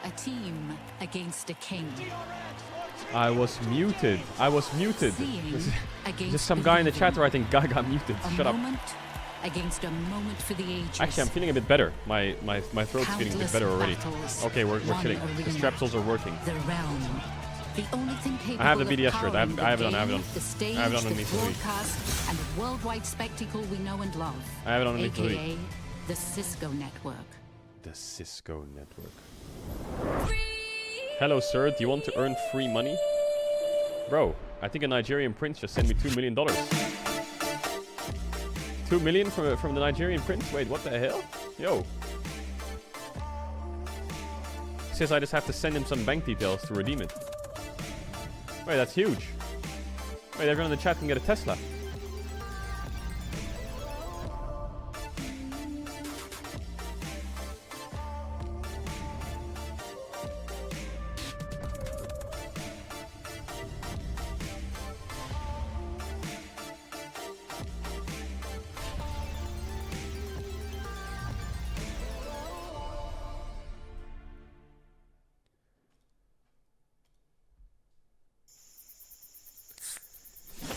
A team against a king. I was muted. I was muted. Just some guy in the chat writing, "Guy got muted." Shut up. Against a moment for the ages. Actually, I'm feeling a bit better. My throat's feeling a bit better already. Okay, we're chilling. The strepsils are working. The realm. The only thing capable I have the BDS shirt. I have it on. The stage, I have it on the broadcast, and the worldwide spectacle we know and love. I have it on AKA the Cisco Network. The Cisco Network. Hello, sir. Do you want to earn free money? Bro, I think a Nigerian prince just sent me $2 million. 2 million from the Nigerian prince? Wait, what the hell? Yo. Says I just have to send him some bank details to redeem it. Wait, that's huge. Wait, everyone in the chat can get a Tesla.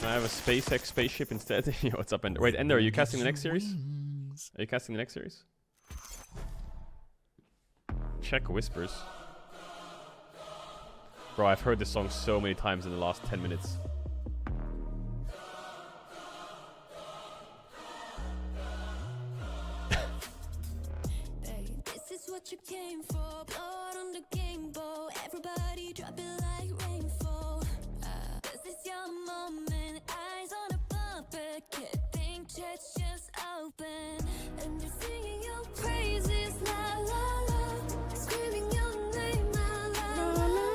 I have a SpaceX spaceship instead. Yo, what's up, Ender? Wait, Ender, are you casting the next series? Are you casting the next series? Check Whispers. Bro, I've heard this song so many times in the last 10 minutes. This is what you came for. Blood on the game bow. Everybody drop it like rainfall. This is your moment. Eyes on a puppet. Can't think chest just open. And you're singing your praises. La la la. Screaming your name. La la la.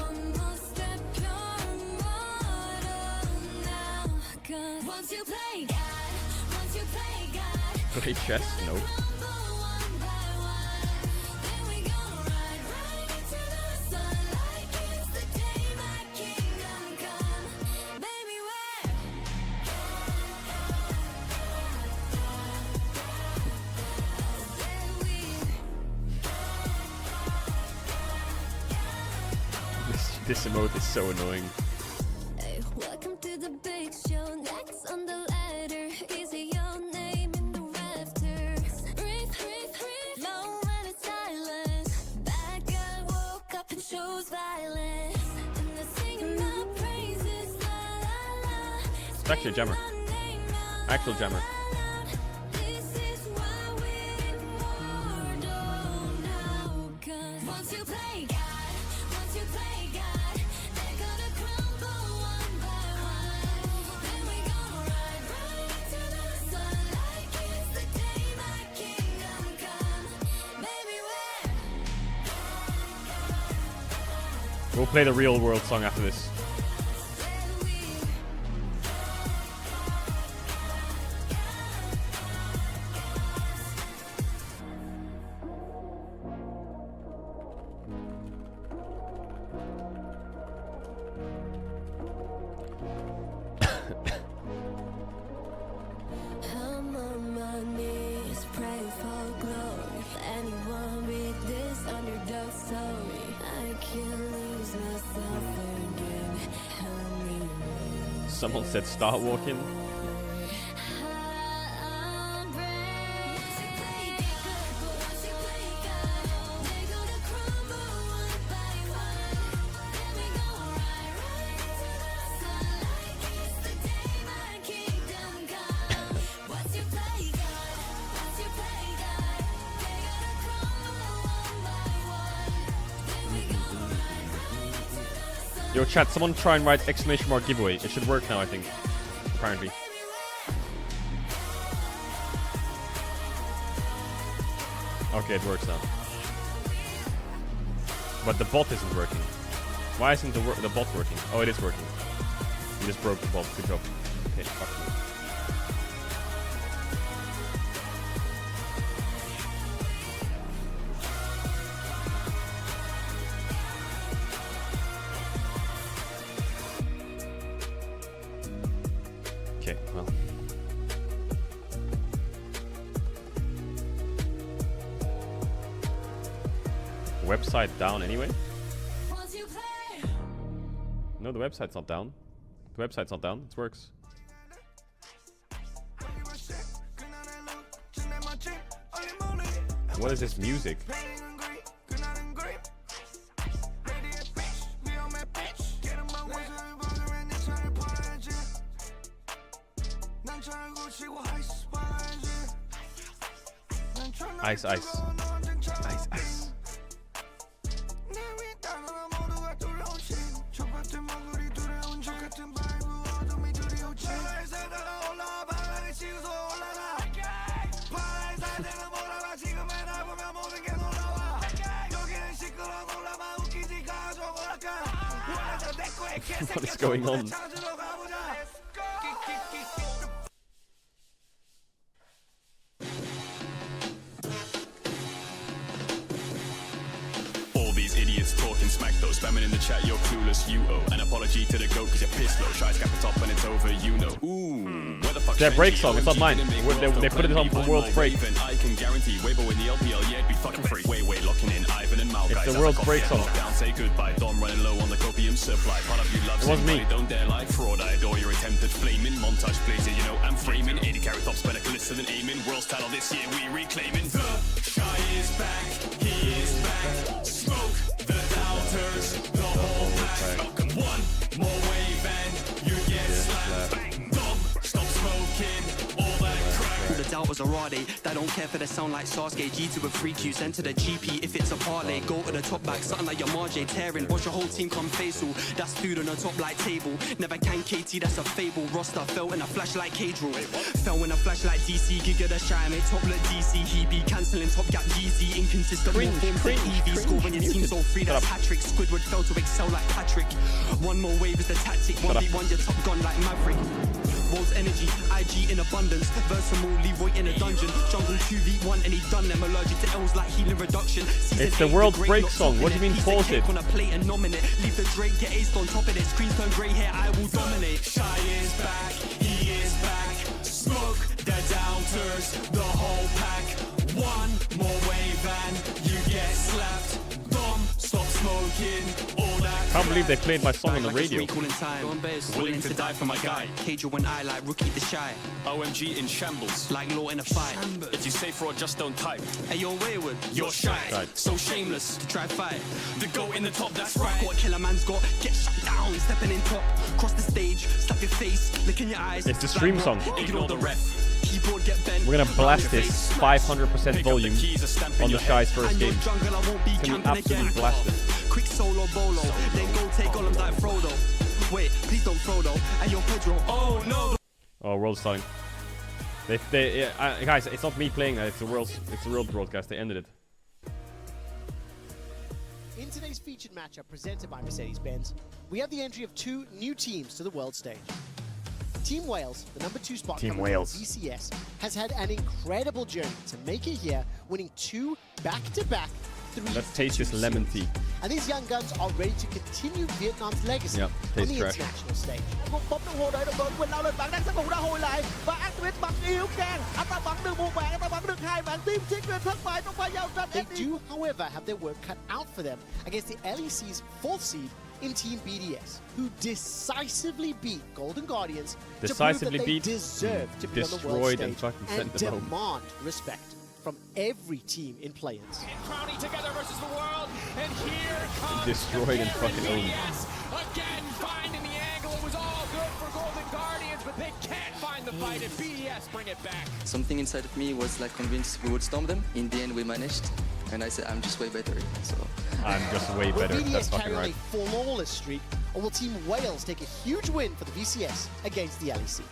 One more step, you're immortal now. 'Cause once you play God, once you play God. Play chess? No. This emote is so annoying. Hey, welcome to the big show. Next on the ladder, is it your name in the rafters? Breathe, breathe, breathe. Long run in silence. Bad guy woke up and chose violence. And they're singing my praises. La la la. It's actually a jammer. Actual jammer. This is why we're immortal now. 'Cause once you play God, once you play God, they're gonna crumble one by one. Then we gonna ride right into the sun like it's the day my kingdom come. Baby, We'll play the real world song after this. I'm on my knees, pray for glory. Anyone read this underdog story? I can't lose myself again. Help me. Someone said start walking. I'm brave. Once you play God, but once you play God, they're gonna crumble one by one. Then we gonna ride right into the sun like it's the day my kingdom come. Once you play God, once you play God, they're gonna crumble one by one. Then we gonna ride right into the sun. Yo, chat, someone try and write !giveaway. It should work now, I think. Apparently. Okay, it works now. But the bot isn't working. Why isn't the bot working? Oh, it is working. You just broke the bot. Good job. Okay, fuck you. Okay, well. Website down anyway? Once you play, No, the website's not down. The website's not down. It works. What is this music? Ice, ice. Ice, ice. What is going on? All these idiots talking smack though, spamming in the chat, you're clueless, you owe an apology to the goat cause you're pissed low. Shy's cap it up and it's over, you know. Ooh, where the fuck's Their break Benji? song, it's not mine. They put it on for World's Break. I can guarantee Weibo in the LPL, yeah, it'd be fucking free. Way, locking in Ivan and Mal, It's guys. the World's Break song. Down, say goodbye, Dom running low on the copium supply. Part of you loves It wasn't me. Don't dare like fraud, I adore your attempted flaming montage plays, you know, I'm framing 80 carry top spinner, listen and aiming. World's title this year, we reclaiming. The Shy is back, he is back. Smoke the doubters, the whole pack. One more wave and you get slapped. Dom, stop smoking all that crack. The doubters are raw, they don't care for the sound like Sasuke. G2 with 3 Qs, send to the GP if it's a parlay. Go to the top back, something like your Marjay tearing. Watch your whole team come facial. That's food on the top like table. Never can KT, that's a fable. Roster fell in a flash like Caedrel. Fell in a flash like DC. Giga the shy, mate. Top look DC. He be cancelling top gap GZ. Inconsistent forms like EV. Score when your team's all free, that's hat-trick. Squidward fell to excel like Patrick. One more wave is the tactic. 1v1 your top gun like Maverick. World's energy, IG in abundance. Versatile, Leroy in a dungeon. Jungle 2v1 and he done them. Allergic to L's like healing reduction. Season It's the 8, World's great, Break not song. What do you mean Piece of pause cake it? on a plate and nominate. Leave the Drake, get aced on top of it. Screens turn grey hair, I will dominate. Shy is back, he is back. Smoke the doubters, the whole pack. One more wave and you get slapped. Dom, stop smoking all that. Can't believe they played my song on the radio. Recalling time. Willing to die for my guy. Caedrel when I like rookie the shy. OMG in shambles. Like law in a fight. If you say fraud, just don't type. Hey, you're wayward. You're shy, Right. so shameless. To try fight. The goat in the top, that's right. What killer man's got? Get shut down. Stepping in top. Cross the stage. Slap your face. Look in your eyes. It's the stream song. Ignore the ref. Keyboard get bent. We're gonna blast this 500% volume on the Shy's first And your game. jungle, I won't be Can we camping absolutely again. blast it? Quick solo bolo. Then go take golems like Frodo. Wait, please don't Frodo. And your Pedro. Oh no. Oh, World's starting. Guys, it's not me playing that. It's the World broadcast. They ended it. In today's featured matchup presented by Mercedes-Benz, we have the entry of 2 new teams to the world stage. Team Wales, the #2 spot Team coming Wales. from VCS, has had an incredible journey to make it here, winning 2 back-to-back 3 Let's taste this lemon tea. And these young guns are ready to continue Vietnam's legacy Yep, on tastes the trash. international stage. Một bóng đồng hồ đợi đồng đội Quỳnh Lao lên bảng đang sát thủ đã hồi lại và activate bắn yếu càng. Anh ta bắn được 1 bạn, anh ta bắn được 2 bạn. Team Secret thất bại trong pha giao tranh. They do, however, have their work cut out for them against the LEC's 4th seed in Team BDS, who decisively beat Golden Guardians to prove that Decisively they beat, deserve to be on the world destroyed stage and fucking sent them home. demand respect from every team in play-ins. Crowny together versus the world, and here comes Destroyed and fucking owned. BDS. Again, finding the angle. It was all good for Golden Guardians, but they can't find the fight, and BDS bring it back. Something inside of me was like convinced we would storm them. In the end, we managed, and I said I'm just way better. So I'm just way Will better. That's BDS fucking carry on right. a flawless streak, or will Team Wales take a huge win for the VCS against the LEC?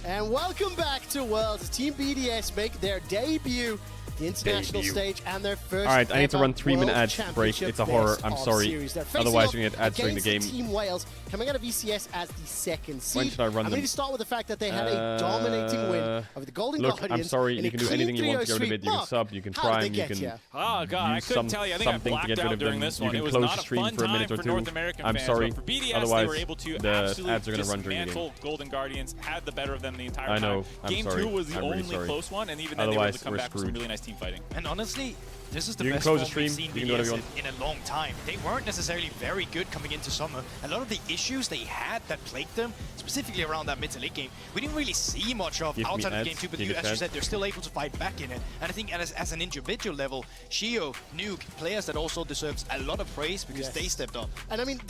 And welcome back to Worlds. Team BDS make their debut at the international stage and their first. Alright, I need to ever run 3-minute World ad break. Championship It's a horror. best I'm of sorry. series. They're facing Otherwise, off you're gonna get ads during the against game. Team Wales coming out of VCS as the 2nd seed. When should I run I'm them? going to start with the fact that they had a dominating win over the Golden Look, Guardians. I'm sorry. in You a can do clean anything you want to get 3-0 rid of it. You can sweep. sub, you can How did prime, they you get can here? Oh god, I use couldn't tell you. I think I something to blacked get rid out of during them. this You one. can It was close not a stream fun for a minute time or for two. North American I'm fans, sorry. but for BDS, Otherwise, they were able to the absolutely ads are gonna run during the game. dismantle Golden Guardians, had the better of them. them the entire I time. know. I'm Game sorry. 2 was the I'm really only sorry. close one, and even then they were able Otherwise, to come we're back with some screwed. really nice team fighting. And honestly, this is the You can best close form the we've stream. seen You can do whatever BDS you in a long time. They weren't necessarily very good coming into summer. A lot of the issues they had that plagued them, specifically around that mid to late game, we didn't really see much of Give me outside of ads. game 2, but Give me as you ads. said, they're still able to fight back in it. And I think as an individual level, Shio, Nuke, players that also deserves a lot of praise because they stepped up. And I mean,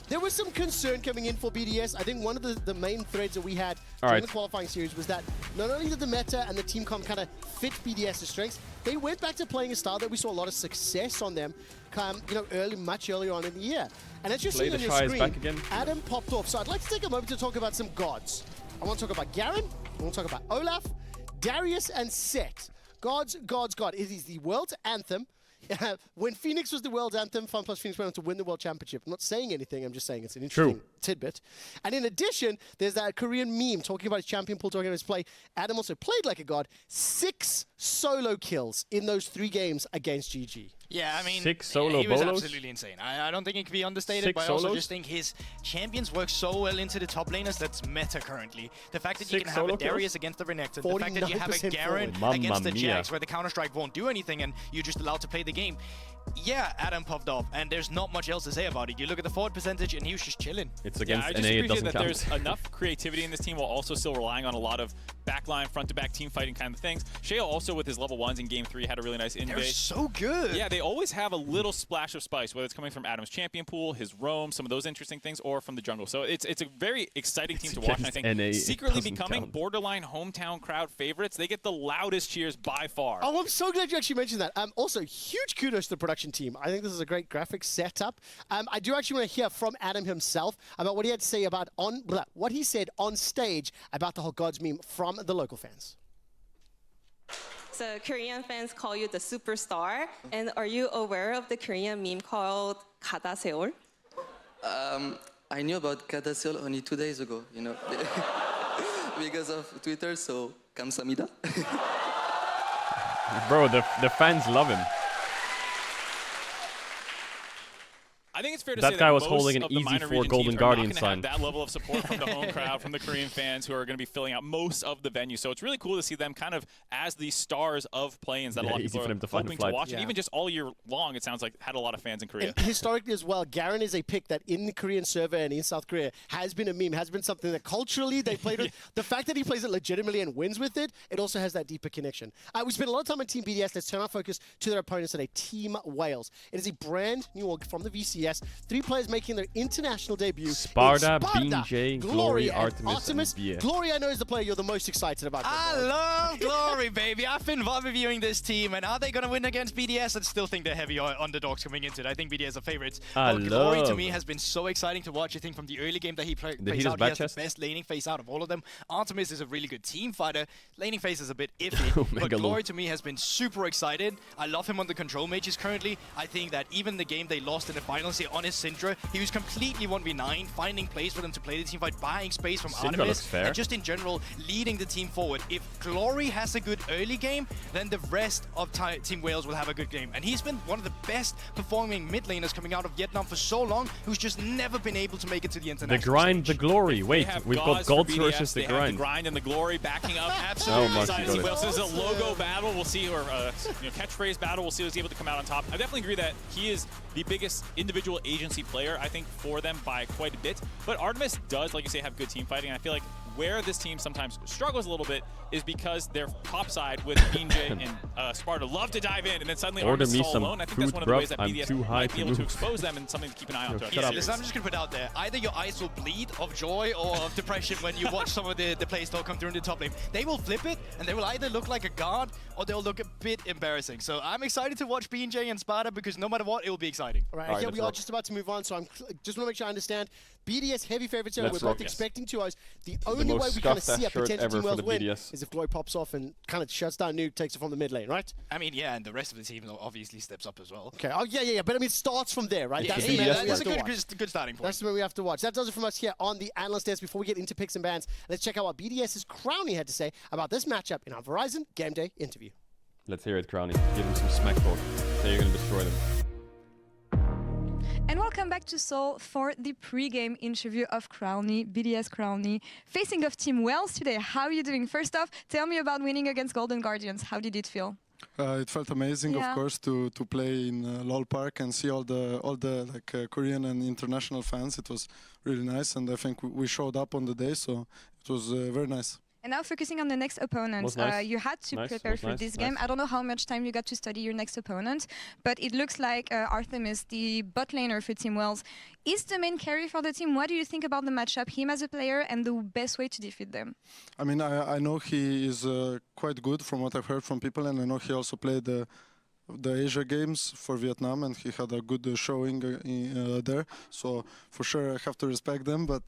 there was some concern coming in for BDS. I think one of the main threads that we had during the qualifying series was that not only did the meta and the team comp kind of fit BDS's strengths, they went back to playing a style that we saw a lot of success on them, much earlier on in the year. And as you're seeing on your Shy is screen, back again. Adam popped off. So I'd like to take a moment to talk about some gods. I want to talk about Garen, I want to talk about Olaf, Darius, and Set. Gods. It is the world's anthem. When Phoenix was the world anthem, FunPlus Phoenix went on to win the world championship. I'm not saying anything, I'm just saying it's an interesting tidbit. And in addition, there's that Korean meme talking about his champion pool, talking about his play. Adam also played like a god. 6 solo kills in those 3 games against GG. Yeah, I mean, 6 solo he was bolos? absolutely insane. I don't think it can be understated, 6 but I also solos? just think his champions work so well into the top laners that's meta currently. The fact that you 6 can have a solo Darius kills? against the Renekton, the fact that you have a 49% Garen forward. against the Mamma Jax mia. where the Counter-Strike won't do anything and you're just allowed to play the game. Yeah, Adam popped off, and there's not much else to say about it. You look at the forward percentage, and he was just chilling. It's Yeah, against I just NA, it appreciate doesn't that count. there's enough creativity in this team while also still relying on a lot of backline, front-to-back team fighting kind of things. Shale also with his level 1s in Game 3 had a really nice They're invade. so good. Yeah, they always have a little splash of spice, whether it's coming from Adam's champion pool, his roam, some of those interesting things, or from the jungle. So it's a very exciting team to watch. And I think NA, it secretly doesn't becoming count. borderline hometown crowd favorites. They get the loudest cheers by far. Oh, I'm so glad you actually mentioned that. Also, huge kudos to the production team. I think this is a great graphic setup. I do actually want to hear from Adam himself about what he had to say about what he said on stage about the whole Gods meme from the local fans. So Korean fans call you the superstar. And are you aware of the Korean meme called 가다 세월? I knew about Caedrel only 2 days ago, you know, because of Twitter, so 감사합니다. Bro, the fans love him. I think it's fair to That say guy that was most holding an of the easy minor 4 region Golden teams Guardian are not sign. gonna have that level of support from the home crowd, from the Korean fans who are going to be filling out most of the venue. So it's really cool to see them kind of as the stars of play-ins that a lot of easy people for them are to find a hoping to flight. watch. And even just all year long, it sounds like had a lot of fans in Korea. And historically as well, Garen is a pick that in the Korean server and in South Korea has been a meme, has been something that culturally they played with. The fact that he plays it legitimately and wins with it, it also has that deeper connection. We spent a lot of time on Team BDS. Let's turn our focus to their opponents today, Team Wales. It is a brand new org from the VCS. 3 players making their international debut. Sparta, It's BJ, Glory, and Artemis, and Bia. Glory, I know, is the player you're the most excited about. I love Glory, baby. I've been VOD reviewing this team, and are they going to win against BDS? I still think they're heavy underdogs coming into it. I think BDS are favorites. I But Glory to love. me has been so exciting to watch. I think from the early game that he plays he out, does he back has the chest? best laning phase out of all of them. Artemis is a really good team fighter. Laning phase is a bit iffy, but Mega Glory low. to me has been super excited. I love him on the control mages currently. I think that even the game they lost in the finals here on his Syndra, he was completely 1v9, finding plays for them to play the team fight, buying space from Syndra looks Artemis, fair. and just in general leading the team forward. If Glory has a good early game, then the rest of Team Wales will have a good game. And he's been one of the best performing mid laners coming out of Vietnam for so long, who's just never been able to make it to the international The grind, the stage. glory. Wait, They have we've got Gauze for Gods BDS, versus they the have grind. the grind and the glory backing up. Absolutely. Oh, my Excited to see God. Wales. This is a logo battle. We'll see, or catchphrase battle. We'll see who's able to come out on top. I definitely agree that he is the biggest individual agency player, I think, for them by quite a bit. But Artemis does, like you say, have good team fighting. And I feel like where this team sometimes struggles a little bit is because their top side with BJ and Sparta love to dive in, and then suddenly Order Artemis me is all some alone. I think food, that's one of the bruv. ways that I'm BDS too high might to be able to move. expose them and something to keep an eye on. throughout the shut up. series. Listen, I'm just going to put it out there. Either your eyes will bleed of joy or of depression when you watch some of the plays that come through in the top lane. They will flip it, and they will either look like a god or they'll look a bit embarrassing. So I'm excited to watch BJ and Sparta because no matter what, it will be exciting. All right, All right, here let's we are rock. just about to move on, so I'm just want to make sure I understand. BDS heavy favorites here. Let's We're rock. both Yes. expecting 2-0s. The only way most we kind of scuffed see a ass shirt potential ever Team for Wales the win BDS. is if Glory pops off and kind of shuts down Nuke, takes it from the mid lane, right? I mean, yeah, and the rest of the team obviously steps up as well. Okay. Oh, yeah. But I mean, it starts from there, right? Yeah, That's the the BDS man that's we a have to watch. good starting point. That's where we have to watch. That does it from us here on the Analyst Desk. Before we get into picks and bans, let's check out what BDS's Crownie had to say about this matchup in our Verizon Game Day interview. Let's hear it, Crownie. Give him some smack talk. Say you're going to destroy them. And welcome back to Seoul for the pre-game interview of Crowny, BDS Crowny, facing off Team Wales today. How are you doing? First off, tell me about winning against Golden Guardians. How did it feel? It felt amazing, of course, to play in LOL Park and see all the Korean and international fans. It was really nice, and I think we showed up on the day, so it was very nice. And now focusing on the next opponent, nice. You had to prepare for this game. I don't know how much time you got to study your next opponent, but it looks like Artemis, the bot laner for Team Wales, is the main carry for the team. What do you think about the matchup, him as a player, and the best way to defeat them? I mean, I know he is quite good from what I've heard from people, and I know he also played the Asia Games for Vietnam, and he had a good showing there. So for sure I have to respect them, but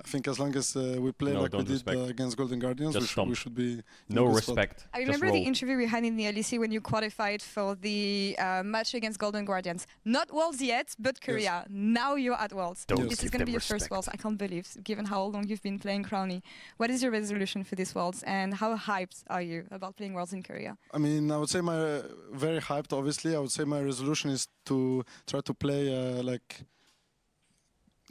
I think as long as we play like we did against Golden Guardians, we should be no respect. Spot. I remember the interview we had in the LEC when you qualified for the match against Golden Guardians. Not Worlds yet, but Korea. Yes. Now you're at Worlds. This is going to be your first Worlds. I can't believe, given how long you've been playing Crowny. What is your resolution for this Worlds, and how hyped are you about playing Worlds in Korea? I mean, I would say very hyped, obviously. I would say my resolution is to try to play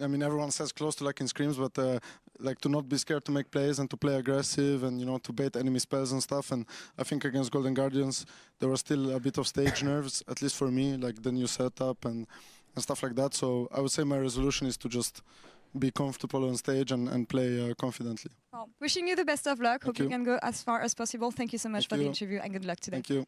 I mean, everyone says close to like in scrims, but like to not be scared to make plays and to play aggressive and, you know, to bait enemy spells and stuff. And I think against Golden Guardians, there was still a bit of stage nerves, at least for me, like the new setup and stuff like that. So I would say my resolution is to just be comfortable on stage and play confidently. Well, wishing you the best of luck. Hope you can go as far as possible. Thank you so much for the interview, and good luck today. Thank you.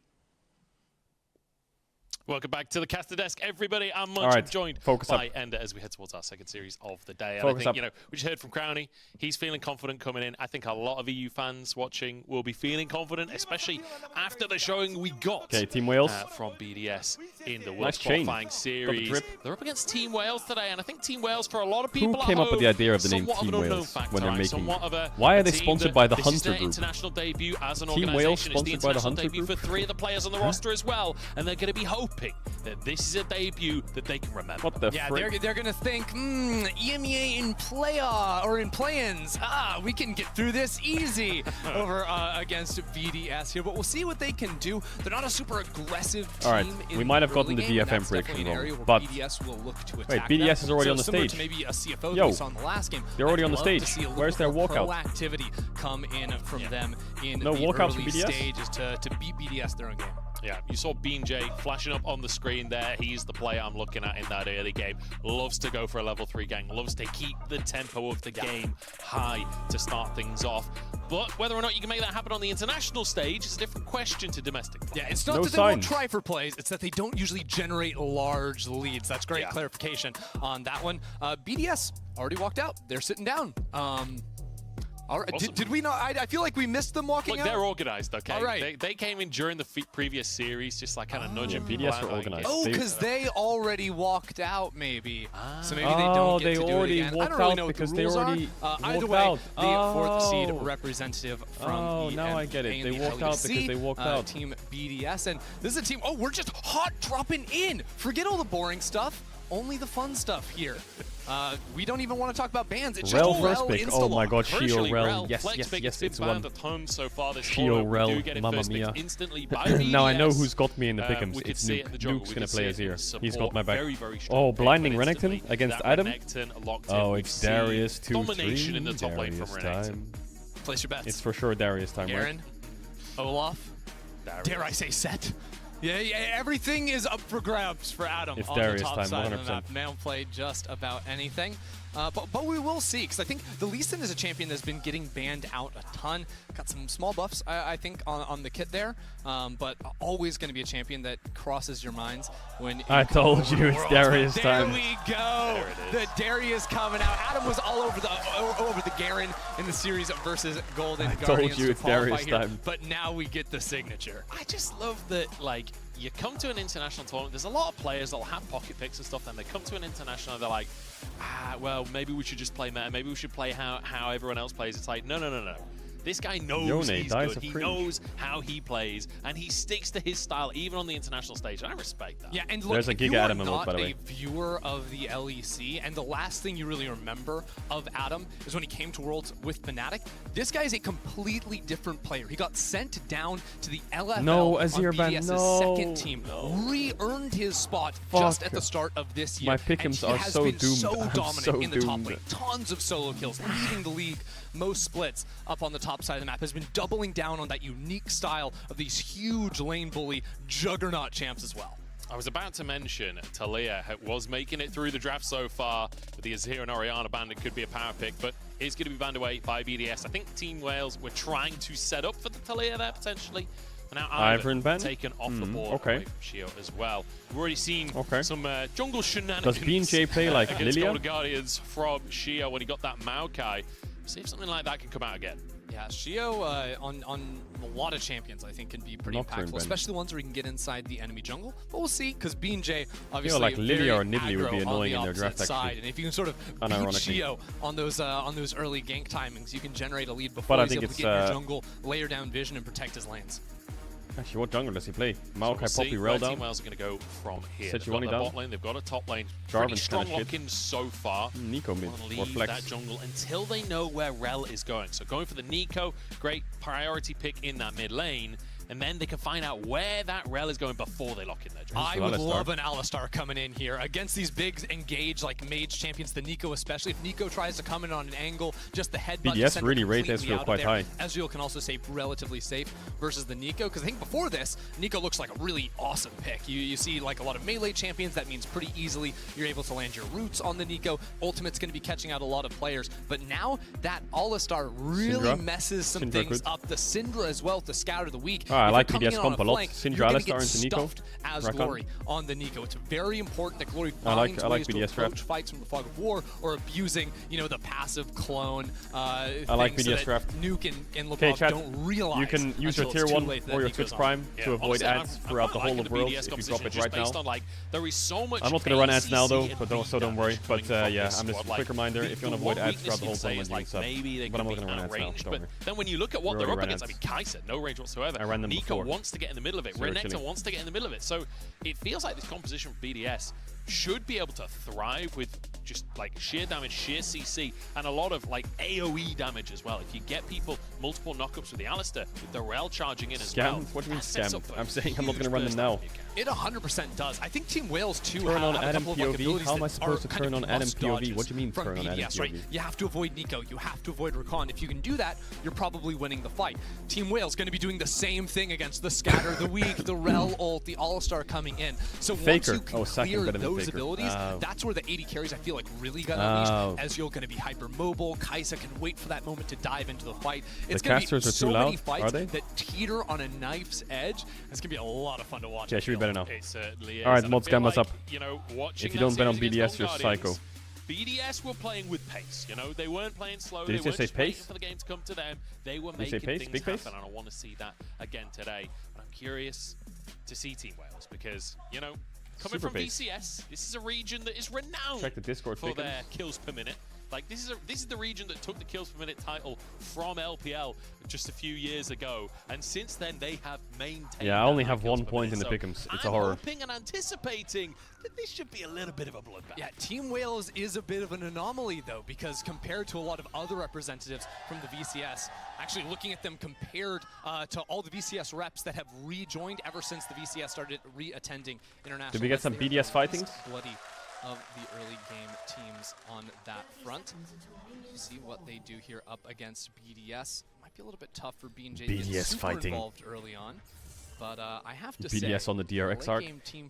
Welcome back to the caster desk, everybody. I'm Munch, joined by Ender as we head towards our second series of the day. And I think, you know, we just heard from Crowny. He's feeling confident coming in. I think a lot of EU fans watching will be feeling confident, especially after the showing we got Team Wales from BDS in the World Qualifying Series. They're up against Team Wales today, and I think Team Wales, for a lot of people Who came up with the idea of the name Team Wales when they're making it? Why are they sponsored by the Hunter Group? International debut as an Team Wales organization. sponsored by the Hunter debut Group? for 3 of the players on the roster as well, and they're going to be hoping that this is a debut that they can remember. What the frick? They're going to think, EMEA in play-ins. We can get through this easy over against BDS here, but we'll see what they can do. They're not a super aggressive team. All right, we might have gotten the VFM prediction wrong, but BDS will look to wait, BDS is already on the stage. To maybe a CFO that we saw in the last game. They're already on the stage. Where's their walkout? Proactivity come in from them in no the walkouts early from BDS? stages to beat BDS their own game. Yeah, you saw Bean J flashing up on the screen there. He's the player I'm looking at in that early game. Loves to go for a level 3 gang. Loves to keep the tempo of the game high to start things off. But whether or not you can make that happen on the international stage is a different question to domestic play. Yeah, it's not that they won't try for plays. It's that they don't usually generate large leads. That's great clarification on that one. BDS already walked out. They're sitting down. All right. Did we not? I feel like we missed them walking out. They're organized, okay? All right. They came in during the previous series, just like kind of nudging people BDS out. are organized. Oh, because they already walked out, maybe. So maybe they don't get to do it again. I don't really know what the rules are. Either way, the 4th seed representative from now I get it. They walked out because they walked out. Team BDS, and this is a team. Oh, we're just hot dropping in. Forget all the boring stuff. Only the fun stuff here. We don't even want to talk about bans. It's just Rel pick. Oh my god, Shio Rel. Yes, it's one. At home so far this Shio Rel, mamma mia. Now I know who's got me in the pick'ems. It's Nuke. Nuke's going to play as here. He's got my back. Oh, blinding Renekton against Adam. Oh, it's Darius 2-3. In the top lane from time. Place your bets. It's for sure Darius time, Garen, right? Olaf. Dare I say Set? Yeah, everything is up for grabs for Adam it's on Darius the top time, side 100%. of the map. Man play just about anything. But we will see, because I think the Lee Sin is a champion that's been getting banned out a ton. Got some small buffs, I think, on the kit there, but always going to be a champion that crosses your minds when you I told you it's Darius time. There we go. The Darius coming out. Adam was all over the Garen in the series versus Golden Guardians. I told you it's Darius time. But now we get the signature. I just love that, like, you come to an international tournament, there's a lot of players that'll have pocket picks and stuff, and they come to an international and they're like, well, maybe we should just play meta, maybe we should play how everyone else plays. It's like, no. This guy knows he's good. He knows how he plays, and he sticks to his style even on the international stage. And I respect that. Yeah, and look, there's a Giga Adam emote, by the way. A viewer of the LEC, and the last thing you really remember of Adam is when he came to Worlds with Fnatic. This guy is a completely different player. He got sent down to the LFL on BDS's second team, re-earned his spot just at the start of this year. My pick'ems are so doomed. So dominant in the top lane. Tons of solo kills, leading the league. Most splits up on the top side of the map, has been doubling down on that unique style of these huge lane bully juggernaut champs as well. I was about to mention Talia was making it through the draft so far with the Azir and Orianna bandit could be a power pick, but is going to be banned away by BDS. I think Team Wales were trying to set up for the Talia there potentially. But now Ivan taken off the board away from Shio as well. We've already seen some jungle shenanigans. Does BJ play like against Lilia? Golden Guardians from Shio when he got that Maokai. See if something like that can come out again. Yeah, Shio on a lot of champions I think can be pretty impactful, especially the ones where you can get inside the enemy jungle. But we'll see, because BJ obviously like Lilia or Nibley would be annoying in their draft side, and if you can sort of beat Shio on those early gank timings, you can generate a lead before he's able to get in your jungle, layer down vision, and protect his lanes. Actually, what jungle does he play? Maokai, so Poppy, Rell down. Team Wales are going to go from here. They've got their bot lane, they've got a top lane. Pretty strong lock-in so far. Nico mid, or flex. That jungle until they know where Rell is going. So going for the Nico, great priority pick in that mid lane. And then they can find out where that Rell is going before they lock in their jungle. I would love an Alistar coming in here against these big engaged like mage champions, the Nico especially. If Nico tries to come in on an angle, just the headbutt. BDS really rate Ezreal quite high. Ezreal can also stay relatively safe versus the Nico, because I think before this, Nico looks like a really awesome pick. You see like a lot of melee champions, that means pretty easily you're able to land your roots on the Nico. Ultimate's going to be catching out a lot of players, but now that Alistar really messes some things up. The Syndra as well to scout of the week. I like BDS comp a lot. Syndra, Alistar into Nico. As Glory on the Nico. It's very important that Glory finds ways BDS to approach fights from the fog of war, or abusing, the passive clone. I like BDS draft. Nuke and Lupov don't realize. You can use your tier 1 or your Twitch Prime to avoid ads throughout the whole of Worlds if you drop it right now. There is so much I'm not going to run ads now though, but don't worry. But yeah, I'm just a quick reminder, if you want to avoid ads throughout the whole tournament, you can sub. But I'm not going to run ads now, don't worry. Then when you look at what they're up against, I mean, Kai'Sa, no range whatsoever. I ran them Nico before. wants to get in the middle of it. Renekton wants to get in the middle of it. So it feels like this composition for BDS should be able to thrive with just like sheer damage, sheer CC, and a lot of like AoE damage as well. If you get people multiple knockups with the Alistar, with the Rell charging in as well. What do you mean scam? I'm saying I'm not going to run them now. It 100% does. I think Team Wales too turn on have Adam a couple of POV? How am I supposed to turn on Adam POV? What do you mean turn on Adam POV? Right? You have to avoid Nico. You have to avoid Rakan. If you can do that, you're probably winning the fight. Team Wales going to be doing the same thing against the Scatter, the Weak, the Rell ult, the All-Star coming in. So once you can clear those abilities, that's where the 80 carries I feel like really got unleashed. Ezreal going to be hyper mobile. Kai'Sa can wait for that moment to dive into the fight. It's going to be so many fights that teeter on a knife's edge. It's going to be a lot of fun to watch. Yeah, should be better now. Alright, mods, get us up. If you don't bet on BDS, you're psycho. BDS were playing with pace, they weren't playing slow. Did they weren't say just pace? waiting for the game to come to them. They were making things happen, and I want to see that again today. But I'm curious to see Team Wales because, coming from VCS, this is a region that is renowned for their kills per minute. Like this is the region that took the kills per minute title from LPL just a few years ago, and since then they have maintained. Yeah, I only have 1 point in the pick'ems. It's a horror. I'm hoping and anticipating that this should be a little bit of a bloodbath. Yeah, Team Wales is a bit of an anomaly though, because compared to a lot of other representatives from the VCS, actually looking at them compared to all the VCS reps that have rejoined ever since the VCS started re-attending international. Did we get some BDS fightings? Bloody of the early game teams on that front. See what they do here up against BDS. Might be a little bit tough for BJ. BDS fighting involved early on, but I have to BDS say, on the DRX arc.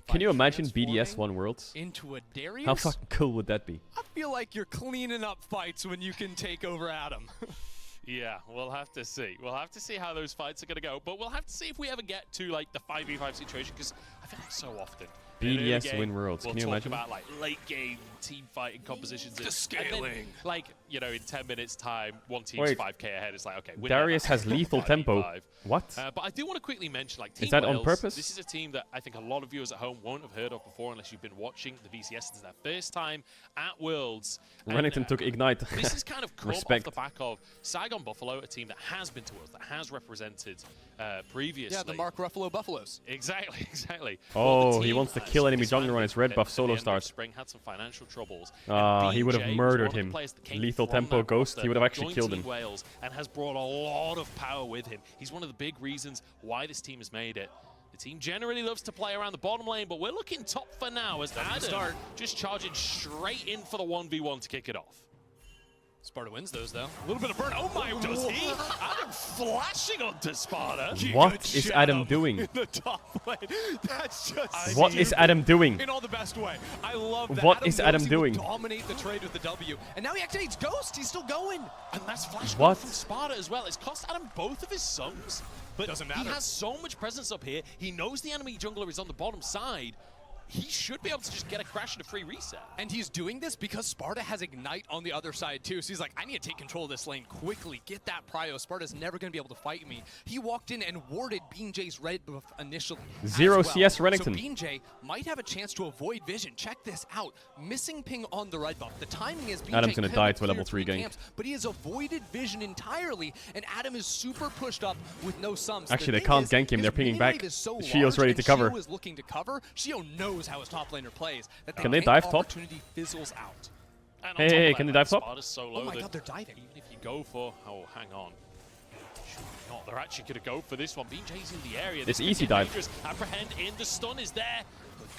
Can you imagine BDS won Worlds? Into a Darius? How fucking cool would that be? I feel like you're cleaning up fights when you can take over Adam. Yeah, we'll have to see. We'll have to see how those fights are going to go, but we'll have to see if we ever get to like the 5v5 situation, because I feel like so often BDS win Worlds. We'll Can you imagine? Talk about like late game team fighting compositions. The scaling. Then, like, you know, in 10 minutes time, one team's 5k ahead. It's like, okay, Darius has lethal tempo. What? But I do want to quickly mention, like, Team Is that Wales, on purpose? This is a team that I think a lot of viewers at home won't have heard of before unless you've been watching the VCS. This is their first time at Worlds. Rennington took Ignite. This is kind of come off the back of Saigon Buffalo, a team that has been to Worlds, that has represented previously. Yeah, the Mark Ruffalo Buffaloes. Exactly, exactly. Oh, he wants to kill enemy jungler on his red buff solo start. Spring had some financial troubles. He would have murdered him. Lethal tempo ghost, he would have actually killed him. Wales and has brought a lot of power with him. He's one of the big reasons why this team has made it. The team generally loves to play around the bottom lane, but we're looking top for now as Adam just charging straight in for the 1v1 to kick it off. Sparta wins those, though. A little bit of burn. Oh my, does he? Adam flashing onto Sparta. What is Adam doing? In the top lane. That's just What is Adam doing? In all the best way. I love that. What is Adam doing? Dominate the trade with the W. And now he activates Ghost. He's still going. And that's flash What? from Sparta as well. It's cost Adam both of his songs. But doesn't matter. He has so much presence up here. He knows the enemy jungler is on the bottom side. He should be able to just get a crash and a free reset. And he's doing this because Sparta has Ignite on the other side too. So he's like, I need to take control of this lane quickly. Get that prio. Sparta's never going to be able to fight me. He walked in and warded BeanJay's red buff initially. Zero CS Rennington. So BeanJay might have a chance to avoid vision. Check this out. Missing ping on the red buff. The timing is BeanJay Adam's going to die to a level 3 gank. But he has avoided vision entirely. And Adam is super pushed up with no sums. Actually, they can't gank him. They're pinging back. Shio's ready to cover. Shio is looking to cover. Shio knows how his top laner plays. That Can they dive top? Opportunity fizzles out. Hey, can they dive top? Oh my god, they're diving. Even if you go for... Oh, hang on. Not. They're actually going to go for this one. BeanJay's in the area. It's easy dive. Apprehend in. The stun is there.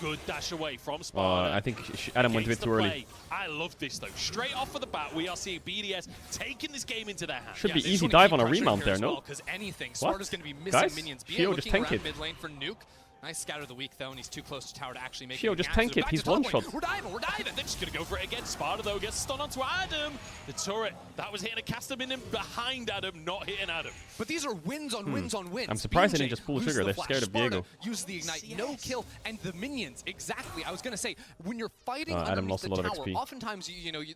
Good dash away from Sparta. I think Adam went a bit too early. I love this though. Straight off of the bat, we are seeing BDS taking this game into their hands. Should be easy dive on a remount there, no? Because anything, Sparta's going to be missing Guys, minions. Shio just tank it. Mid lane for Nuke. Nice scatter of the week though, and he's too close to tower to actually make it. Shio, just tank it. He's one shot. We're diving. They're just going to go for it again. Sparta though gets stunned onto Adam. The turret that was hitting a caster minion behind Adam, not hitting Adam. But these are wins on wins on wins. I'm surprised they didn't just pull the trigger. They're scared of Diego. Use the ignite, no kill, and the minions. Exactly. I was gonna say when you're fighting Adam underneath lost the a lot of tower, XP. oftentimes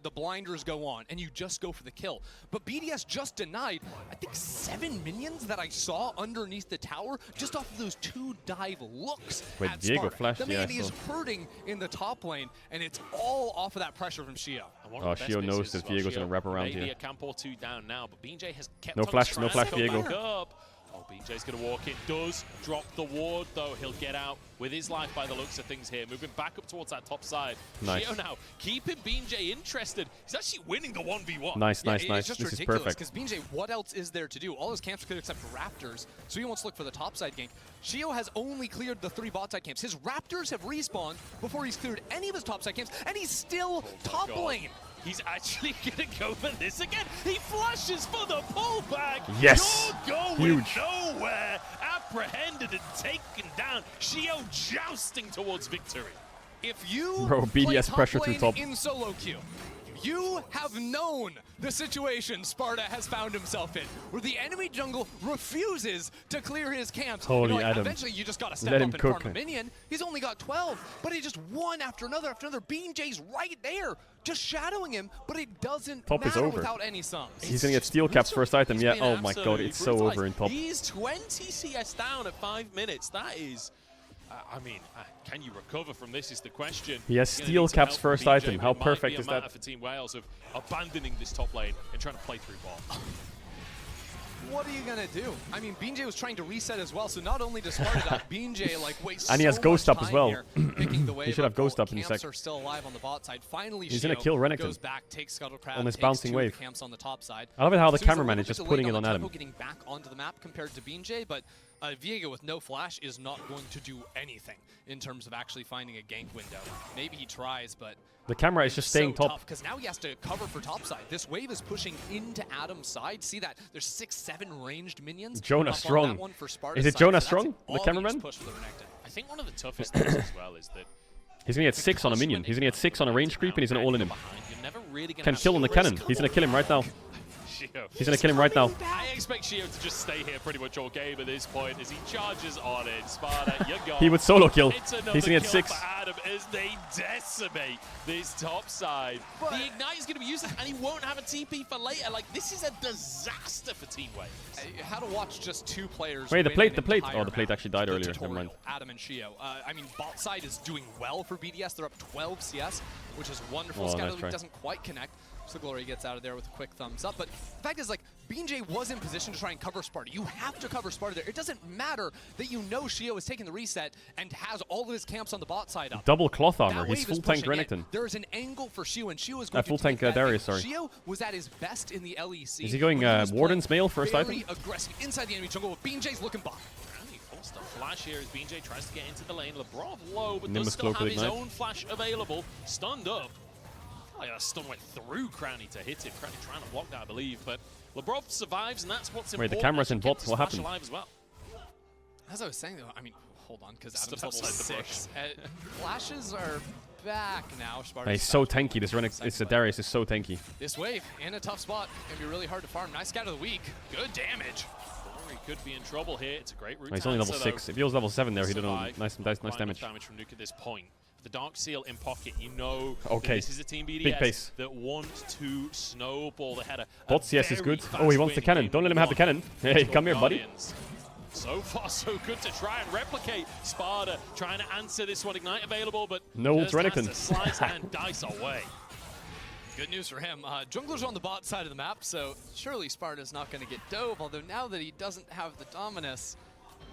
the blinders go on and you just go for the kill. But BDS just denied, I think 7 minions that I saw underneath the tower just off of those 2 dive looks. Wait, at Diego Sparta. flashed. The man is hurting in the top lane, and it's all off of that pressure from Shio. Oh, Shio knows that Diego's gonna wrap around here. Maybe a camp or 2 down now, but BeanJay has kept no on flash, trying no flash, to come Diego. back up. Oh, BeanJay's going to walk in. Does drop the ward, though. He'll get out with his life by the looks of things here. Moving back up towards that top side. Nice. Shio now keeping BeanJay interested. He's actually winning the 1v1. Nice, nice, It's nice. just This is ridiculous, perfect. because BeanJay, what else is there to do? All his camps could except Raptors, so he wants to look for the topside gank. Shio has only cleared the 3 bot side camps. His Raptors have respawned before he's cleared any of his topside camps, and he's still top lane. He's actually going to go for this again. He flashes for the pullback. Yes. You're going Huge. nowhere. Apprehended and taken down. Shio jousting towards victory. If you Bro, BDS play top pressure lane to top. in solo queue, you have known the situation Sparta has found himself in, where the enemy jungle refuses to clear his camps. Holy like, Adam. Eventually, you just got to step Let up him and cook. farm a minion. He's only got 12, but he just one after another after another. BeanJay's right there, just shadowing him, but it doesn't Top is matter over. without any sums. He's gonna get steel caps first item. He's Yeah. been Oh my god, it's so brutalized. over in top. He's 20 CS down at 5 minutes. That is... I mean, can you recover from this is the question. He has You're gonna steel need to caps help first BJ, item. but How it might perfect be a is that? matter for Team Wales of abandoning this top lane and trying to play through bot. What are you gonna do? I mean, BeanJay was trying to reset as well, so not only does Sparta die, BeanJay like wastes And he has so Ghost much up as time well. here, picking the He wave should have up. Ghost up in a Camps sec. are still alive on the bot side. Finally, He's gonna Shio kill Rennington. goes back, takes Scuttlecraft, On his takes bouncing 2 of the wave. camps on the top side. I love it how the So he's a cameraman little is just bit putting delayed it on tempo Adam. getting back onto the map compared to BeanJay, but Viego with no flash is not going to do anything in terms of actually finding a gank window. Maybe he tries, but The camera is just staying top. because now he has to cover for top side. This wave is pushing into Adam's side. See that? There's 6-7 ranged minions. Jonah up on Strong. that one for Sparta's Is it side, Jonah so that's Strong, an the obvious cameraman? push for the Renekton. I think one of the toughest things as well is that He's gonna get 6 on a minion. He's gonna get 6 on a range creep and he's gonna all in him. you're never really going to Can kill on the cannon. He's gonna kill him right now. Shio. He's gonna kill him right now. I expect Shio to just stay here pretty much all game at this point as he charges on it. Sparta, you're gone. He would solo kill. It's another He's gonna get kill 6. for Adam as they decimate this top side. But the Ignite is going to be useless, and he won't have a TP for later. Like, this is a disaster for Team Wales. How to watch just 2 players. Wait, the plate. Oh, the map. plate actually died earlier. Never mind. Adam and Shio. I mean, bot side is doing well for BDS. They're up 12 CS, which is wonderful. Oh, Scatter nice doesn't quite connect, so Glory gets out of there with a quick thumbs up. But the fact is, like, BJ was in position to try and cover Sparta. You have to cover Sparta there. It doesn't matter that you know Shio is taking the reset and has all of his camps on the bot side up. Double cloth armor. He's full tank Renekton. There is an angle for Shio, and Shio is going full to tank Darius, sorry. Shio was at his best in the LEC. Is he going Warden's Mail first item? Very aggressive inside the enemy jungle with BJ's looking bot. Forced a flash here as BJ tries to get into the lane. Lebrov low, but Nimbus does still have his Ignite. own flash available. Stunned up. Oh, yeah, that stun went through Crowny to hit him. Crowny trying to block that, I believe, but Lebrov survives, and that's what's important. Wait, the camera's in bot. What happened? Alive as well. As I was saying, though, I mean, hold on, because Adam's Stood level outside the 6. Flashes are back now. He's so tanky. This Renekton, it's Darius is so tanky. This wave in a tough spot can be really hard to farm. Nice scout of the week. Good damage. Glory could be in trouble here. It's a great route. He's only level 6. If he was level 7 there, he'd have done nice damage. Damage from Nuke at this point. The Dark Seal in pocket, you know Okay. this is a team BDS Big pace. that want to snowball the header. Bot CS is good. Oh, he wants the cannon. Don't let him have the cannon. Hey, come here, buddy. So far, so good to try and replicate. Sparta trying to answer this one. Ignite available, but No just has Renekton. to slice and dice away. Good news for him. Jungler's on the bot side of the map, so surely Sparta's not going to get dove, although now that he doesn't have the Dominus,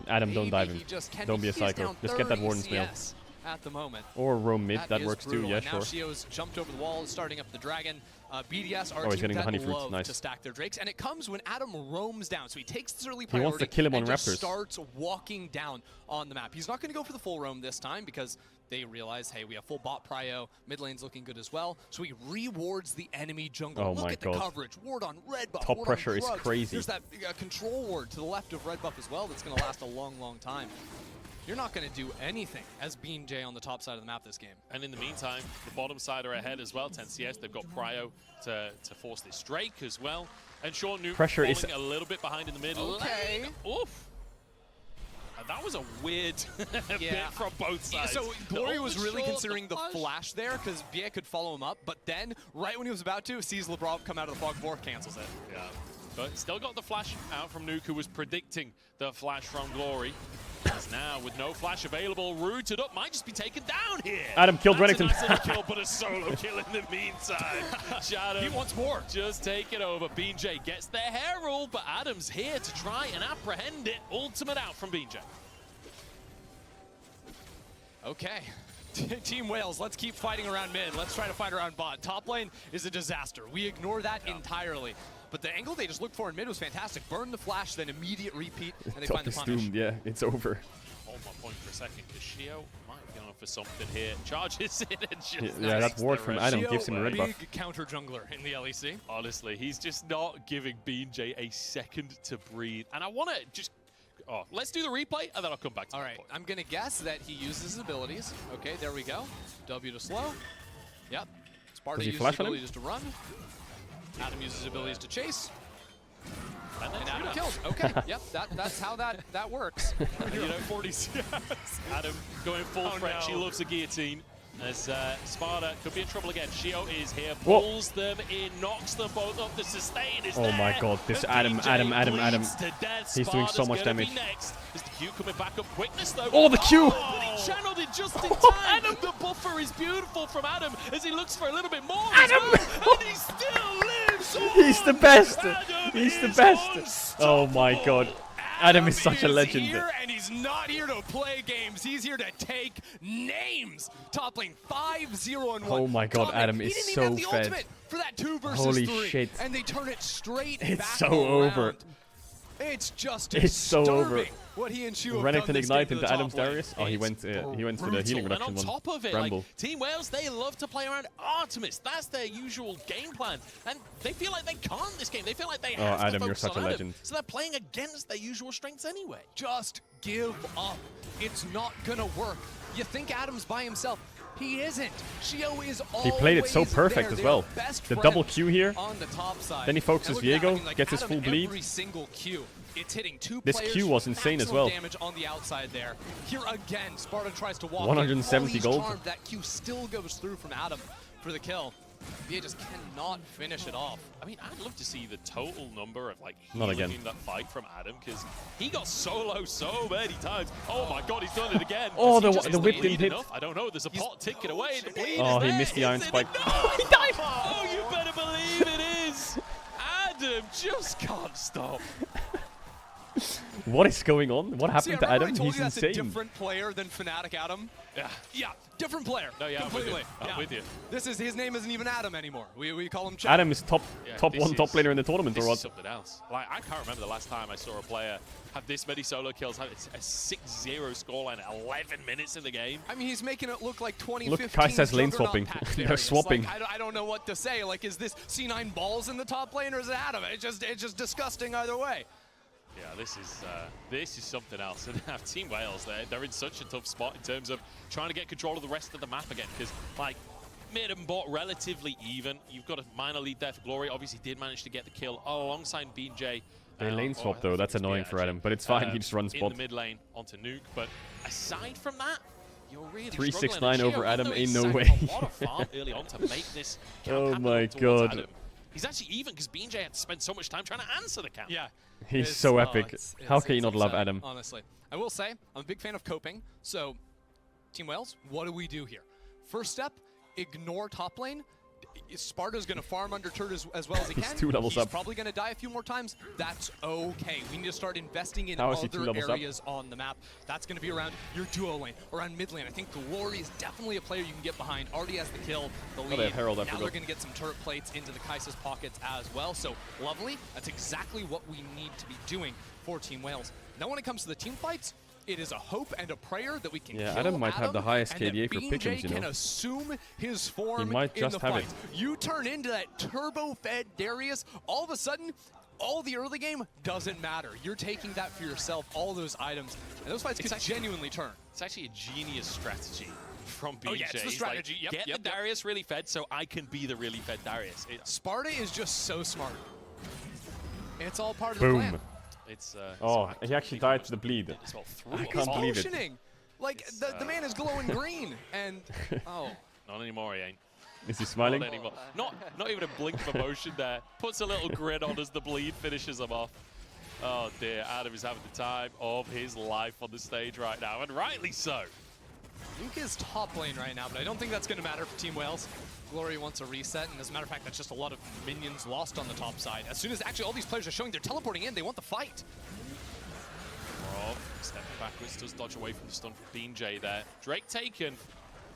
Adam, don't dive maybe him. he just can. Don't be a He's psycho. down Just get that 30 Warden's Mail. CS at the moment. Or roam mid. That is works too. brutal. Yeah, And now sure. Shio's jumped over the wall, starting up the dragon. BDS are Oh, he's team getting the that honey fruits. love Nice. to stack their drakes, and it comes when Adam roams down. So he takes this early He priority wants to kill him on and just Raptors. starts walking down on the map. He's not going to go for the full roam this time because they realize, hey, we have full bot prio. Mid lane's looking good as well. So he rewards the enemy jungle. Oh Look my at the God. coverage. Ward on red buff. Top ward pressure on is drugs. crazy. There's that control ward to the left of red buff as well that's going to last a long, long time. You're not going to do anything as Bean J on the top side of the map this game. And in the meantime, the bottom side are ahead as well. 10 CS, they've got Prio to force this Drake as well. And Short Nuke Pressure falling is a little bit behind in the middle. Okay. Oof. That was a weird bit from both sides. So Glory was really short, considering the flash there because BA could follow him up, but then right when he was about to, sees Lebrov come out of the fog vor, cancels it. Yeah, but still got the flash out from Nuke, who was predicting the flash from Glory. As now, with no flash available, rooted up, might just be taken down here. Adam killed That's Renekton. A nice little kill, but a solo kill in the meantime. Shadow, he wants more. Just take it over. Bean J gets the herald, but Adam's here to try and apprehend it. Ultimate out from Bean J. Okay. Team Wales, let's keep fighting around mid. Let's try to fight around bot. Top lane is a disaster. We ignore that entirely. But the angle they just looked for in mid was fantastic. Burn the flash, then immediate repeat, and they Top find the is punish. doomed. Yeah, it's over. Hold my point for a second, because Shio might be on for something here. Charges in and just Yeah, that ward from Adam Shio, gives him a red buff. big counter jungler in the LEC. Honestly, he's just not giving Bean J a second to breathe. And I want to just... Oh, let's do the replay, and then I'll come back to All that right, point. I'm going to guess that he uses his abilities. Okay, there we go. W to slow. Yep. Sparta Does he uses flash his on him? abilities to run. Adam uses his abilities to chase. And then Adam kills. Okay, yep, that's how that works. You know, 40 CS. Adam going full threat. She loves a guillotine. As Sparta could be in trouble again. Shio is here, pulls them in, knocks them both up. The sustain is there. Oh my God, this And Adam. bleeds to death. He's doing so Sparta's much gonna be damage. Next. Is the Q coming back up quickness though? Oh, the Q! But he channeled it just in time. The buffer is beautiful from Adam as he looks for a little bit more. Adam! And he still lives on. He's the best. Adam He's the is best. Oh my God. Adam is such a legend. Here, and he's not here to play games. He's here to take names. Top lane 5-0-1. Oh my God, Top lane, Adam he is didn't so even have the fed. ultimate for that 2 versus Holy 3. shit. And they turn it straight It's back so around. over. It's just It's so over. what he and Shu have Renekton done this ignite game to into the Adam's top lane. Darius. Oh, he went for the healing Brutal. reduction And on one. top of it, Bramble. like, Team Wales, they love to play around Artemis. That's their usual game plan. And they feel like they can't this game. They feel like they have Adam, to you're focus such on a Adam. legend. So they're playing against their usual strengths anyway. Just give up. It's not gonna work. You think Adam's by himself. He isn't. Shio is He played it so perfect as well. The double Q here. On the top side. Then he focuses Viego, like gets his Adam, full bleed. Every single Q. It's hitting two This players, Q was insane as well. Damage on the outside there. Here again, Sparta tries to walk 170 gold. Charmed, that Q still goes through from Adam for the kill. He just cannot finish it off. I mean, I'd love to see the total number of like Not again. in that fight from Adam, because he got solo so many times. Oh my god, he's done it again. Oh, the whip didn't hit. I don't know. There's a pot ticking away. The bleed Oh, is he there. missed the iron spike. No, he died. Oh, you better believe it is. Adam just can't stop. What is going on? What happened to Adam? I told He's you that's insane. a different player than Fnatic Adam. Yeah, different player. No, yeah, completely. I'm with you. This is his name isn't even Adam anymore. We call him Chad. Adam is top top laner in the tournament, This or what? is something else. Like, I can't remember the last time I saw a player have this many solo kills, have a 6-0 scoreline, 11 minutes in the game. I mean, he's making it look like 2015. Look, Kai says lane swapping. They're swapping. Like, I don't know what to say. Like, is this C9 balls in the top lane, or is it Adam? It's just disgusting either way. Yeah, this is something else. And have Team Wales, they're in such a tough spot in terms of trying to get control of the rest of the map again, because like mid and bot relatively even. You've got a minor lead there for Glory. Obviously did manage to get the kill alongside BJ. They lane swap though, that's annoying for Adam, but it's fine, he just runs in spot. the mid lane onto Nuke, but aside from that, you're really 369 over Adam, ain't no way. A lot of farm early on to make this count Oh happen my towards god. Adam. He's actually even because BJ had to spend so much time trying to answer the count. Yeah. He's so epic. How can you not love upsetting, Adam? Honestly. I will say, I'm a big fan of coping. So, Team Wales, what do we do here? First step, ignore top lane. Sparta's going to farm under turret as well as he can. He's 2 levels He's up. probably going to die a few more times. That's okay. We need to start investing in How is he 2 other levels up? areas on the map. That's going to be around your duo lane, around mid lane. I think Glory is definitely a player you can get behind. Already has the kill, the lead. they have Herald, I now forgot. they're going to get some turret plates into the Kai'Sa's pockets as well. So, lovely. That's exactly what we need to be doing for Team Wales. Now when it comes to the team fights, it is a hope and a prayer that we can kill Adam might have the highest and that KDA for BJ pick'ems, you can know. assume his form He might in just the have fight. it. You turn into that turbo-fed Darius, all of a sudden, all the early game doesn't matter. You're taking that for yourself, all those items, and those fights could genuinely turn. It's actually a genius strategy from BJ. Oh yeah, it's the strategy. Like, get the Darius really fed so I can be the really fed Darius. Sparta is just so smart. It's all part of Boom. the plan. It's Oh, he actually died to the bleed. I can't believe it. Motioning. Like, the man is glowing green, and, oh. Not anymore, he ain't. Is he smiling? Not anymore. Not even a blink of emotion there. Puts a little grin on as the bleed finishes him off. Oh dear, Adam is having the time of his life on the stage right now, and rightly so. Nuke is top lane right now, but I don't think that's going to matter for Team Wales. Glory wants a reset, and as a matter of fact, that's just a lot of minions lost on the top side. As soon as actually all these players are showing they're teleporting in, they want the fight. Stepping backwards, does dodge away from the stun from BJ there. Drake taken.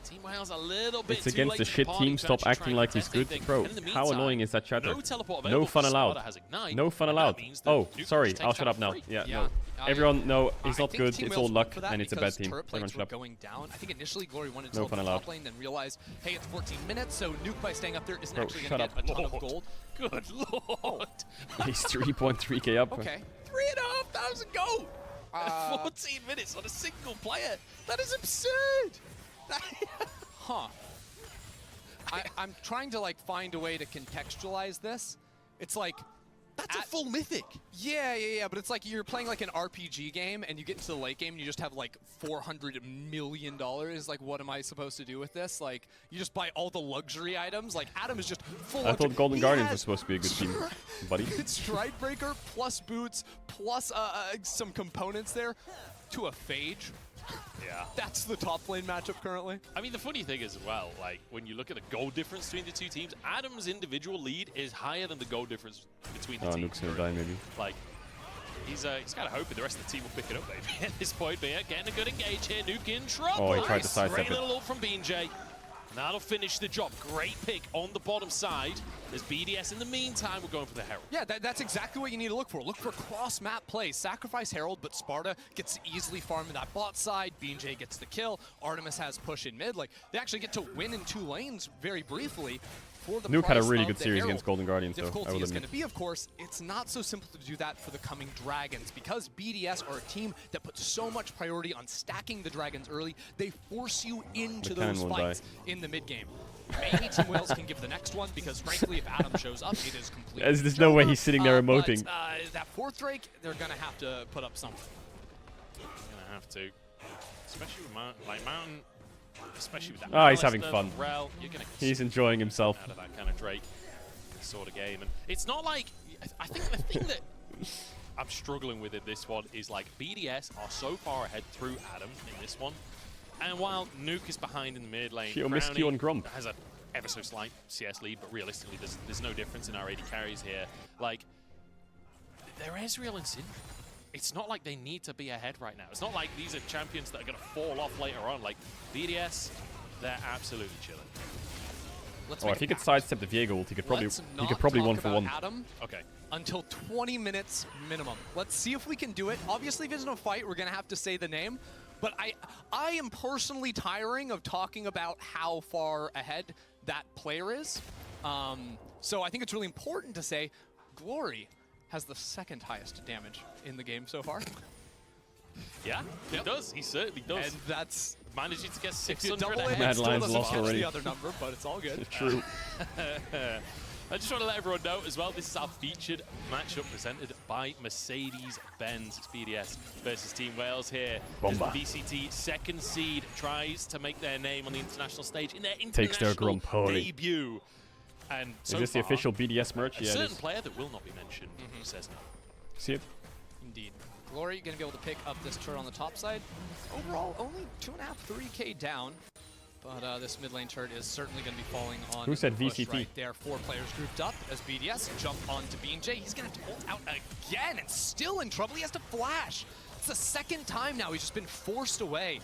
Team Wales a little bit It's too against late the to shit party team. to Stop actually acting try like and he's test good. anything. Bro, And in the how meantime, annoying is that chatter? No teleport No available fun for allowed. Sparta has Ignite, No fun and that allowed. means that Oh, Nuke sorry. just I'll takes shut down up now. free. Yeah, Yeah. no. Everyone, no, he's I not think good. Team It's Wales all went luck, for that and it's a bad because team. turret Everyone plates shut were up. going down. I think initially Glory wanted to No go fun the allowed. top lane, then realized, hey, it's 14 minutes, so Nuke by staying up there isn't Bro, actually shut going to up. get a ton of gold. Good lord. He's 3.3k up. Okay. 3,500 gold. 14 minutes on a single player. That is absurd. Huh. I'm trying to like find a way to contextualize this. It's like that's a full mythic. Yeah, but it's like you're playing like an RPG game and you get into the late game and you just have like $400 million. Like, what am I supposed to do with this? Like, you just buy all the luxury items. Like, Adam is just full. I thought Golden Guardians was supposed to be a good team, buddy. It's Strikebreaker plus boots plus some components there to a Phage. Yeah. That's the top lane matchup currently. I mean, the funny thing is as well, like, when you look at the goal difference between the two teams, Adam's individual lead is higher than the goal difference between the teams. Nuke's gonna die, maybe. Like, he's kind of hoping the rest of the team will pick it up, maybe, at this point. But yeah, getting a good engage here. Nuke in trouble. Oh, he tried to sidestep Great it. little ult from BJ. And that'll finish the job. Great pick on the bottom side. There's BDS in the meantime. We're going for the Herald. Yeah, that's exactly what you need to look for. Look for cross-map plays. Sacrifice Herald, but Sparta gets to easily farm in that bot side. BJ gets the kill. Artemis has push in mid. Like, they actually get to win in 2 lanes very briefly. for the Nuke had a price really of good the series Herald. against Golden Guardians, though. I Difficulty will is going admit. to be, of course, it's not so simple to do that for the coming Dragons because BDS are a team that puts so much priority on stacking the Dragons early. They force you into The those cannon will fights in the mid game. Maybe Team Wales can give the next one because, frankly, if Adam shows up, it is completely. There's no way he's sitting there emoting. But, that fourth Drake, they're going to have to put up something. You're going to have to. Especially with Mountain, especially with that. Oh, he's having fun. Rel, you're gonna He's enjoying himself. Out of that kind of Drake sort of game. And it's not like, I think the thing that I'm struggling with in this one is like BDS are so far ahead through Adam in this one. And while Nuke is behind in the mid lane, She'll miss Q on Grump. has a ever so slight CS lead, but realistically there's no difference in our AD carries here. Like, they're Ezreal and Syndra. It's not like they need to be ahead right now. It's not like these are champions that are going to fall off later on. Like, BDS, they're absolutely chilling. If he could sidestep the Viego ult, he could probably 1 for 1. Adam okay. Until 20 minutes minimum. Let's see if we can do it. Obviously, if it's no fight, we're going to have to say the name. But I am personally tiring of talking about how far ahead that player is. So I think it's really important to say Glory has the second highest damage in the game so far. Yeah, he does. He certainly does. And that's managing to get 600 if you double ahead. it, still doesn't catch the other number, but it's all good. True. I just want to let everyone know as well, this is our featured matchup presented by Mercedes-Benz. It's BDS versus Team Wales here. As the VCT second seed tries to make their name on the international stage in their international debut. And is this the official BDS merch? A Yeah, certain player that will not be mentioned says no. See it? Indeed. Glory going to be able to pick up this turret on the top side. Overall, only 2.5, 3K down. But this mid lane turret is certainly going to be falling on. Who said the push VCT? Right there, 4 players grouped up as BDS jump onto BJ. He's going to have to ult out again and still in trouble. He has to flash. It's the second time now he's just been forced away.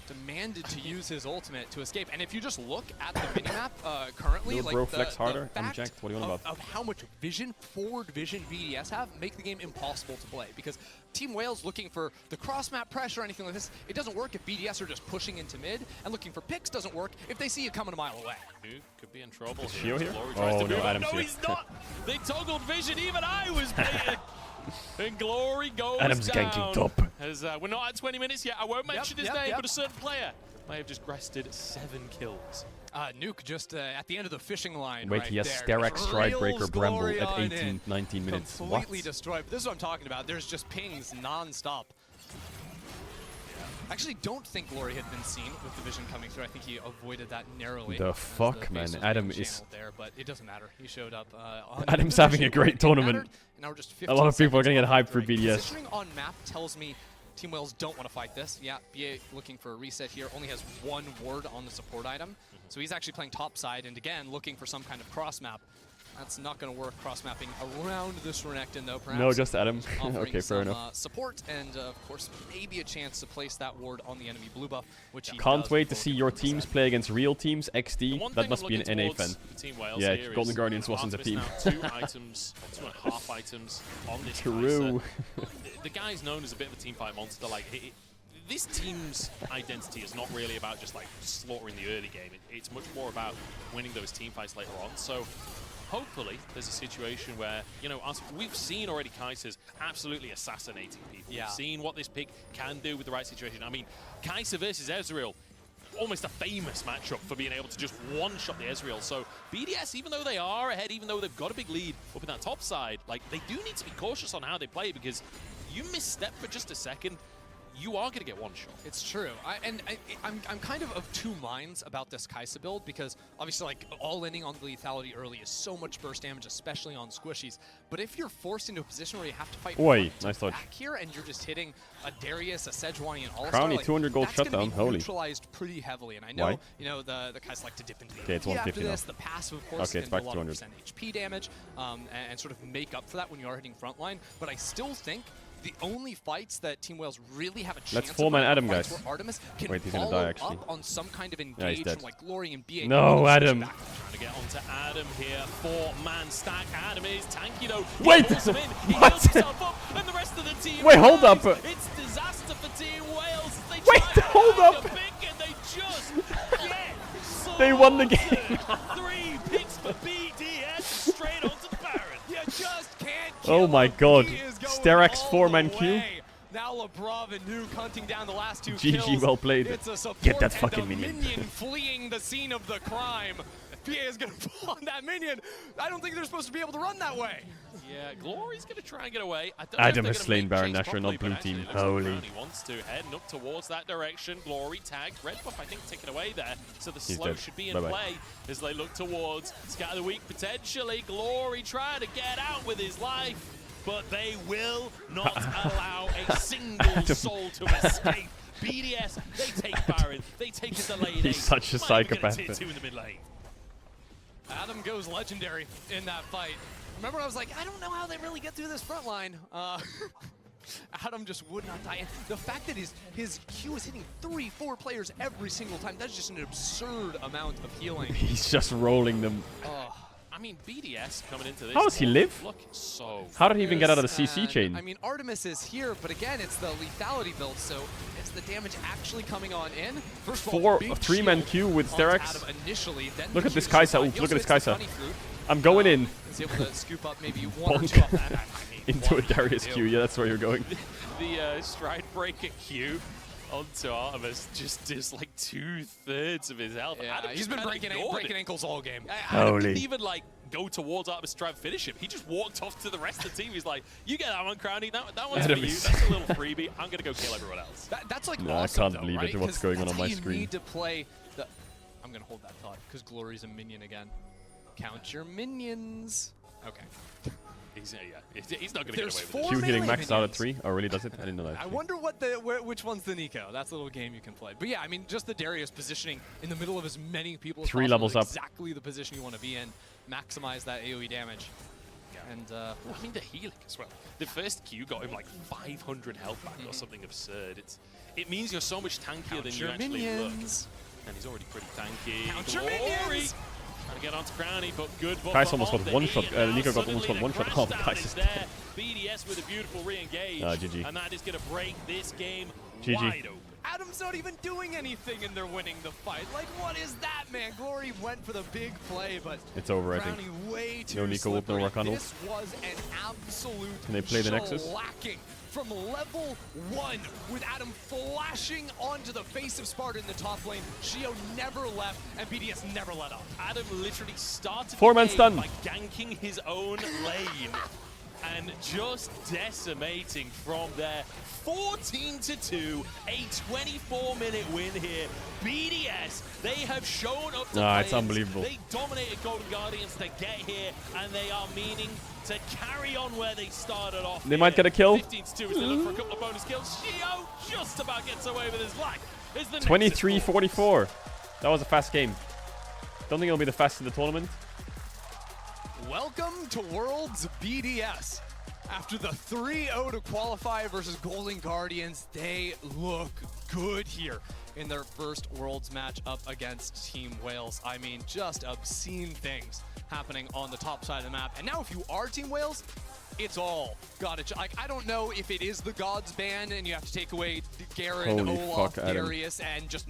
Demanded to use his ultimate to escape. And if you just look at the minimap currently, Little like bro the flex harder, fact inject, what do you want about? of how much vision, forward vision BDS have, make the game impossible to play. Because Team Wales looking for the cross-map pressure or anything like this, it doesn't work if BDS are just pushing into mid, and looking for picks doesn't work if they see you coming a mile away. Nuke could be in trouble here. here? Oh no, Adam's no, here. he's not! They toggled vision, even I was baited! And Glory goes Adam's down. ganking top. As, we're not at 20 minutes yet. I won't mention his name, but a certain player may have just breasted 7 kills. Nuke just at the end of the fishing line. Wait, right he has there. Sterak Stridebreaker Bramble Glory at on 18, 19 minutes. Completely What? destroyed. This is what I'm talking about. There's just pings non-stop. I actually don't think Glory had been seen with the vision coming through. I think he avoided that narrowly. The fuck, man. Adam is... There, but it doesn't matter. He showed up. Adam's having a great tournament. A lot of people are going to get hyped for BDS. Positioning on map tells me Team Wales don't want to fight this. Yeah, BA looking for a reset here. Only has 1 ward on the support item. So he's actually playing top side and again looking for some kind of cross map. That's not going to work cross-mapping around this Renekton, though, perhaps. No, just Adam. Okay, fair enough. Support and, of course, maybe a chance to place that ward on the enemy blue buff, which he Can't does wait to see your teams play against real teams, XD. That must be an NA fan. Yeah, Golden Guardians wasn't a team. 2 items, 2.5 items on this True. The guy's known as a bit of a teamfight monster. Like, this team's identity is not really about just, like, slaughtering the early game. It's much more about winning those team fights later on. So hopefully there's a situation where, you know, we've seen already Kai'Sa's absolutely assassinating people. Yeah. We've seen what this pick can do with the right situation. I mean, Kai'Sa versus Ezreal, almost a famous matchup for being able to just one-shot the Ezreal. So BDS, even though they are ahead, even though they've got a big lead up in that top side, like, they do need to be cautious on how they play, because you misstep for just a second, you are going to get one shot. It's true. I'm kind of 2 minds about this Kai'Sa build, because obviously, like, all-inning on the lethality early is so much burst damage, especially on squishies. But if you're forced into a position where you have to fight nice touch. back here, and you're just hitting a Darius, a Sejuani, and All-Star, Crowny, like, 200 gold that's shutdown. gonna be Holy. neutralized pretty heavily. And I know, you know, the Kai'Sa like to dip into the Okay, it's AP 150 after this. now. The passive, of course, Okay, it's can back do a to lot of 200. % HP damage, and sort of make up for that when you are hitting frontline. But I still think the only fights that Team Wales really have a chance Let's full man of Adam, fights guys. where Artemis can Wait, he's gonna follow die, actually. up on some kind of Yeah, he's engage dead. from like Glory and BA. No, Adam. Trying to get onto Adam here. 4-man stack. Adam is tanky though. Wait! He him in. He What? heals himself up, and the rest of the team Wait, hold up. It's disaster for Team Wales. They Wait, try to hold find up. a pick and they just get They won the game. 3 picks for BDS straight onto the Baron. You just can't Oh my god. Sterax 4-man Q. Now LeBron and Nuke hunting down the last 2 GG, kills. well played. It's a support Get that and fucking a minion. fleeing the scene of the crime. PA is going to pull on that minion. I don't think they're supposed to be able to run that way. Yeah, Glory's going to try and get away. I don't Adam know if has they're slain gonna Baron make Nashor, chase not properly, blue but actually team. it looks like Holy. Brownie wants to head up towards that direction. Glory tagged. Red buff, I think, taken away there. So the He's slow dead. should be in Bye-bye. play as they look towards Scatter the Weak potentially. Glory trying to get out with his life, but they will not allow a single soul to escape. BDS, they take Baron, they take a delayed He's such a psychopath. Tier 2 in the mid lane. Adam goes legendary in that fight. Remember, I was like, I don't know how they really get through this front line. Adam just would not die. And the fact that his Q is hitting 3-4 players every single time, that's just an absurd amount of healing. He's just rolling them. I mean, BDS coming into this. How does he live? Look so. How did he even get out of the CC chain? I mean, Artemis is here, but again, it's the lethality build, so it's the damage actually coming on in. First of all, 3-man Q with Sterax. Initially, then Look the at this Q's Kai'Sa. fine. Oops, He look at also this hits the Kai'Sa. bunny fruit. I'm going in. Is able to scoop up maybe 1 or Bonk. 2 off that. Into a Darius Q. Yeah, that's where you're going. The stride breaker Q onto Artemis just does like 2/3 of his health. Yeah, Adam he's just been kinda ignored breaking it. ankles all game. Adam didn't Holy. even like go towards Artemis to try and finish him. He just walked off to the rest of the team. He's like, you get that one, Crowny. That one's Adam for you. is- That's a little freebie. I'm going to go kill everyone else. That's like No, awesome, I can't though, believe right? it. What's 'Cause going on that's my how you screen? need to play the... I'm going to hold that thought, because Glory's a minion again. Count your minions. Okay. He's not going to get There's away with 4 it. Q hitting melee max out at minions. 3. Oh, really does it? I didn't know that. I wonder which one's the Nico. That's a little game you can play. But yeah, I mean, just the Darius positioning in the middle of as many people as 3 possible levels is up. exactly the position you want to be in. Maximize that AoE damage. Yeah. And I mean, the healing as well. The first Q got him like 500 health back or something absurd. It means you're so much tankier than you your actually minions. look. And he's already pretty tanky. Count your Glory minions. trying to get onto Crowny, but good buff. Kai'Sa almost got the one E, shot. and now Nico got suddenly almost got the one shot. crash Oh, down Kai'Sa's is dead. there. BDS with a beautiful re-engage. GG. And that is going to break this game GG. wide open. Adam's not even doing anything and they're winning the fight. Like, what is that, man? Glory went for the big play, but It's over, I think. Crowny way too No Nico ult, no slippery. Rakan ult. This was an absolute Can they play the Nexus? shellacking from level 1 with Adam flashing onto the face of Sparta in the top lane. Shio never left, and BDS never let up. Adam literally started 4-man the game stun. by ganking his own lane and just decimating from there. 14-2, a 24-minute win here. BDS, they have shown up to Nah, it's players. unbelievable. They dominated Golden Guardians to get here, and they are meaning to carry on where they started off. They might get a kill. 15-2 as they look for a couple of bonus kills. Shio just about gets away with his life. 23-44. That was a fast game. Don't think it'll be the fastest in the tournament. Welcome to Worlds BDS. After the 3-0 to qualify versus Golden Guardians, they look good here in their first Worlds match up against Team Wales. I mean, just obscene things happening on the top side of the map. And now if you are Team Wales, it's all gotta, like, I don't know if it is the Gods ban and you have to take away Garen, Holy Olaf, fuck, Adam. Darius, and just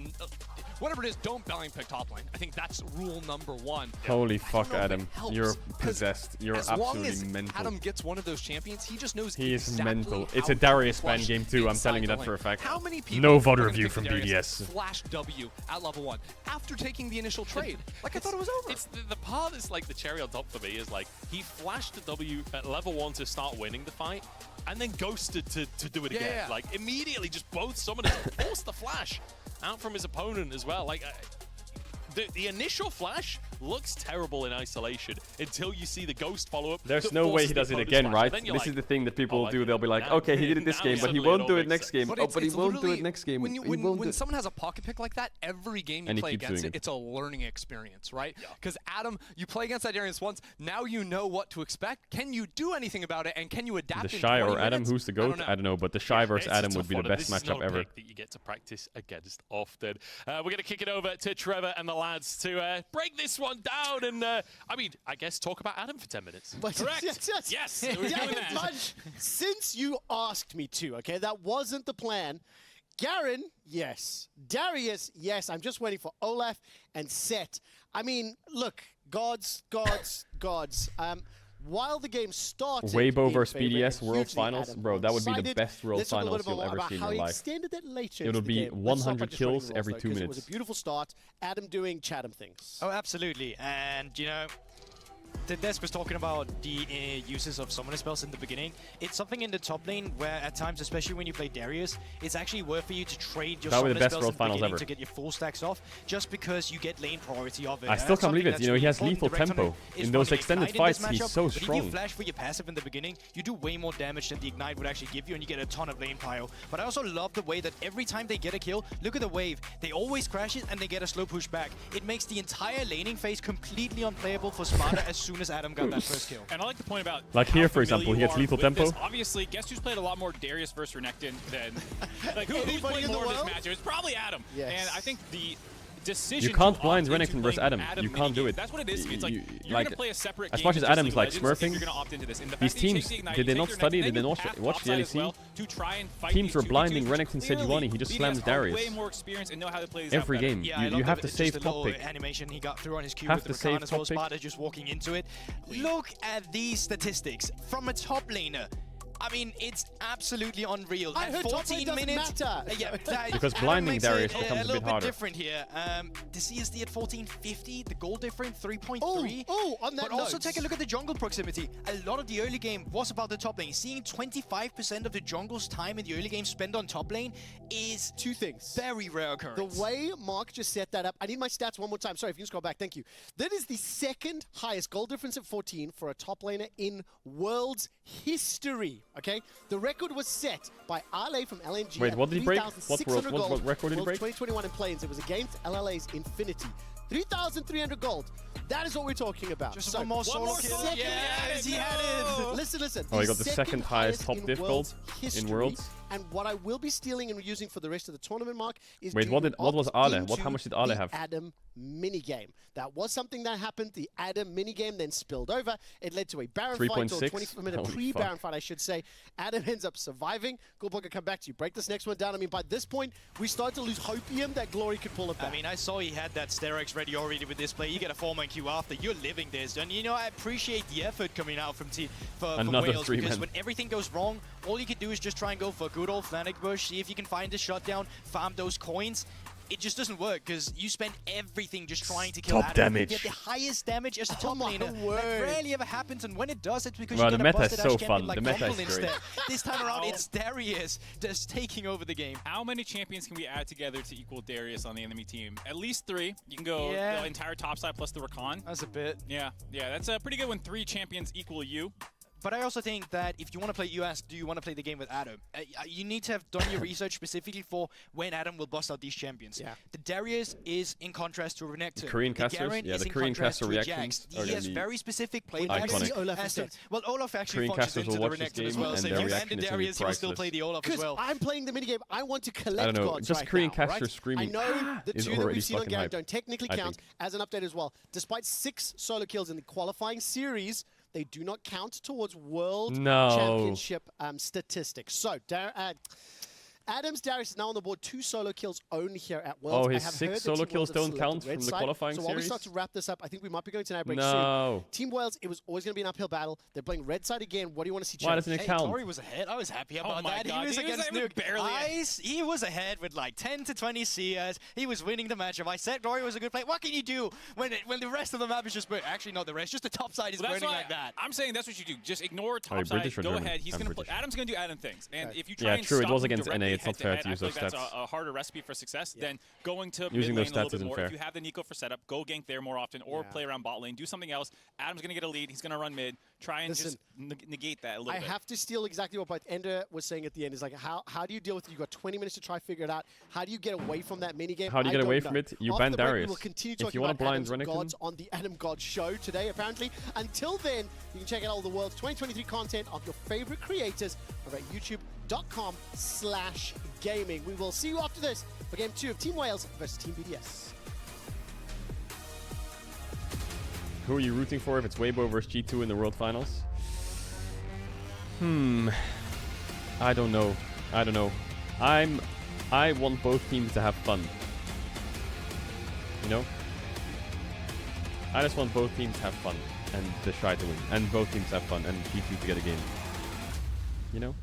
whatever it is, don't belly pick top lane. I think that's rule number 1. Holy fuck, know if it Adam. helps, You're 'cause possessed. You're as long absolutely as mental. Adam gets one of those champions, he just knows He is exactly mental. how It's a to Darius ban flush game too. I'm telling you inside that the for a lane. fact. How many people No are VOD gonna review pick from Darius BDS. Flash W at level 1 after taking the initial trade? Like, I thought it was over. It's the part that's like the cherry on top for me is like he flashed the W at level 1 to start winning the fight, and then ghosted to do it again. Yeah. Like immediately, just both summoners forced the flash out from his opponent as well. Like. The initial flash looks terrible in isolation until you see the ghost follow up. There's that no way forces he the does it opponent's again, flash. right? And then you're This like, is the thing that people oh, will do. okay, They'll be like, now- okay, he did it this now game, but he suddenly won't all do it makes next sense. game. But Oh, but he it's won't do it literally- next game. When, He when, won't do when it. someone has a pocket pick like that, every game you And he play keeps against doing it, it. it's a learning experience, right? Because Adam, you play against that Darius once, now you know what to expect. Can you do anything about it, and can you adapt The in Shy 20 or Adam, minutes? who's the GOAT? I don't know, but the Shy versus It's a Adam would tough be the one, and best this is matchup not a ever. pick that you get to practice against often. We're going to kick it over to Trevor and the lads to break this one down and, I mean, I guess talk about Adam for 10 minutes. But Correct. Yes. It was Yeah, doing that. Mudge, since you asked me to, okay, that wasn't the plan. Garen, yes. Darius, yes. I'm just waiting for Olaf and Set. I mean, look, gods. While the game started, Weibo versus BDS World Finals, bro, that would be the best World Finals you'll ever see in your life. It would be 100 kills every 2 minutes. It was a beautiful start. Adam doing Chatham things. Oh, absolutely. And, you know, Des was talking about the uses of summoner spells in the beginning. It's something in the top lane where at times, especially when you play Darius, it's actually worth for you to trade your summoner spells in the beginning to get your full stacks off, just because you get lane priority of it. I still can't believe it. You know, he has lethal tempo. In those extended fights, he's so strong. If you flash for your passive in the beginning, you do way more damage than the Ignite would actually give you, and you get a ton of lane pile. But I also love the way that every time they get a kill, look at the wave. They always crash it, and they get a slow push back. It makes the entire laning phase completely unplayable for Sparta as soon as Adam got that first kill. And I like the point about like here, for example, he gets lethal tempo. Obviously, guess who's played a lot more Darius versus Renekton than like who's played more of this match? It's probably Adam. Yes. And I think the decision. You can't blind Renekton versus Adam. You can't do it. That's what it is. It's like you're gonna play a separate game. As much as Adam's like smurfing, you're gonna opt into this. these teams, did they not study? Did they not watch the LEC? Teams were blinding Renekton Sejuani. He just slams Darius. Way more experience and know how to play every game. You have to save top pick. Animation he got through on his Q with the Rakan as well. Sparta just walking into it. Look at these statistics from a top laner. I mean, it's absolutely unreal. I heard 14 minutes. Because blinding Darius becomes a bit harder. Different here. The CSD at 1450, the goal difference 3.3. On that But also take a look at the jungle proximity. A lot of the early game was about the top lane. Seeing 25% of the jungle's time in the early game spent on top lane is two things. Very rare occurrence. The way Mark just set that up, I need my stats one more time. Sorry, if you can scroll back, thank you. That is the second highest goal difference at 14 for a top laner in World's history. Okay, the record was set by Ale from LNG. Wait, what did he break? What record did he break? 2021 in Plains. It was against LLA's Infinity. 3,300 gold. That is what we're talking about. Just one more solo kill. Yes, he had it. Listen. Oh, he got the second highest top diff gold in Worlds. And what I will be stealing and using for the rest of the tournament, Mark, is wait, what was Ale? How much did Ale have? Adam minigame. That was something that happened. The Adam minigame then spilled over. It led to a Baron fight, or 20-minute pre-Baron fight, I should say. Adam ends up surviving. Goldberg, come back to you. Break this next one down. I mean, by this point, we start to lose hopium that Glory could pull it back. I mean, I saw he had that Sterex ready already with this play. You get a 4-man queue after. You're living this. And, you know, I appreciate the effort coming out from Wales, because when everything goes wrong, all you can do is just try and go for a good old Fnatic bush, see if you can find a shutdown, farm those coins. It just doesn't work because you spend everything just trying to kill top Adam. damage. You get the highest damage as a top laner. That rarely ever happens, and when it does, it's because you get the a meta is so champion fun. like The meta is instead. This time around, it's Darius just taking over the game. How many champions can we add together to equal Darius on the enemy team? At least 3. You can go the entire top side plus the Rakan. That's a bit. Yeah, that's pretty good when 3 champions equal you. But I also think that if you want to play, you ask, do you want to play the game with Adam? You need to have done your research specifically for when Adam will bust out these champions. Yeah. The Darius is in contrast to Renekton. The Korean casters? Yeah, the Korean caster reactions. He has very specific play. Iconic. Well, Olaf actually functions into the Renekton as well. So if you hand the Darius, he will still play the Olaf as well. I'm playing the minigame. I want to collect I don't know, gods just right Korean now, casters screaming. I know the 2 that we've seen on Garen hype, don't technically count as an update as well. Despite 6 solo kills in the qualifying series, they do not count towards World Championship statistics. So, Adams Darius is now on the board. 2 solo kills only here at Worlds. Oh, his 6 solo kills don't count from the qualifying series? So while we start to wrap this up, I think we might be going to an ad break soon. Team Wales, it was always going to be an uphill battle. They're playing red side again. What do you want to see change? Why doesn't it count? Glory was ahead. I was happy about that. God. He was against Nuke. Barely he was ahead with like 10 to 20 CS. He was winning the matchup. I said Glory was a good play. What can you do when the rest of the map is just actually not the rest, just the top side is burning like that? I'm saying that's what you do. Just ignore top side. Go ahead. He's going to play. Adam's going to do Adam things. And if you try and true. Stop It was against him NA. It's not fair to use those that's stats. a harder recipe for success than going to using mid those lane a stats little bit isn't more. fair. If you have the Nico for setup, go gank there more often, or play around bot lane. Do something else. Adam's going to get a lead. He's going to run mid. Try and just negate that a little bit. I have to steal exactly what Ender was saying at the end. Is like, how do you deal with it? You've got 20 minutes to try figure it out. How do you get away from that minigame? How do you get away from it? You ban Darius. We'll continue if you want to blind Adam's Renekton gods on the Adam God show today, apparently. Until then, you can check out all the world's 2023 content of your favorite creators over at youtube.com/gaming. We will see you after this for Game 2 of Team Wales versus Team BDS. Who are you rooting for if it's Weibo versus G2 in the World Finals? I don't know. I want both teams to have fun. You know? I just want both teams to have fun and the Shy to win. And both teams have fun and G2 to get a game. You know?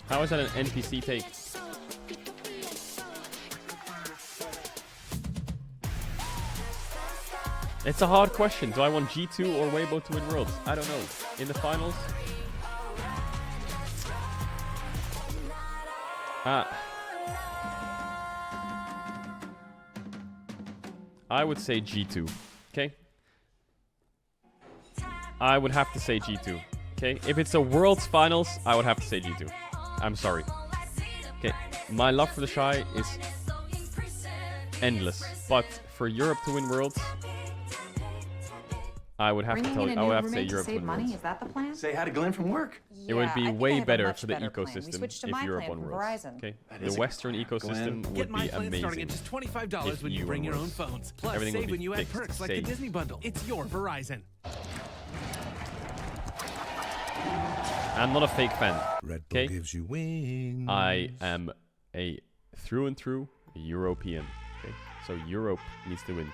How is that an NPC take? It's a hard question. Do I want G2 or Weibo to win Worlds? I don't know. In the finals? I would say G2. Okay? I would have to say G2. Okay? If it's a Worlds finals, I would have to say G2. I'm sorry. Okay. My love for the Shy is endless. But for Europe to win Worlds, I would have to tell you, I would have to say Europe to win Worlds. Is that the plan? Say hi to Glenn from work. It would be way better for the ecosystem if Europe won Worlds. Okay, the Western ecosystem would be amazing. Starting at just $25 when you bring your own phones. Plus, save when you add perks like the Disney Bundle. It's your Verizon. I'm not a fake fan. Red Bull gives you wings. I am a through and through European. Okay, so Europe needs to win.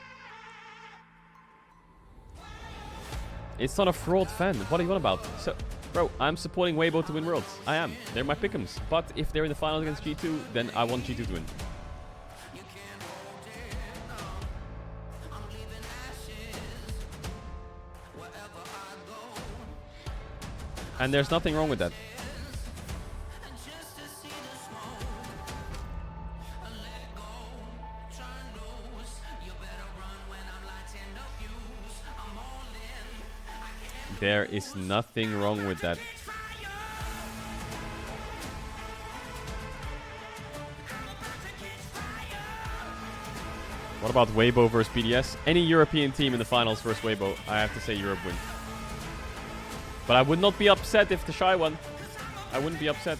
It's not a fraud fan. What are you on about? So, bro, I'm supporting Weibo to win Worlds. I am. They're my pick'ems. But if they're in the finals against G2, then I want G2 to win. And there's nothing wrong with that. There is nothing wrong with that. What about Weibo versus BDS? Any European team in the finals versus Weibo, I have to say Europe win. But I would not be upset if the Shy won. I wouldn't be upset.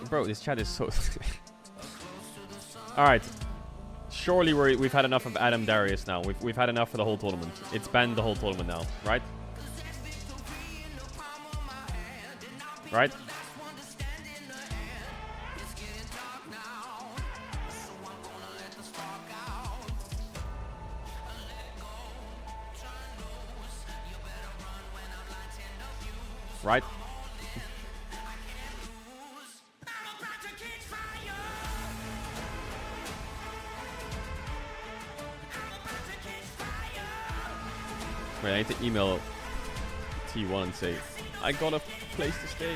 Bro, this chat is so... Alright. Surely we've had enough of Adam Darius now. We've had enough for the whole tournament. It's banned the whole tournament now, right? Right? Right? Wait, I need to email T1 and say, I got a place to stay.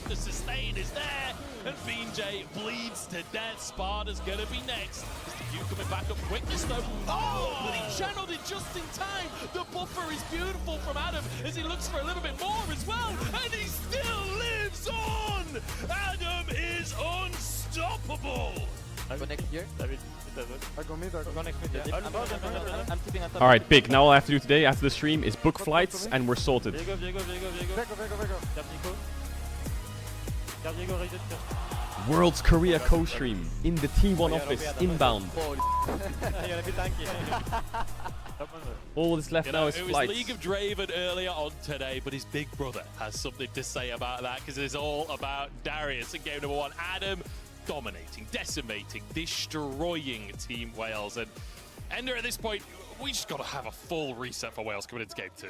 The sustain is there, and BJ bleeds to death. Sparta's gonna be next. Mr. Q coming back up quickness though. Oh, but he channeled it just in time. The buffer is beautiful from Adam as he looks for a little bit more as well, and he still lives on. Adam is unstoppable. I Go next here. I go mid. Go next mid. Yeah. I'm tipping on top. Alright, big. Now all I have to do today after the stream is book flights and we're sorted. World's Korea co-stream in the T1 office, inbound. All that's left now is it was flights. League of Draven earlier on today, but his big brother has something to say about that because it's all about Darius in game number 1. Adam dominating, decimating, destroying Team Wales. And Ender, at this point, we just got to have a full reset for Wales coming into game 2.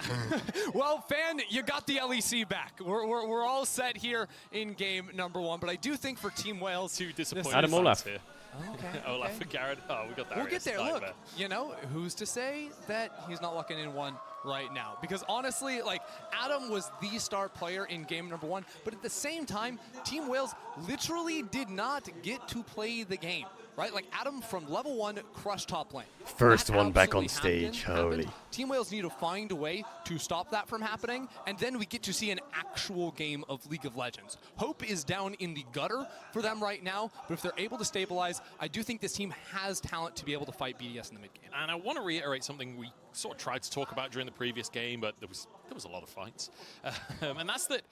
Well, Fan, you got the LEC back. We're all set here in game number 1, but I do think for Team Wales, too disappointed. Adam Olaf Here. Oh, okay. Olaf for Garrett. Oh, we got that. We'll get there. Look, you know, who's to say that he's not locking in one right now? Because honestly, like, Adam was the star player in game number 1, but at the same time, Team Wales literally did not get to play the game. Right? Like, Adam from level 1 crushed top lane. First one back on stage, holy. Team Wales need to find a way to stop that from happening, and then we get to see an actual game of League of Legends. Hope is down in the gutter for them right now, but if they're able to stabilize, I do think this team has talent to be able to fight BDS in the mid game. And I want to reiterate something we sort of tried to talk about during the previous game, but there was a lot of fights. And that's that,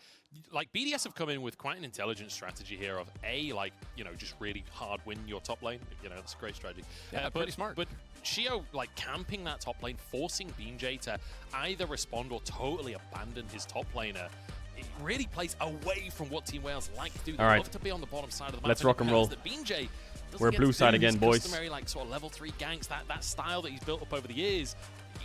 like, BDS have come in with quite an intelligent strategy here of like, you know, just really hard win your top lane. You know, that's a great strategy. Yeah, pretty smart. But Shio, like, camping that top lane, forcing BJ to either respond or totally abandon his top laner. It really plays away from what Team Wales like to do. They love to be on the bottom side of the map. Let's rock and roll. We're blue side again, boys. Customary, like, sort of level 3 ganks, that style that he's built up over the years.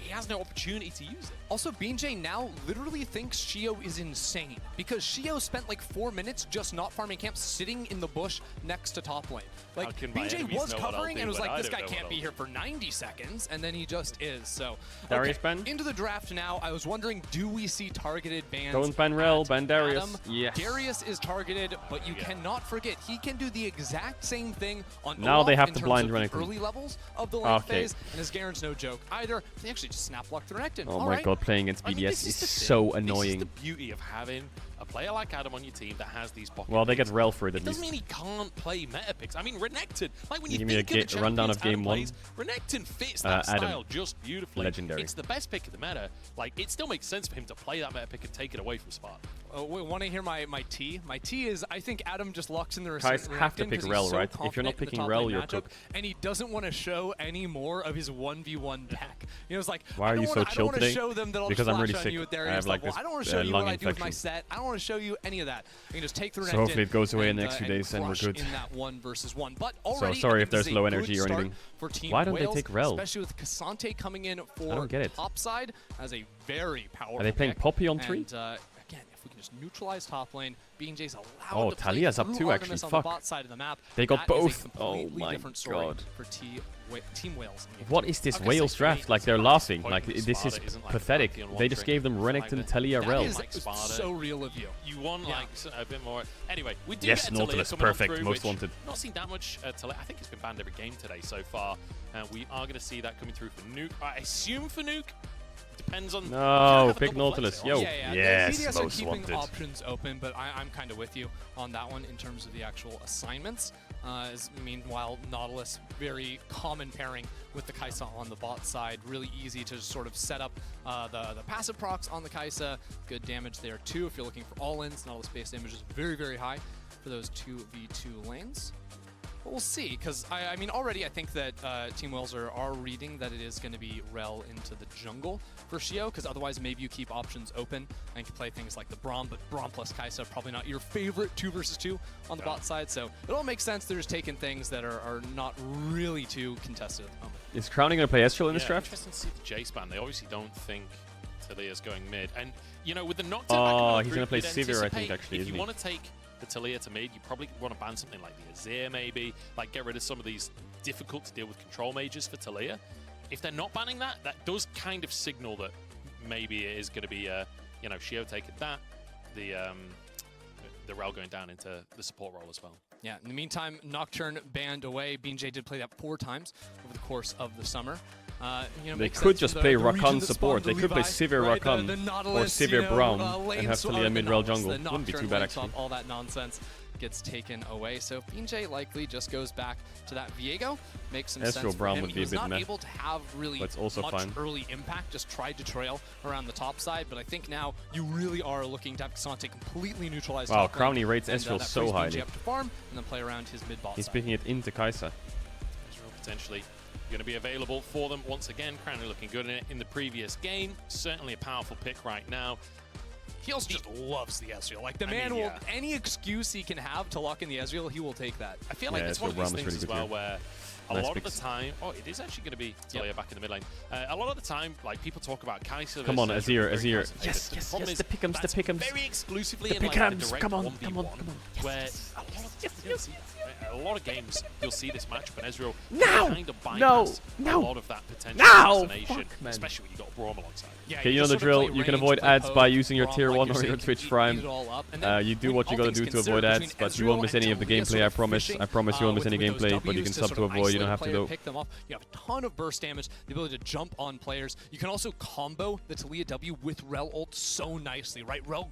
He has no opportunity to use it. Also, BJ now literally thinks Shio is insane because Shio spent like 4 minutes just not farming camp, sitting in the bush next to top lane. Like, BJ was covering and was like, this guy can't be here for 90 seconds, and then he just is. So, Darius ban? Into the draft now. I was wondering, do we see targeted bans? Don't ban Rel, ban Darius. Adam? Yes. Darius is targeted, but you cannot forget, he can do the exact same thing on now Olaf they have in to terms blind of the Renekton. early levels of the late phase, and his Garen's no joke either. They actually just snap locked the Renekton. Oh my god, playing against BDS is so annoying. This is the beauty of having a player like Adam on your team that has these pocket Well, they get picks. Rel for it at It doesn't least. mean he can't play meta picks. I mean, Renekton, like, when you Give me think a of the rundown of champions game Adam 1. plays, Renekton fits that Adam. style just beautifully. Legendary. It's the best pick of the meta. Like, it still makes sense for him to play that meta pick and take it away from Spark. Want to hear my T? My T is, I think Adam just locks in the Guys have to pick Rel, right? If you're not picking Rel, you're cooked. And he doesn't want to show any more of his 1v1 deck. You know, it's like, why are you so chill today? Show them that I'll because just I'm really flash sick. on you at I have like this I don't want to show you lung what I do with my infection. set. I don't want to show you any of that. I can just take the Renekton. So hopefully it goes away in the next few days and we're good. In that 1v1. But So already, sorry if there's low energy or anything. Why don't they take Rel? Especially with Cassante coming in for I don't get it. top side as a very powerful Are they playing pick. Poppy on 3? And, again, if we can just neutralize top lane, BJ's allowed Oh, to play Talia's up through too, actually. Artemis on Fuck. the bot side of the map. They got That is a both. Oh completely my different story god. for Team Wales. What is this Wales draft? Like, they're laughing. Like, this is pathetic. They just gave them Renekton, Talia, Rel. That is so real of you. You want, like, a bit more. Anyway, we do Yes, get Talia Nautilus, coming on perfect, through, most which wanted. Not seen that much Talia. I think it's been banned every game today so far. We are going to see that coming through for Nuke. I assume for Nuke. Depends on. No, pick Nautilus. Yo. Yeah. Yes, BDS are most keeping wanted. options open, but I'm kind of with you on that one in terms of the actual assignments. Meanwhile, Nautilus, very common pairing with the Kai'Sa on the bot side. Really easy to just sort of set up the passive procs on the Kai'Sa. Good damage there too if you're looking for all-ins. Nautilus base damage is very, very high for those 2v2 lanes. But we'll see, because I mean, already I think that Team Wales are reading that it is going to be Rel into the jungle for Shio, because otherwise maybe you keep options open and can play things like the Braum, but Braum plus Kai'Sa probably not your favorite 2 versus 2 on the bot side, so it all makes sense. They're just taking things that are not really too contested at the moment. Is Crowning going to play Ezreal in this draft? Interesting to see the Jace ban. They obviously don't think Talia's going mid, and you know, with the knockdown. Oh, he's going to play Sivir, I think, actually, if isn't you he? want to take the Talia to mid, you probably want to ban something like the Azir, maybe, like get rid of some of these difficult to deal with control mages for Talia. If they're not banning that, that does kind of signal that maybe it is going to be, you know, Shio taking that, the Rel going down into the support role as well. Yeah, in the meantime, Nocturne banned away. BJ did play that 4 times over the course of the summer. You know, they could just play Rakan support. They could play Sivir Rakan or Sivir Braum and have Talia mid-rel jungle. Wouldn't be too bad, actually. All that nonsense. gets taken away. So BJ likely just goes back to that Viego, makes some sense for Brown him. would He be a was bit not meh, able to have really but it's also much fine. early impact, just tried to trail around the top side, but I think now you really are looking to have K'Sante completely neutralize Wow, top lane, Crowny rates and, Ezreal that so frees BJ highly. up to farm, and then play around his mid-bot He's side. picking it into Kai'Sa. Ezreal potentially going to be available for them once again. Crowny looking good in it in the previous game. Certainly a powerful pick right now. He also just loves the Ezreal. Like, the man will, any excuse he can have to lock in the Ezreal, he will take that. I feel like it's one of these things as well where a lot of the time, it is actually going to be Talia back in the mid lane. A lot of the time, like, people talk about Kai'Sa. Come on, Azir. Yes, the pick'ems. Very exclusively the in like a pick'ems. direct Come on. 1v1, where a lot of games you'll see this matchup, and Ezreal kind of bypass a lot of that potential assassination, especially when you got Braum alongside. Okay, you know the drill. You can avoid ads by using your tier 1 or your Twitch Prime. You do what you gotta do to avoid ads, but you won't miss any of the gameplay, I promise. I promise you won't miss any gameplay, but you can sub to avoid, you don't have to go. Pick them off. You have a ton of burst damage, the ability to jump on players. You can also combo the Talia W with Rel ult so nicely, right? Rel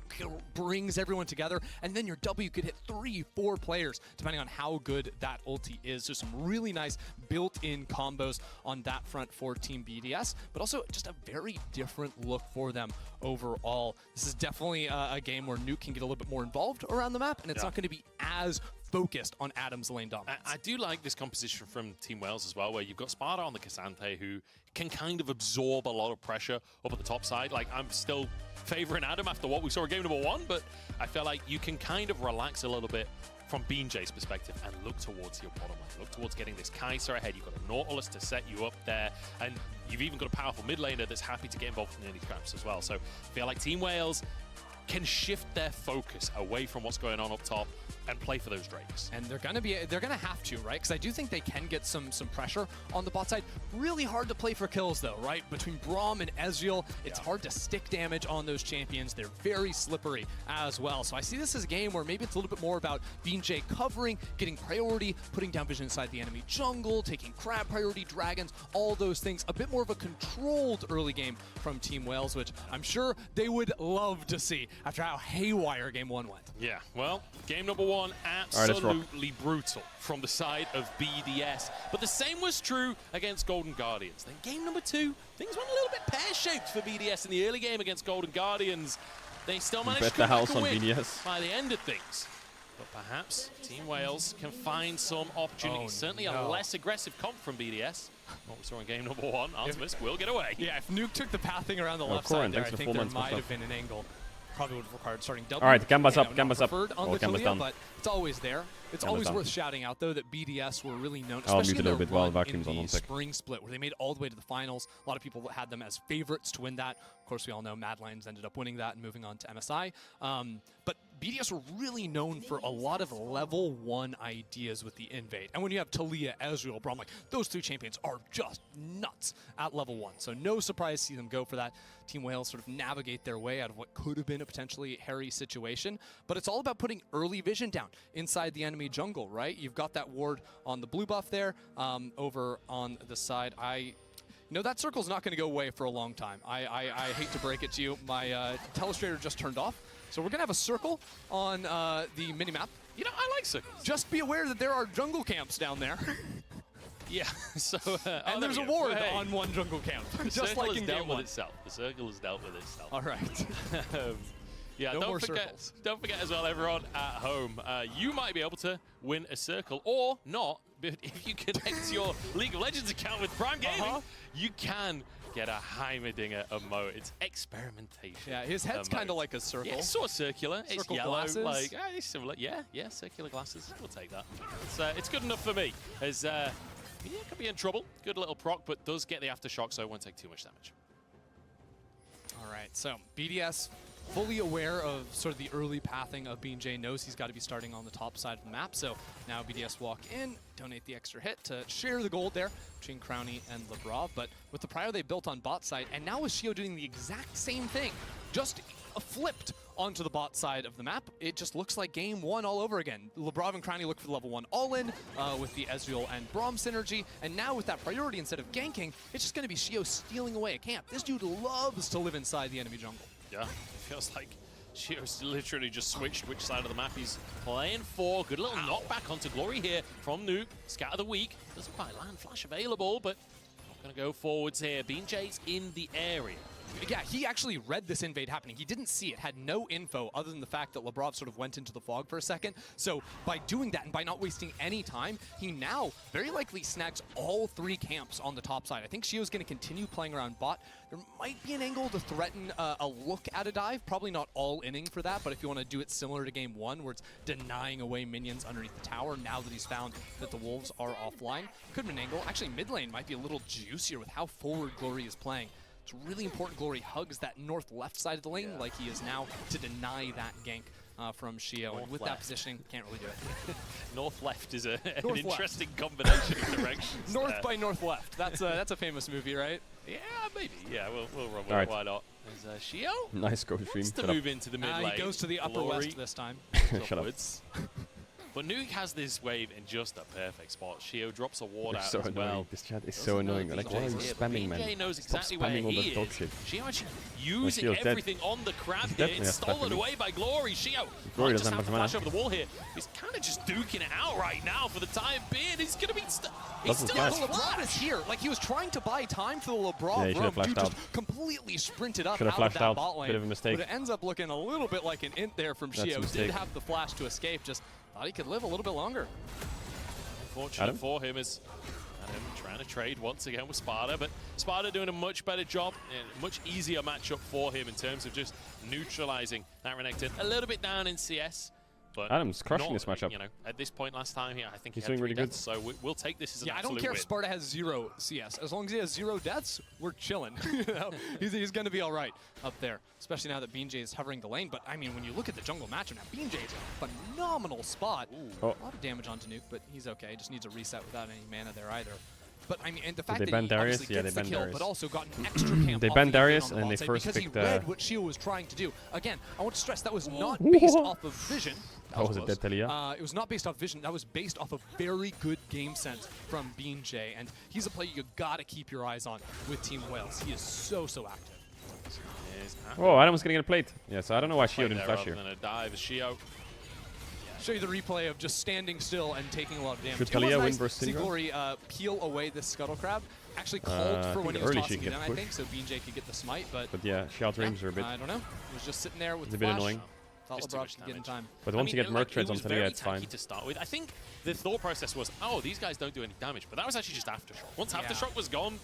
brings everyone together, and then your W could hit 3-4 players, depending on how good that ulti is. There's some really nice built-in combos on that front for Team BDS, but also just a very different look for them overall. This is definitely a game where Nuke can get a little bit more involved around the map, and it's not going to be as focused on Adam's lane dominance. I do like this composition from Team Wales as well, where you've got Sparta on the K'Sante, who can kind of absorb a lot of pressure up at the top side. Like, I'm still favoring Adam after what we saw in game number 1, but I feel like you can kind of relax a little bit from BJ's perspective and look towards your bottom lane. Look towards getting this Kai'Sa ahead. You've got a Nautilus to set you up there, and you've even got a powerful mid laner that's happy to get involved in early traps as well. So I feel like Team Wales can shift their focus away from what's going on up top and play for those Drakes. And they're gonna have to, right? Because I do think they can get some pressure on the bot side. Really hard to play for kills though, right? Between Braum and Ezreal, it's hard to stick damage on those champions. They're very slippery as well. So I see this as a game where maybe it's a little bit more about BJ covering, getting priority, putting down vision inside the enemy jungle, taking crab priority, dragons, all those things. A bit more of a controlled early game from Team Wales, which I'm sure they would love to see after how haywire game 1 went. Yeah, well, game number 1, absolutely brutal from the side of BDS. But the same was true against Golden Guardians. Then game number 2, things went a little bit pear-shaped for BDS in the early game against Golden Guardians. They still managed to come back and win by the end of things. But perhaps Team Wales can find some opportunities. Certainly a less aggressive comp from BDS. What we saw in game number 1, Artemis will get away. Yeah, if Nuke took the pathing around the left Corin, side there, I think there might have been an angle. Probably would have required starting double. Alright, Gamba's up, Gamba's up. On the Gamba's down. But it's always there. It's always worth shouting out, though, that BDS were really known, I'll especially mute a little in their bit while run Vacuum's in on the 1 sec. spring split, where they made it all the way to the finals. A lot of people had them as favorites to win that. Of course, we all know Mad Lions ended up winning that and moving on to MSI. But BDS were really known for a lot of level 1 ideas with the invade. And when you have Talia, Ezreal, Braum, like, those 3 champions are just nuts at level 1. So no surprise to see them go for that. Team Wales sort of navigate their way out of what could have been a potentially hairy situation. But it's all about putting early vision down inside the enemy jungle, right? You've got that ward on the blue buff there. Over on the side, you know, that circle's not going to go away for a long time. I hate to break it to you. My telestrator just turned off. So we're going to have a circle on the minimap. You know, I like circles. Just be aware that there are jungle camps down there. Yeah, so... and there's a ward on one jungle camp, just like in game 1. The circle has dealt with itself. All right. Yeah, no don't forget as well, everyone at home, you might be able to win a circle, or not, but if you connect your League of Legends account with Prime Gaming, you can get a Heimerdinger emote. It's experimentation. Yeah, his head's kind of like a circle. Yeah, it's sort of circular. Circle it's yellow, glasses. like it's similar. Yeah, circular glasses. We'll take that. It's good enough for me. As yeah, could be in trouble. Good little proc, but does get the aftershock, so it won't take too much damage. All right, so BDS fully aware of sort of the early pathing of BJ, knows he's got to be starting on the top side of the map. So now BDS walk in, donate the extra hit to share the gold there between Crowny and Lebrov. But with the prior they built on bot side, and now with Shio doing the exact same thing, just flipped onto the bot side of the map, it just looks like game 1 all over again. Lebrov and Crowny look for the level 1 all-in with the Ezreal and Braum synergy, and now with that priority, instead of ganking, it's just going to be Shio stealing away a camp. This dude loves to live inside the enemy jungle. Yeah, it feels like Shio's literally just switched which side of the map he's playing for. Good little knockback onto Glory here from Nuke. Scatter the weak. Doesn't quite land. Flash available, but not going to go forwards here. BeanJ's in the area. Yeah, he actually read this invade happening. He didn't see it, had no info other than the fact that Labrov sort of went into the fog for a second. So by doing that and by not wasting any time, he now very likely snags all 3 camps on the top side. I think Shio's going to continue playing around bot. There might be an angle to threaten a look at a dive. Probably not all inning for that, but if you want to do it similar to game 1, where it's denying away minions underneath the tower, now that he's found that the Wolves are offline, could be an angle. Actually, mid lane might be a little juicier with how forward Glory is playing. It's really important Glory hugs that north-left side of the lane like he is now to deny that gank from Shio. And with that positioning, can't really do it. North-left is an interesting combination of directions. North by north-left. That's a famous movie, right? Yeah, maybe. Yeah, we'll run with it. Why not? There's Shio. Nice go stream. Wants to move into the mid lane. He goes to the upper west this time. Shut up. But Nuke has this wave in just a perfect spot. Shio drops a ward out so as annoying. well. This chat is so annoying. Like, why are you spamming, man? BJ knows Stop exactly where spamming all he that dog is. shit. Shio actually using everything on the crab here. It's stolen away by Glory. Shio Glory just doesn't have have to much flash over the wall here. He's kind of just duking it out right now for the time being. He's going to be... He's still flash. has Labrov is here. Like, he was trying to buy time for the Labrov roam. Dude just completely sprinted up out of that bot lane. Bit of a mistake. But it ends up looking a little bit like an int there from Shio. Did have the flash to escape. Just thought he could live a little bit longer. Unfortunate for him is Adam trying to trade once again with Sparta, but Sparta doing a much better job and much easier matchup for him in terms of just neutralizing that Renekton. A little bit down in CS. But Adam's crushing this matchup. You know, at this point last time here, I think he's he had doing really good. So we'll take this as an I don't care if Sparta has 0 CS. As long as he has 0 deaths, we're chilling. You know? He's going to be all right up there, especially now that BeanJ is hovering the lane. But, I mean, when you look at the jungle matchup now, BeanJ is a phenomenal spot. A lot of damage onto Nuke, but he's okay. Just needs a reset without any mana there either. But I mean, and the fact that he obviously gets the kill, but also got an extra camp. They banned Darius, and then they first because picked he read what Shio was trying to do. Again, I want to stress that was not based off of vision. That was a dead Talia. It was not based off vision. That was based off of very good game sense from BeanJ, and he's a player you gotta keep your eyes on with Team Wales. He is so active. Oh, Adam was gonna get a plate. Yeah, so I don't know why Shio didn't flash here. A dive, Shio. Show you the replay of just standing still and taking a lot of damage. Should Talia win nice versus to see Syndrome? Glory peel away this Scuttle Crab. Actually called for when he was tossing it in, I think, so BeanJ could get the smite. But yeah, shout range are a bit. I don't know. He was just sitting there with the flash. a bit annoying. Thought Labrov could get in time. But once you get Merc Treads on Talia, it's fine. To start with. I think the thought process was, oh, these guys don't do any damage, but that was actually just Aftershock. Once Aftershock was gone,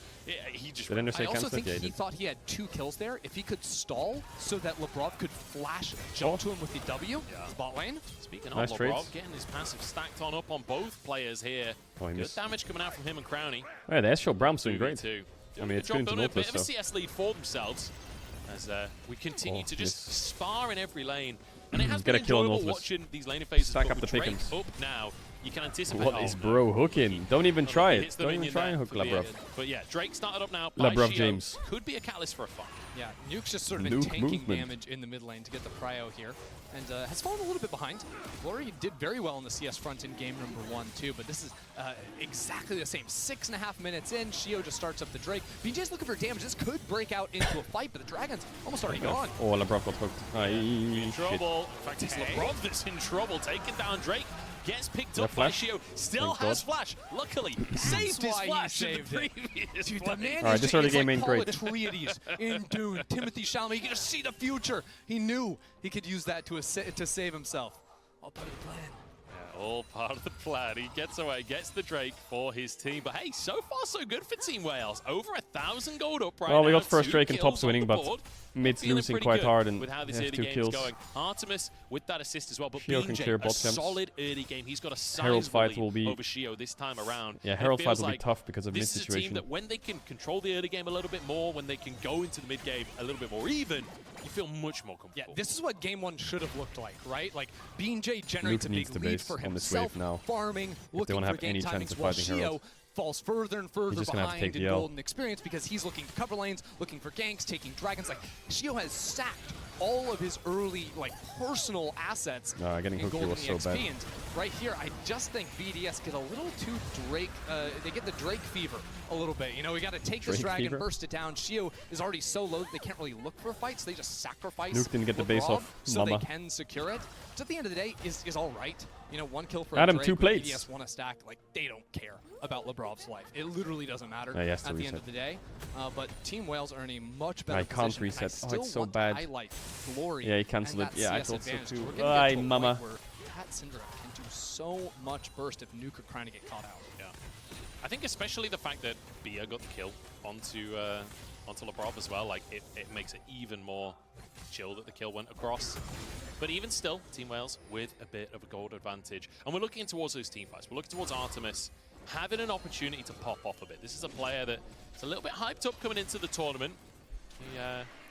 he just... I also think he thought he had 2 kills there. If he could stall so that Labrov could flash jump to him with the W, bot lane. Speaking of Labrov, getting his passive stacked up on both players here. Good damage coming out from him and Crowny. Yeah, the S-Show Brown's doing great. I mean, it's good into a bit of a so. CS lead for themselves as we continue to just spar in every lane. And it has been enjoyable watching these laning phases, Stack but up with the Drake pickings. up now, you can anticipate... What is bro hooking? Don't even try it. Don't even try and hook Labrov. But yeah, Drake started up now by Labrov Shio. James. Could be a catalyst for a fight. Yeah, Nuke's just sort of been tanking damage in the mid lane to get the prio here. And has fallen a little bit behind. Glory did very well on the CS front in game number 1, too. But this is exactly the same. 6.5 minutes in, Shio just starts up the Drake. BJ's looking for damage. This could break out into a fight, but the Dragon's almost already gone. Oh, Labrov got hooked. In trouble. In fact, it's Labrov that's in trouble. Taking down Drake. Gets picked up by Shio. Still has flash. Luckily, saved his flash in the previous play. Alright, this early game ain't great. Atreides in Dune, Timothy Chalamet, you can just see the future. He knew he could use that to save himself. All part of the plan. Yeah, all part of the plan. He gets away, gets the Drake for his team. But hey, so far so good for Team Wales. Over 1,000 gold up right now. Well, we got first 2 Drake and kills top's winning, on the but board. mid's Feeling losing pretty quite good hard and with how this has early 2 game's kills. going. Artemis with that assist as well, but Shio can clear BeanJ, bot a camps. solid early game. He's got a Herald's sizable fight will lead be over Shio this time around. Yeah, Herald's fight will be tough because of mid this is a team situation. that when they can control the early game a little bit more, when they can go into the mid game a little bit more even, you feel much more comfortable. Yeah, this is what game 1 should have looked like, right? Like, BeanJ generates a big lead for himself, farming, looking for game timings, while Shio falls further and further behind in golden experience because he's looking to cover lanes, looking for ganks, taking dragons. Like, Shio has sacked all of his early, like, personal assets getting in hooked Golden was so EXP. bad. And right here, I just think BDS get a little too Drake, they get the Drake fever a little bit. You know, we got to take this dragon, burst it down. Shio is already so low that they can't really look for fights. They just sacrifice Nuke didn't get the base off. so they can secure it. Which at the end of the day is all right. You know, 1 kill for Adam, Drake, 2 plates. BDS won a stack. Like, they don't care about Lebrov's life. It literally doesn't matter He has to at the reset. end of the day. But Team Wales are in a much better I can't position. reset. And I Oh, it's so want bad. to highlight Glory. Yeah, he cancelled and it. that Yeah, I CS thought so advantage. too. We're gonna Ay, get to a mama. point where Cat Syndrome can do so much burst if Nuke are trying to get caught out. Yeah. I think especially the fact that Bia got the kill onto Lebrov as well, like it makes it even more chill that the kill went across. But even still, Team Wales with a bit of a gold advantage. And we're looking towards those team fights. We're looking towards Artemis having an opportunity to pop off a bit. This is a player that is a little bit hyped up coming into the tournament. He,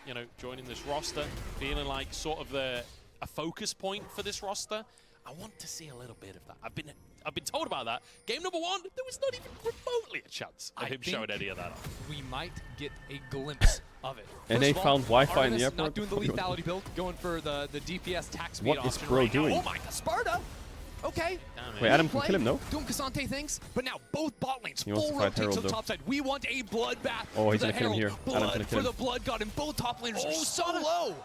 you know, joining this roster, feeling like sort of a focus point for this roster. I want to see a little bit of that. I've been told about that. Game number 1, there was not even remotely a chance of him showing any of that off. We might get a glimpse of it. And they found Wi-Fi in the Artemis airport. not doing the lethality build, going for the DPS tax speed What option is Pro right now. doing? Oh my god, Sparta! Okay. Wait, Adam can kill him, no? Doing Cassante things, but now both bot lanes He wants full to fight rotate Herald, to the though. top side. We want a bloodbath. Oh, he's for gonna the kill him Herald. here. Adam's gonna kill for him. the blood god, and both top laners are so low.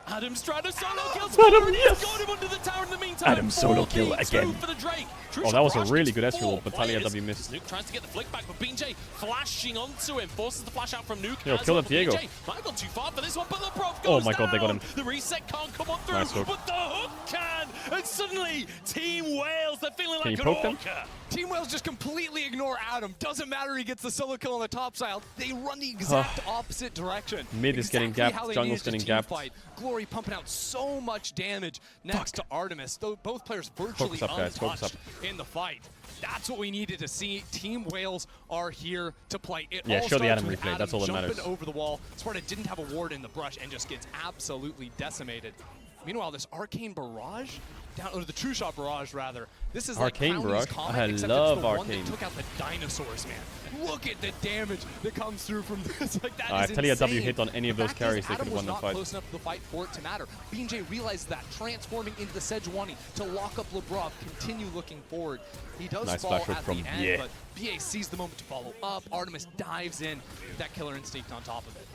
Adam's trying to solo kill. Adam, yes! Got him under the tower in the meantime. Adam solo 4 kill kills again. For the Drake. Oh, that was a Barrage really gets good S 4 roll, but Talia players. W missed. Nuke tries to get the flick back, but BJ flashing onto him, forces the flash out from Nuke. Yo, kill that Diego. BJ might have gone too far for this one, but Lebrov goes Oh my god, they got him. The reset can't come on through, Nice hook. but the hook can. And suddenly, Team Wales, they're feeling Can like you an poke them? orca. Team Wales just completely ignore Adam. Doesn't matter, he gets the solo kill on the top side. They run the exact opposite direction. Mid is getting Exactly gapped, how they jungle's needed to getting team gapped. fight. Glory pumping out so much damage next to Artemis. Though both players virtually Focus up, guys, focus untouched in the fight. That's what we needed to see. Team Wales are here to play. It Yeah, all show the starts Adam with replay. That's all that jumping matters. over the wall. Sparta didn't have a ward in the brush and just gets absolutely decimated. Meanwhile, this Arcane Barrage, or the True Shot Barrage, rather. This is Arcane like Barrage? Comet, I except love it's the one Arcane. that took out the dinosaurs, man. Look at the damage that comes through from this. Like, that If is Talia W insane. hit on any of The those fact is, carries, they Adam could have won was the not fight. close enough to the fight for it to matter. BJ realized that, transforming into the Sejuani to lock up Lebrov, continue looking forward. He does Nice fall flash hook at from the end, Bia. but BA sees the moment to follow up. Artemis dives in with that killer instinct on top of it.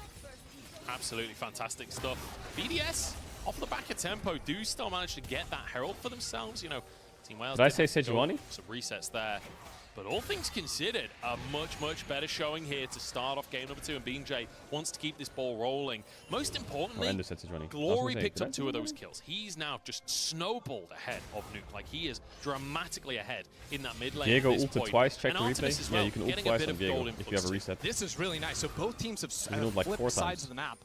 Absolutely fantastic stuff. BDS, off the back of tempo, do still manage to get that Herald for themselves. You know, Team Wales. Did I did say have to go Sejuani? Some resets there. But all things considered, a much better showing here to start off game number 2. And BJ wants to keep this ball rolling. Most importantly, Ender said Sejuani. Glory I was gonna say, picked did up I? 2 of those kills. He's now just snowballed ahead of Nuke. Like, he is dramatically ahead in that mid lane. Diego at this ulted point. twice, check And the Artemis replay. as Yeah, well, you can ult getting a twice bit on of Diego gold if you influx have a too. reset. This is really nice. So both teams have You can ult like 4 flipped sides times. of the map,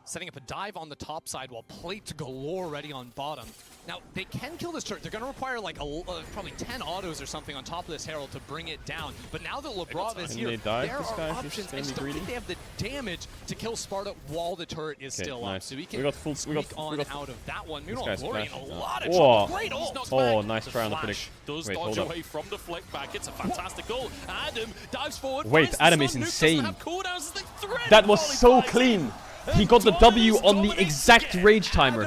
setting up a dive on the top side while plates galore ready on bottom. Now, they can kill this turret. They're going to require like probably 10 autos or something on top of this Herald to bring it down. But now that Lebrov is Can here, they dive there this are guy? options. Just I gonna be just don't greedy? think they have the damage to kill Sparta while the turret is Okay, still nice. up. So we We can got full- we sneak got- on we got- out of that one. This Meanwhile, guy's Glory in flash. a lot of Whoa. trouble. Great ult. Oh, nice The try on the flash finish. does Wait, dodge hold up. away from the flick back. It's a fantastic goal. Adam dives forward. Wait, finds the Adam stun. is Nuke insane. doesn't have cooldowns as they thread That was volley so flies clean. in. He got the W Dominus on the dominates exact again. rage timer.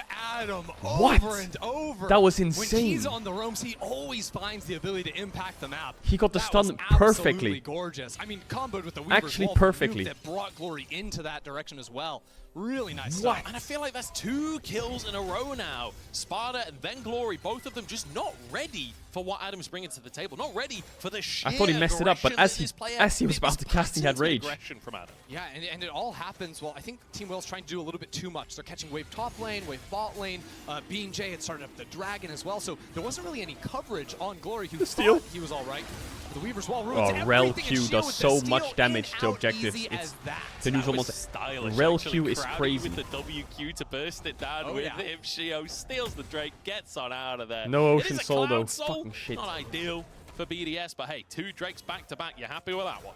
Adam, What? over and over. That was When insane. he's on the roams, he always finds the ability to impact the map. He got the That stun was perfectly. absolutely gorgeous. I mean, comboed with the Weaver's Actually Wall from perfectly. Nuke that brought Glory into that direction as well. Really nice What? stuff. And I feel like that's 2 kills in a row now. Sparta and then Glory, both of them just not ready for what Adam's bringing to the table. Not ready for the sheer I thought he messed it up, but aggression as that he this player- was about to cast, he had patterns of rage. aggression from Adam. Yeah, and it all happens, well, I think Team Wales trying to do a little bit too much. They're catching wave top lane, wave bot lane. B&J had started up the Dragon as well, so there wasn't really any coverage on Glory, who thought he was all right. The Weaver's Wall ruins Oh, Rel everything, Q and Shio does with so the much steal damage in to out objectives. easy It's as that. the news That was almost stylish, Rel actually. Q is Crowded crazy. with the WQ to burst it down Oh, with yeah. him. Shio steals the Drake, gets on out of there. No It Ocean is a Soul, though. Cloud Soul. Fucking shit. Not ideal for BDS, but hey, 2 Drakes back to back. You happy with that one?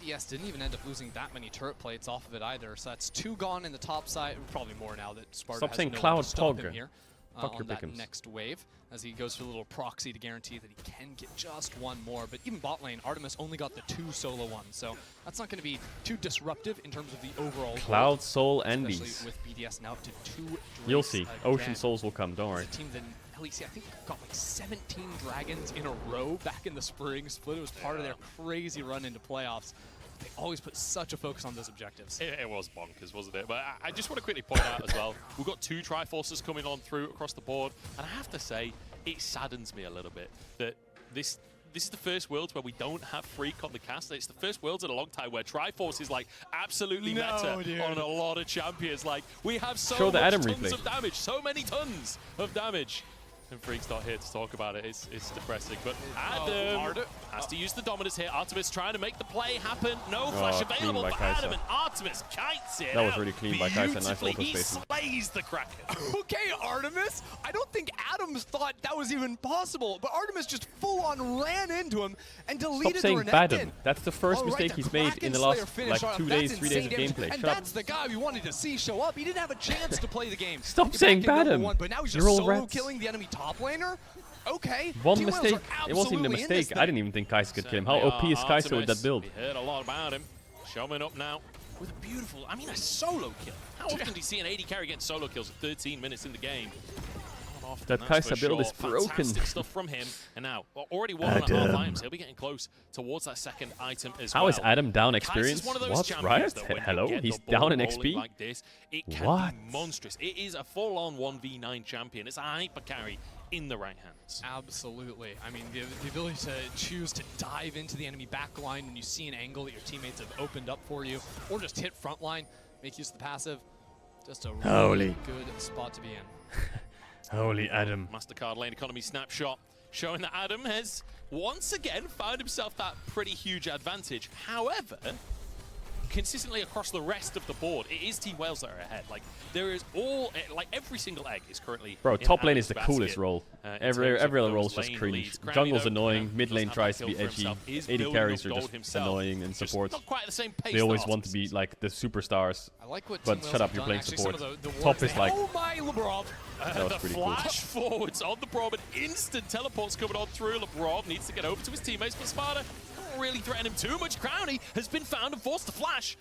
BDS didn't even end up losing that many turret plates off of it either, so that's 2 gone in the top side. Probably more now that Sparta Stop has saying no one Cloud to stop Pog. him here. on that next wave, as he goes for a little proxy to guarantee that he can get just one more. But even bot lane, Artemis only got the 2 solo ones, so that's not going to be too disruptive in terms of the overall Cloud Soul especially Endies. with BDS now up to 2 You'll see. Ocean Souls will come, don't worry. It's a team that LEC, I think, got like 17 dragons in a row back in the spring split. It was part of their crazy run into playoffs. They always put such a focus on those objectives. It was bonkers, wasn't it? But I just want to quickly point out as well, we've got 2 Triforces coming on through across the board, and I have to say, it saddens me a little bit that this is the first Worlds where we don't have Freak on the cast. It's the first Worlds in a long time where Triforce is like absolutely meta on a lot of champions. Like, we have so much tons of damage, so many tons of damage. And Freak's not here to talk about it. It's depressing. But Adam has to use the dominance here. Artemis trying to make the play happen. No flash available for Adam, and Artemis kites it. That was really clean by Kai'Sa. Nice auto He spacing. slays the Kraken. Okay, Artemis. I don't think Adams thought that was even possible, but Artemis just full-on ran into him and deleted the Stop saying Badham. That's the first mistake he's made in the last like 2 days, 3 days of gameplay. And that's the guy we wanted to see show up. He didn't have a chance to play the game. Stop saying Badham. But now he's just solo killing the enemy top laner. Okay. One mistake. It wasn't even a mistake. I didn't even think Kai'Sa could kill him. How OP is Kai'Sa with that build? We heard a lot about him. Showing up now with a beautiful, I mean, a solo kill. How often do you see an AD carry getting solo kills at 13 minutes in the game? That Kai'Sa build is broken. Fantastic stuff from him. And now, already 1.5 items. He'll be getting close towards that second item as well. How is Adam down experience? What? Riot? Hello? He's down in XP? Like this, it can be monstrous. It is a full-on 1v9 champion. It's a hyper carry in the right hands. Absolutely. I mean, the ability to choose to dive into the enemy backline when you see an angle that your teammates have opened up for you, or just hit frontline, make use of the passive. Just a really good spot to be in. Holy Adam. MasterCard lane economy snapshot showing that Adam has once again found himself that pretty huge advantage. However, consistently across the rest of the board, it is Team Wales that are ahead. Like, there is like every single egg is currently. Bro, top lane is the coolest role. Every other role is just cringe. Jungle's annoying, mid lane tries to be edgy, AD carries are just annoying, and support. They always want to be like the superstars. But shut up, you're playing support. Top is like. Oh my, LeBron! That was pretty cool. Flash forwards on the Braum, and instant teleports coming on through. LeBron needs to get over to his teammates, but Sparta don't really threaten him too much. Crownie has been found and forced to flash.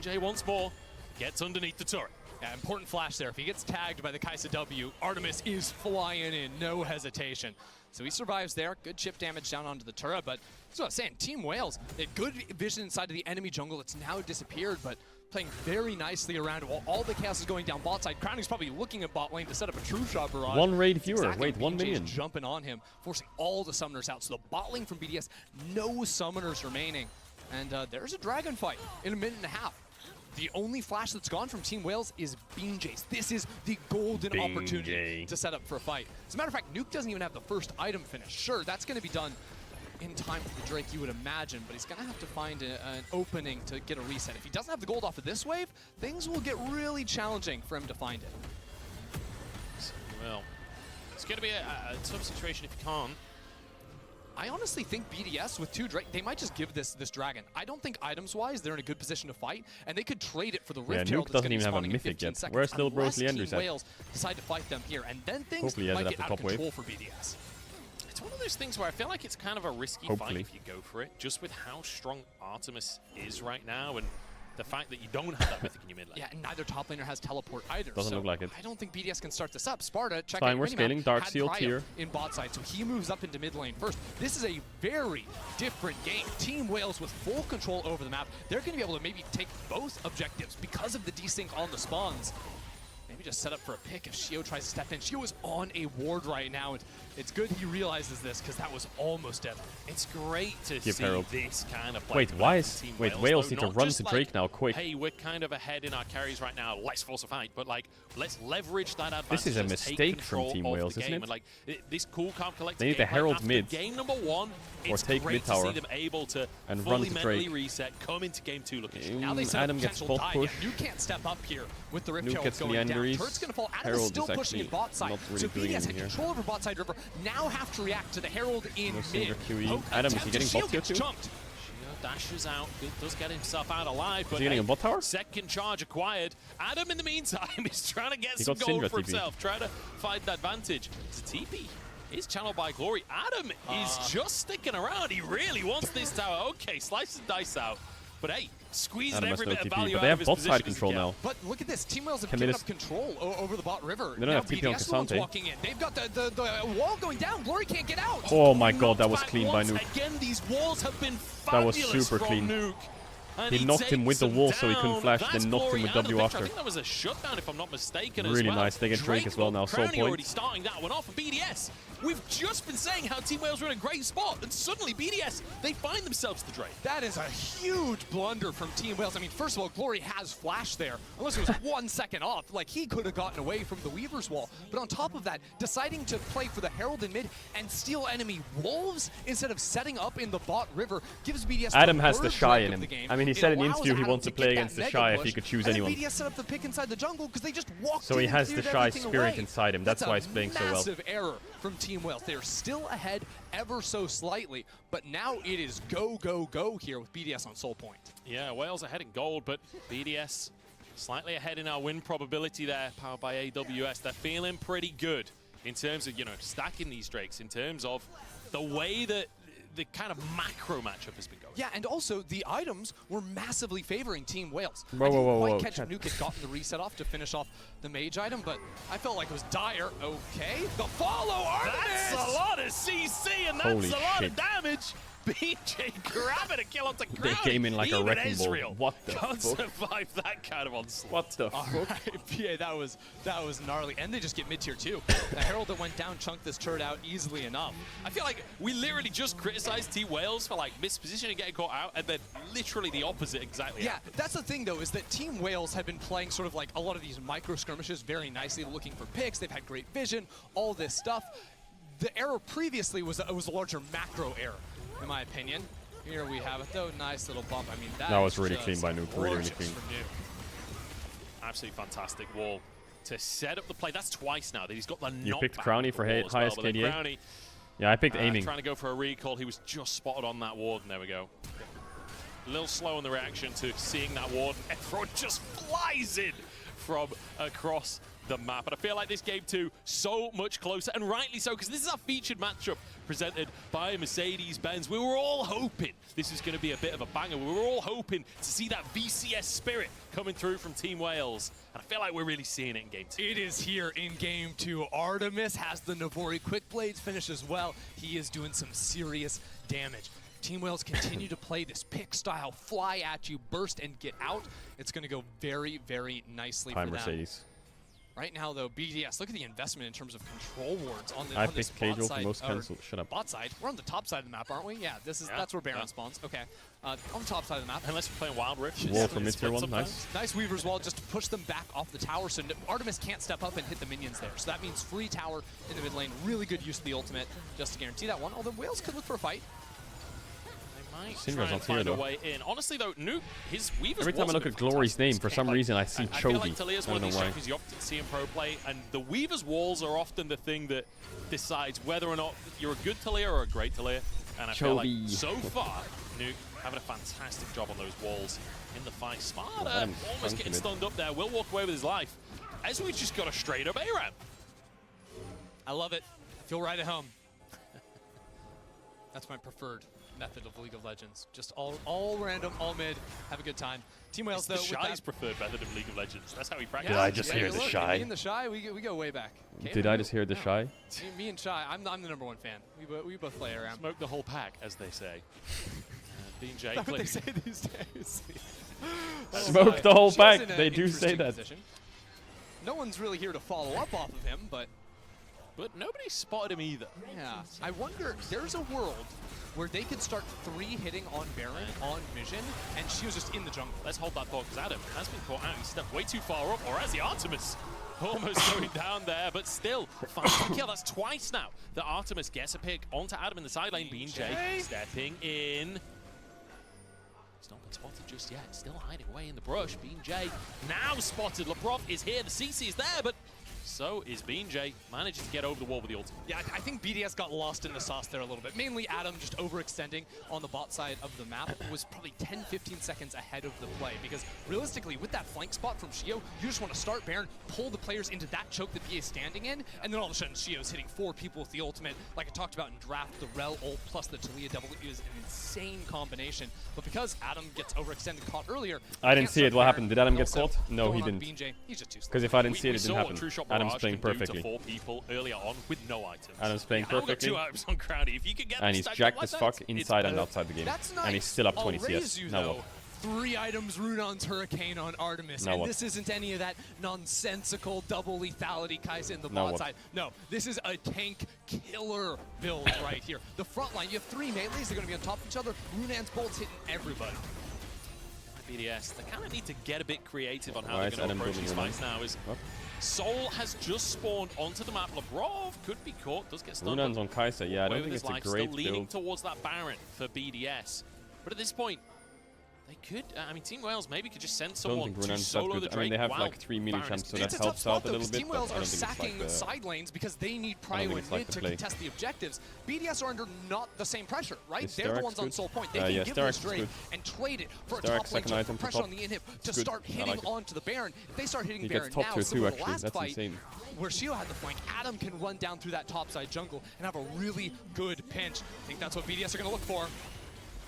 BJ once more gets underneath the turret. Yeah, important flash there. If he gets tagged by the Kai'Sa W, Artemis is flying in, no hesitation. So he survives there. Good chip damage down onto the turret, but that's what I was saying. Team Wales, they had good vision inside of the enemy jungle. It's now disappeared, but playing very nicely around while all the chaos is going down bot side. Crowning's probably looking at bot lane to set up a true shot barrage. One raid viewer. Wait, 1 million. Jumping on him, forcing all the summoners out. So the bot lane from BDS, no summoners remaining. And there's a dragon fight in 1.5 minutes. The only flash that's gone from Team Wales is BeanJay's. This is the golden opportunity to set up for a fight. As a matter of fact, Nuke doesn't even have the first item finished. Sure, that's going to be done in time for the Drake, you would imagine, but he's going to have to find an opening to get a reset. If he doesn't have the gold off of this wave, things will get really challenging for him to find it. Well, it's going to be a tough situation if you can't. I honestly think BDS with 2 Drake, they might just give this dragon. I don't think items-wise they're in a good position to fight, and they could trade it for the Rift Herald. Nuke doesn't even have a mythic yet. Where's Little Bros Leander's at? Wales decide to fight them here, and then things might get out of control for BDS. It's one of those things where I feel like it's kind of a risky fight if you go for it, just with how strong Artemis is right now, and the fact that you don't have that mythic in your mid lane. Yeah, and neither top laner has teleport either. Doesn't look like it. I don't think BDS can start this up. Sparta, check Fine, we're scaling. Dark Seal tier in bot side, so he moves up into mid lane first. This is a very different game. Team Wales with full control over the map. They're going to be able to maybe take both objectives because of the desync on the spawns. Maybe just set up for a pick if Shio tries to step in. Shio is on a ward right now, and it's good he realizes this because that was almost deadly. It's great to see this kind of play. Wait, why is Wales need to run to Drake now quick? Hey, we're kind of ahead in our carries right now. Let's force a fight, but like let's leverage that advantage. This is a mistake from Team Wales, isn't it? And, like this cool, calm, collected. They need to herald mid. Game number 1, or take mid tower to see them able to and fully run to Drake. Reset, come into game 2 looking. Now they set Adam gets both push. You can't step up here with the Rift Nuke Herald gets going down. Leanderies. Turret's going to fall. Adam is Herald still is pushing in bot side. not really So doing BDS had here. control over bot side river. Now have to react to the Herald in No mid. QE. Adam, is he getting bot tier 2? Jumped. dashes out, does get himself out alive, but getting a bot tower? Second charge acquired. Adam, in the meantime, is trying to get some gold for himself, trying to find the advantage. It's a TP. Is channeled by Glory. Adam is just sticking around. He really wants this tower. Okay, slice and dice out. But hey, squeezing every bit of value out of his position. But they have bot side control now. But look at this. Team Wales have given up control over the bot river. They don't have TP on Cassante. Walking in. They've got the wall going down. Glory can't get out. Oh my god, that was clean by Nuke. Again, these walls have been that was fabulous super clean. Nuke. He knocked him with the wall so he couldn't flash, then knocked him with W after. I think that was a shutdown, if I'm not mistaken. Really as well. nice. They get Drake as well now. Soul point. Already starting that one off for BDS. We've just been saying how Team Wales are in a great spot, and suddenly BDS, they find themselves the Drake. That is a huge blunder from Team Wales. I mean, first of all, Glory has flash there. Unless it was 1 second off, like he could have gotten away from the Weaver's wall. But on top of that, deciding to play for the Herald in mid and steal enemy wolves instead of setting up in the bot river gives BDS Adam has the Shy in him. I mean, he said in the interview he wants to play against the Shy if he could choose anyone. BDS set up the pick inside the jungle because they just walked so he has the Shy spirit inside him. That's why he's playing so well. Massive error from Team Wales. They're still ahead ever so slightly, but now it is go, go, go here with BDS on Soul Point. Yeah, Wales ahead in gold, but BDS slightly ahead in our win probability there, powered by AWS. They're feeling pretty good in terms of, stacking these Drakes, in terms of the way that the kind of macro matchup has been going. Yeah, and also the items were massively favoring Team Wales. Whoa. Catch Nuke had gotten the reset off to finish off the mage item, but I felt like it was dire. Okay, the follow Artemis! That's a lot of CC, and that's a lot of damage. BJ grabbing a kill onto Crown. They came in like a wrecking ball. What the Can't fuck? survive that kind of onslaught. What the fuck? Yeah, that was gnarly. And they just get mid-tier too. The Herald that went down chunked this turret out easily enough. I feel like we literally just criticized Team Wales for like mispositioning and getting caught out, and then literally the opposite exactly happened. That's the thing though, is that Team Wales had been playing sort of like a lot of these micro skirmishes very nicely, looking for picks. They've had great vision, all this stuff. The error previously was a larger macro error, in my opinion. Here we have it though, nice little bump. I mean, that was really clean by Nuke, really clean. Absolutely fantastic wall to set up the play. That's twice now that he's got the knockback. You picked Crowny for highest KDA? Crowny, yeah, I picked aiming. Trying to go for a recall. He was just spotted on that ward, and there we go. A little slow in the reaction to seeing that ward. Everyone just flies in from across the map. And I feel like this game too, so much closer, and rightly so, because this is our featured matchup presented by Mercedes-Benz. We were all hoping this was going to be a bit of a banger. We were all hoping to see that VCS spirit coming through from Team Wales. And I feel like we're really seeing it in Game 2. It is here in Game 2. Artemis has the Navori Quick Blades finish as well. He is doing some serious damage. Team Wales continue to play this pick style, fly at you, burst and get out. It's going to go very, very nicely for them. Mercedes. Right now, though, BDS, look at the investment in terms of control wards on I this picked bot Caedrel side. for most cancel. Shut up. Bot side? We're on the top side of the map, aren't we? Yeah, that's where Baron spawns. Okay. On the top side of the map. Unless you're playing Wild Rift. Wall from mid-tier 1, nice. Nice Weaver's Wall just to push them back off the tower, so Artemis can't step up and hit the minions there. So that means free tower in the mid lane. Really good use of the ultimate just to guarantee that one. Although Wales could look for a fight. Syndrome's on tier though. Honestly though, Nuke, his Weaver's every time I look at Glory's name, for some reason I see Chogi. I feel like Talia's one of these champions you often see in pro play, and the Weaver's walls are often the thing that decides whether or not you're a good Talia or a great Talia. And I feel like so far, Nuke having a fantastic job on those walls in the fight. Smarter, almost getting stunned up there, will walk away with his life. As we just got a straight up A-Ram. I love it. I feel right at home. That's my preferred method of League of Legends. Just all random, all mid, have a good time. Team Wales, though, the Shy's preferred method of League of Legends. That's how we practice. Did I just hear the Shy? Me and the Shy, we go way back. Did I just hear the Shy? Me and Shy, I'm the #1 fan. We both play around. Smoke the whole pack, as they say. BJ, that's what they say these days. Smoke the whole pack. They do say that. Position. No one's really here to follow up off of him, but nobody spotted him either. Yeah, I wonder, there's a world where they could start 3-hitting on Baron, on Vision, and she was just in the jungle. Let's hold that thought, because Adam has been caught out. He stepped way too far up, or as the Artemis almost going down there, but still, final kill. That's twice now that Artemis gets a pick onto Adam in the side lane. BJ stepping in. He's not been spotted just yet. Still hiding away in the brush. BJ now spotted. Lebrov is here. The CC is there, but So is BJ managing to get over the wall with the ultimate. Yeah, I think BDS got lost in the sauce there a little bit. Mainly Adam just overextending on the bot side of the map was probably 10-15 seconds ahead of the play, because realistically with that flank spot from Shio, you just want to start Baron, pull the players into that choke that BA is standing in, and then all of a sudden Shio's hitting 4 people with the ultimate. Like I talked about in draft, the Rel ult plus the Talia double is an insane combination. But because Adam gets overextended caught earlier, I didn't see it. What happened? Did Adam get caught? No, he didn't. He's just too slow. Because if I didn't see it, it didn't saw happen. what True Shot Adam's Barrage playing can do perfectly. to 4 people earlier on with no items. Adam's playing perfectly. Got 2 items on Crowdy. If you could get And he's jacked as fuck inside and outside the game. That's nice. And he's still up 20 I'll raise CS. you, Now though. what? 3 items Runon's Hurricane on Artemis. Now and what? this isn't any of that nonsensical double lethality Kai'Sa in the Now bot what? side. No, this is a tank killer build right here. The front line, you have 3 melees, they're going to be on top of each other. Runon's bolts hitting everybody. BDS, they kind of need to get a bit creative on how Why they're is going to Adam approach building these Runan? fights now. Is What? Soul has just spawned onto the map. Labrov could be caught, does get stunned. Runan's on Kai'Sa. Yeah, I don't Away think with it's his a life, great still leaning build. towards that Baron for BDS. But at this point, they could, I mean, Team Wales maybe could just send I don't someone think to Runan's that solo the good. Drake. I mean, they have while like 3 melee Baron is champs, so that It's a helps tough out spot, a though, little because bit. Team But Wales I are don't think it's sacking like the... side lanes because they need I don't prio think and it's like mid the to play. contest the objectives. BDS are under not the same pressure, right? Is They're the Sterak's ones on good? Soul Point. They Yeah, can give Sterak's this Drake good. and trade it for a Sterak's top lane second to item put for pressure top. on the inhib to It's good. start I hitting like it. onto the Baron. If they start hitting He Baron gets top now, tier 2 similar to actually. last That's fight, insane. where Shio had the flank, Adam can run down through that top side jungle and have a really good pinch. I think that's what BDS are going to look for.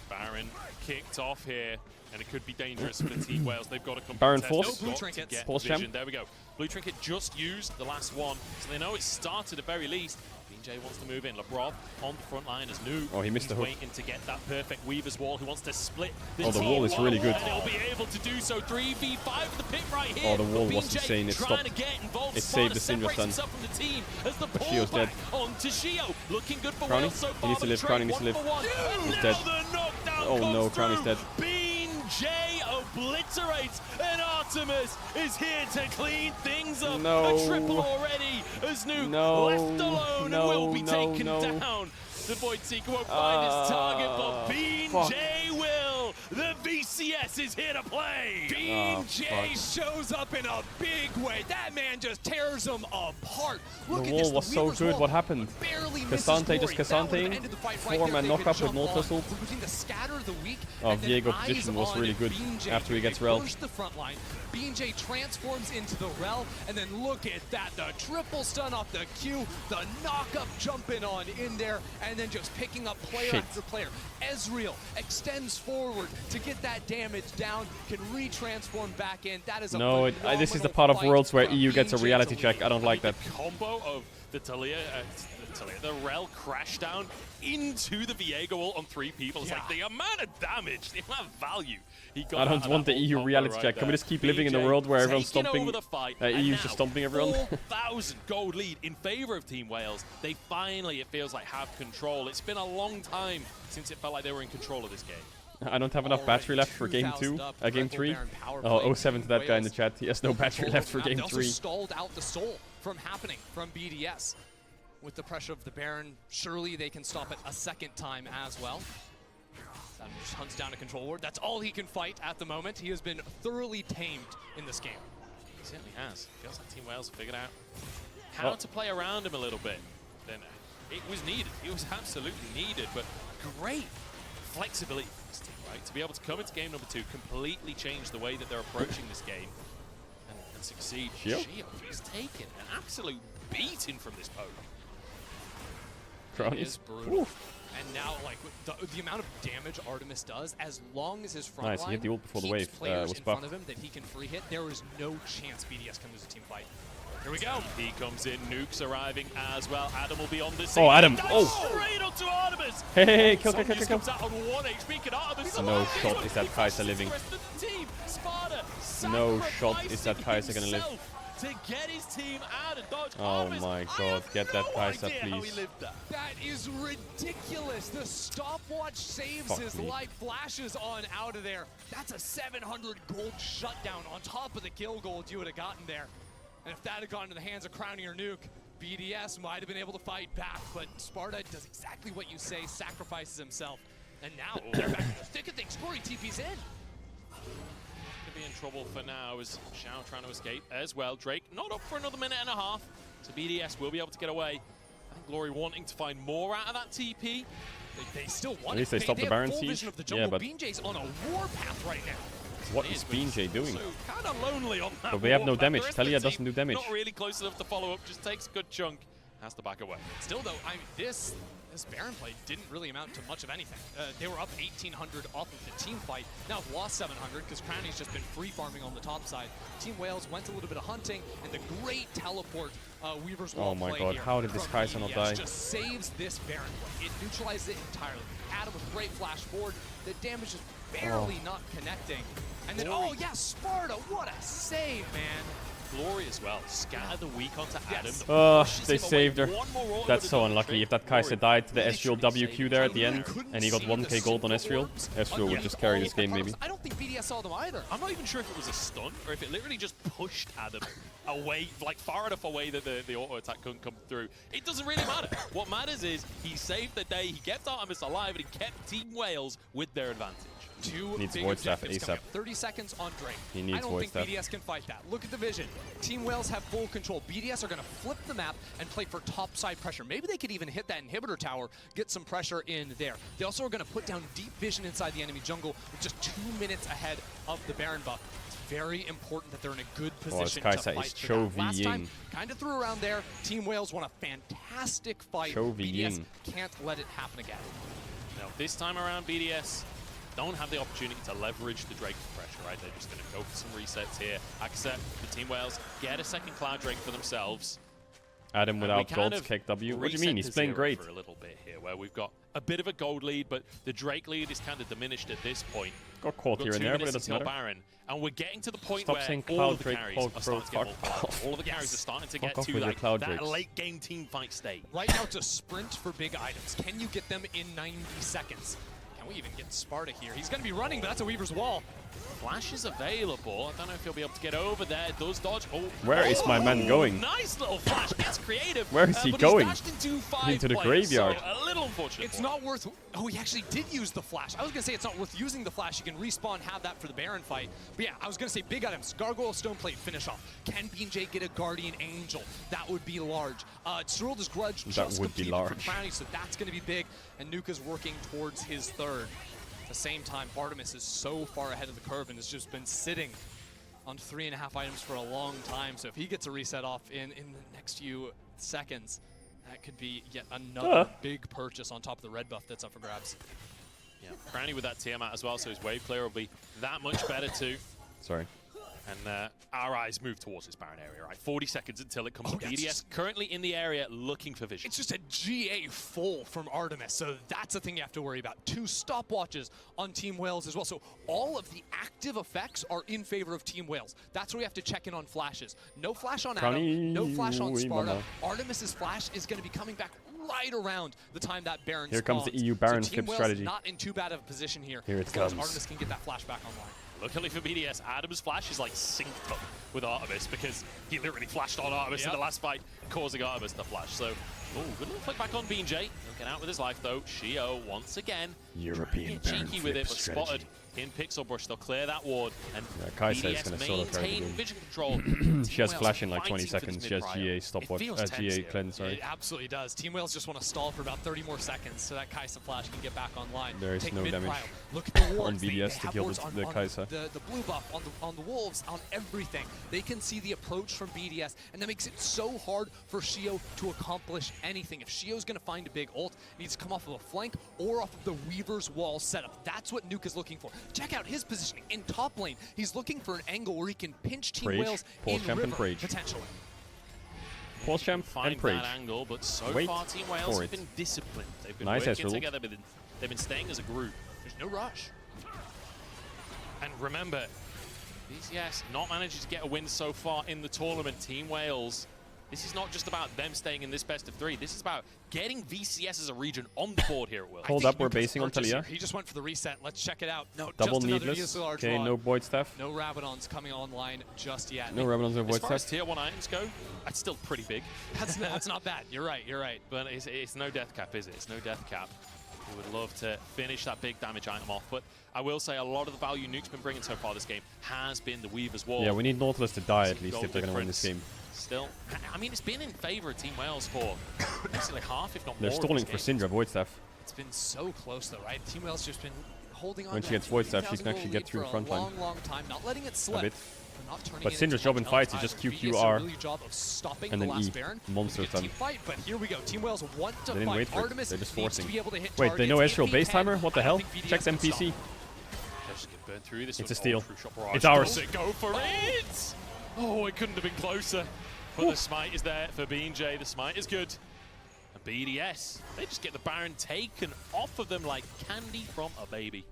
Baron kicked off here, and it could be dangerous for the Team Wales. They've got to come Baron contest. force. They've No blue got to trinkets. get Force vision. champ. There we go. Blue trinket just used the last one, so they know it started at very least. BJ wants to move in. Labrov on the front line as Nuke. Oh, he missed the He's hook. waiting to get that perfect Weaver's wall. He wants to split the Oh, the team wall is really good. And he'll be able to do so. 3v5 the pick right here. Oh, the wall But was BJ insane. It trying stopped. to get involved. It Sparta saved the Syndra separates stun. himself from the team as the But pull Shio's back dead. onto Shio. Looking good for Crowny? Wales so He far. needs to but live. Drake Crowny needs to 1 live. for 1. And He's now dead. the knockdown Oh comes no, Crowny's through. dead. BJ obliterates, and Artemis is here to clean things up. No. A triple already as Nuke No. left alone and will be taken no. down. The Void Seeker won't find his target, but Fuck. BJ will. The VCS is here to play. BJ shows up in a big way. That man just tears them apart. Look The at wall this. was so Weaver's good. wall What happened? barely misses Cassante just glory. That would've Cassante. ended the fight right 4 there. man They knock could up with jump multi on. assault. Between the scatter of the weak Oh, and then Viego's eyes position was on really good BJ. after he gets They Rel. push the front line. BJ transforms into the Rel, and then look at that. The triple stun off the Q, the knock-up jumping on in there, and then just picking up player Shit. after player. Ezreal extends forward to get that damage down, can re-transform back in. That is a No, this is the phenomenal part of fight Worlds where from EU gets a BJ reality to check. lead. I don't like that. Combo of the the Rel crash down into the Viego ult on 3 people. It's like the amount of damage, the amount of value he got. I don't want the EU reality check. Can we just keep living in a world where everyone's stomping? Over the fight, EU's just stomping everyone? 4,000 gold lead in favor of Team Wales. They finally, it feels like, have control. It's been a long time since it felt like they were in control of this game. I don't have enough battery left for game 2, game 3. Oh, 07 to that guy in the chat. He has no battery left for game They also 3. stalled out the soul from happening from BDS. With the pressure of the Baron, surely they can stop it a second time as well. Adam just hunts down a control ward. That's all he can fight at the moment. He has been thoroughly tamed in this game. He certainly has. Feels like Team Wales have figured out how to play around him a little bit. Then it was needed. It was absolutely needed, but great flexibility from this team, right? To be able to come into game number 2, completely change the way that they're approaching this game and succeed. Yep. Shio has taken an absolute beating from this poke. It is brutal. And now, like, the amount of damage Artemis does, as long as his front Nice, he line hit the ult before the keeps wave, players was in front buffed. of him that he can free hit, there is no chance BDS can lose a team fight. Here we go. He comes in, Nuke's arriving as well. Adam will be on this. Oh, Adam. Oh, straight onto Artemis. Hey, kill. Comes out on 1 HP. Can Artemis No shot is that Kai'Sa living. No shot is that Kai'Sa gonna live. To get his team out and dodge Oh Artemis. my god, get that Kai'Sa, please. That is ridiculous. The stopwatch saves Fuck his me. life, flashes on out of there. That's a 700 gold shutdown on top of the kill gold you would have gotten there. And if that had gone into the hands of Crowny or Nuke, BDS might have been able to fight back, but Sparta does exactly what you say, sacrifices himself. And now they're back in the thick of things. Corey TP's in. Gonna be in trouble for now as Xiao trying to escape as well. Drake not up for another minute and a half, so BDS will be able to get away. I think Glory wanting to find more out of that TP. They still want At least they stopped the Baron siege. Yeah, but BeanJay's on a warpath right now. what is BeanJay doing? So kind of lonely on that. But we have no damage. Talia Team doesn't do damage. Not really close enough to follow up. Just takes a good chunk. Has to back away. Still though, this Baron play didn't really amount to much of anything. They were up 1,800 off of the team fight. Now have lost 700 because Crowny's just been free farming on the top side. Team Wales went a little bit of hunting, and the great teleport Weaver's Wall my play god, here how did this Kai'Sa not die? just saves this Baron play. It neutralizes it entirely. Adam with great flash forward. The damage is barely not connecting. And then, oh yeah, Sparta, what a save, man. Glory as well. Scatter the weak onto Adam. They saved her. That's so unlucky. If that Kai'Sa died to the Ezreal WQ there at the end, and he got 1k gold on Ezreal, Ezreal would just carry this game maybe. I don't think BDS saw them either. I'm not even sure if it was a stun or if it literally just pushed Adam away, like far enough away that the auto attack couldn't come through. It doesn't really matter. What matters is he saved the day, he kept Artemis alive, and he kept Team Wales with their advantage. Needs Void Staff ASAP. 30 seconds on Drake. He needs I don't Void think Staff. BDS can fight that. Look at the vision. Team Wales have full control. BDS are going to flip the map and play for topside pressure. Maybe they could even hit that inhibitor tower, get some pressure in there. They also are going to put down deep vision inside the enemy jungle with just 2 minutes ahead of the Baron buff. It's very important that they're in a good position to fight for that. Last time, kind of threw around there. Team Wales won a fantastic fight. BDS can't let it happen again. Now, this time around, BDS don't have the opportunity to leverage the Drake pressure, right? They're just going to go for some resets here. Accept the Team Wales, get a second Cloud Drake for themselves. Adam without gold's kick W. What do you mean? He's playing great. For a little bit here, where we've got a bit of a gold lead, but the Drake lead is kind of diminished at this point. Got caught here and there, but it doesn't matter. Baron, and we're getting to the point Stop where saying all of the Drake, carries Cloud are starting to get more powerful. All of the carries are starting to get to that late game team fight stage. Right now, it's a sprint for big items. Can you get them in 90 seconds? Can we even get Sparta here? He's going to be running, but that's a Weaver's Wall. Flash is available. I don't know if he'll be able to get over there. Does dodge. Where is my man going? Nice little flash. Gets creative. Where is he going? Into the graveyard. So a little unfortunate. It's not worth... Oh, he actually did use the flash. I was going to say it's not worth using the flash. You can respawn, have that for the Baron fight. But yeah, I was going to say big items. Gargoyle, Stoneplate, finish off. Can BeanJay get a Guardian Angel? That would be large. Cyril's Grudge just completed for Crowny, so that's going to be big. And Nuka's working towards his third. At the same time, Artemis is so far ahead of the curve and has just been sitting on 3.5 items for a long time. So if he gets a reset off in the next few seconds, that could be yet another big purchase on top of the red buff that's up for grabs. Yeah, Crowny with that Tiamat as well, so his wave clear will be that much better too. Sorry. And our eyes move towards this Baron area, right? 40 seconds until it comes. BDS currently in the area looking for vision. It's just a GA full from Artemis, so that's a thing you have to worry about. 2 stopwatches on Team Wales as well. So all of the active effects are in favor of Team Wales. That's where we have to check in on flashes. No flash on Adam, no flash on Sparta. Artemis's flash is going to be coming back right around the time that Baron spawns. Here comes the EU Baron so flip Team strategy. Wales not in too bad of a position here. Here it comes. Artemis can get that flash back online. Luckily for BDS, Adam's flash is like synced up with Artemis because he literally flashed on Artemis in the last fight, causing Artemis to flash. So, good little flick back on BeanJay. He'll get out with his life though. Shio once again. European cheeky with it, but spotted in Pixel Brush. They'll clear that ward and Kai'Sa is BDS going to solo carry the game. vision control. She has flash in like 20 seconds. She has GA stopwatch, GA cleanse, sorry. It absolutely does. Team Wales just want to stall for about 30 more seconds so that Kai'Sa flash can get back online. There is no damage Look at the wards. on BDS to kill the Kai'Sa. The blue buff on the wolves, on everything. They can see the approach from BDS, and that makes it so hard for Shio to accomplish anything. If Shio's going to find a big ult, it needs to come off of a flank or off of the Weaver's Wall setup. That's what Nuke is looking for. Check out his positioning in top lane. He's looking for an angle where he can pinch Team Wales in river, potentially. Pulse champ and Prage. That angle, but so far Team Wales have been disciplined. They've been working together. They've been staying as a group. There's no rush. And remember, BCS not managing to get a win so far in the tournament. Team Wales, this is not just about them staying in this best of 3. This is about getting VCS as a region on the board here at Worlds. Hold up, we're basing on Talia. He just went for the reset. Let's check it out. No, double just needless. Okay, no Void Staff. No Rabadons coming online just yet. No Rabadons or Void Staff. As far Staff. as tier 1 items go, that's still pretty big. That's not bad. You're right. But it's no death cap, is it? It's no death cap. He would love to finish that big damage item off, but I will say a lot of the value Nuke's been bringing so far this game has been the Weaver's Wall. Yeah, we need Nautilus to die at least if they're going to win this game. Still, I mean, it's been in favor of Team Wales for basically half, if not more. They're stalling for Syndra Void Staff. It's been so close though, right? Team Wales just been holding on. When she gets Void Staff, she can actually get through the front line. Long time, not letting it slip. A bit. But Syndra's job in fights is just QQR and then E. Monster stun. But here we go. Team Wales want to they didn't wait for it. Caedrel They're just forcing. Wait, they know Ezreal base timer? What the hell? Checks NPC. It's a steal. It's ours. Go for it! Oh, it couldn't have been closer. But the smite is there for BJ. The smite is good. And BDS, they just get the Baron taken off of them like candy from a baby.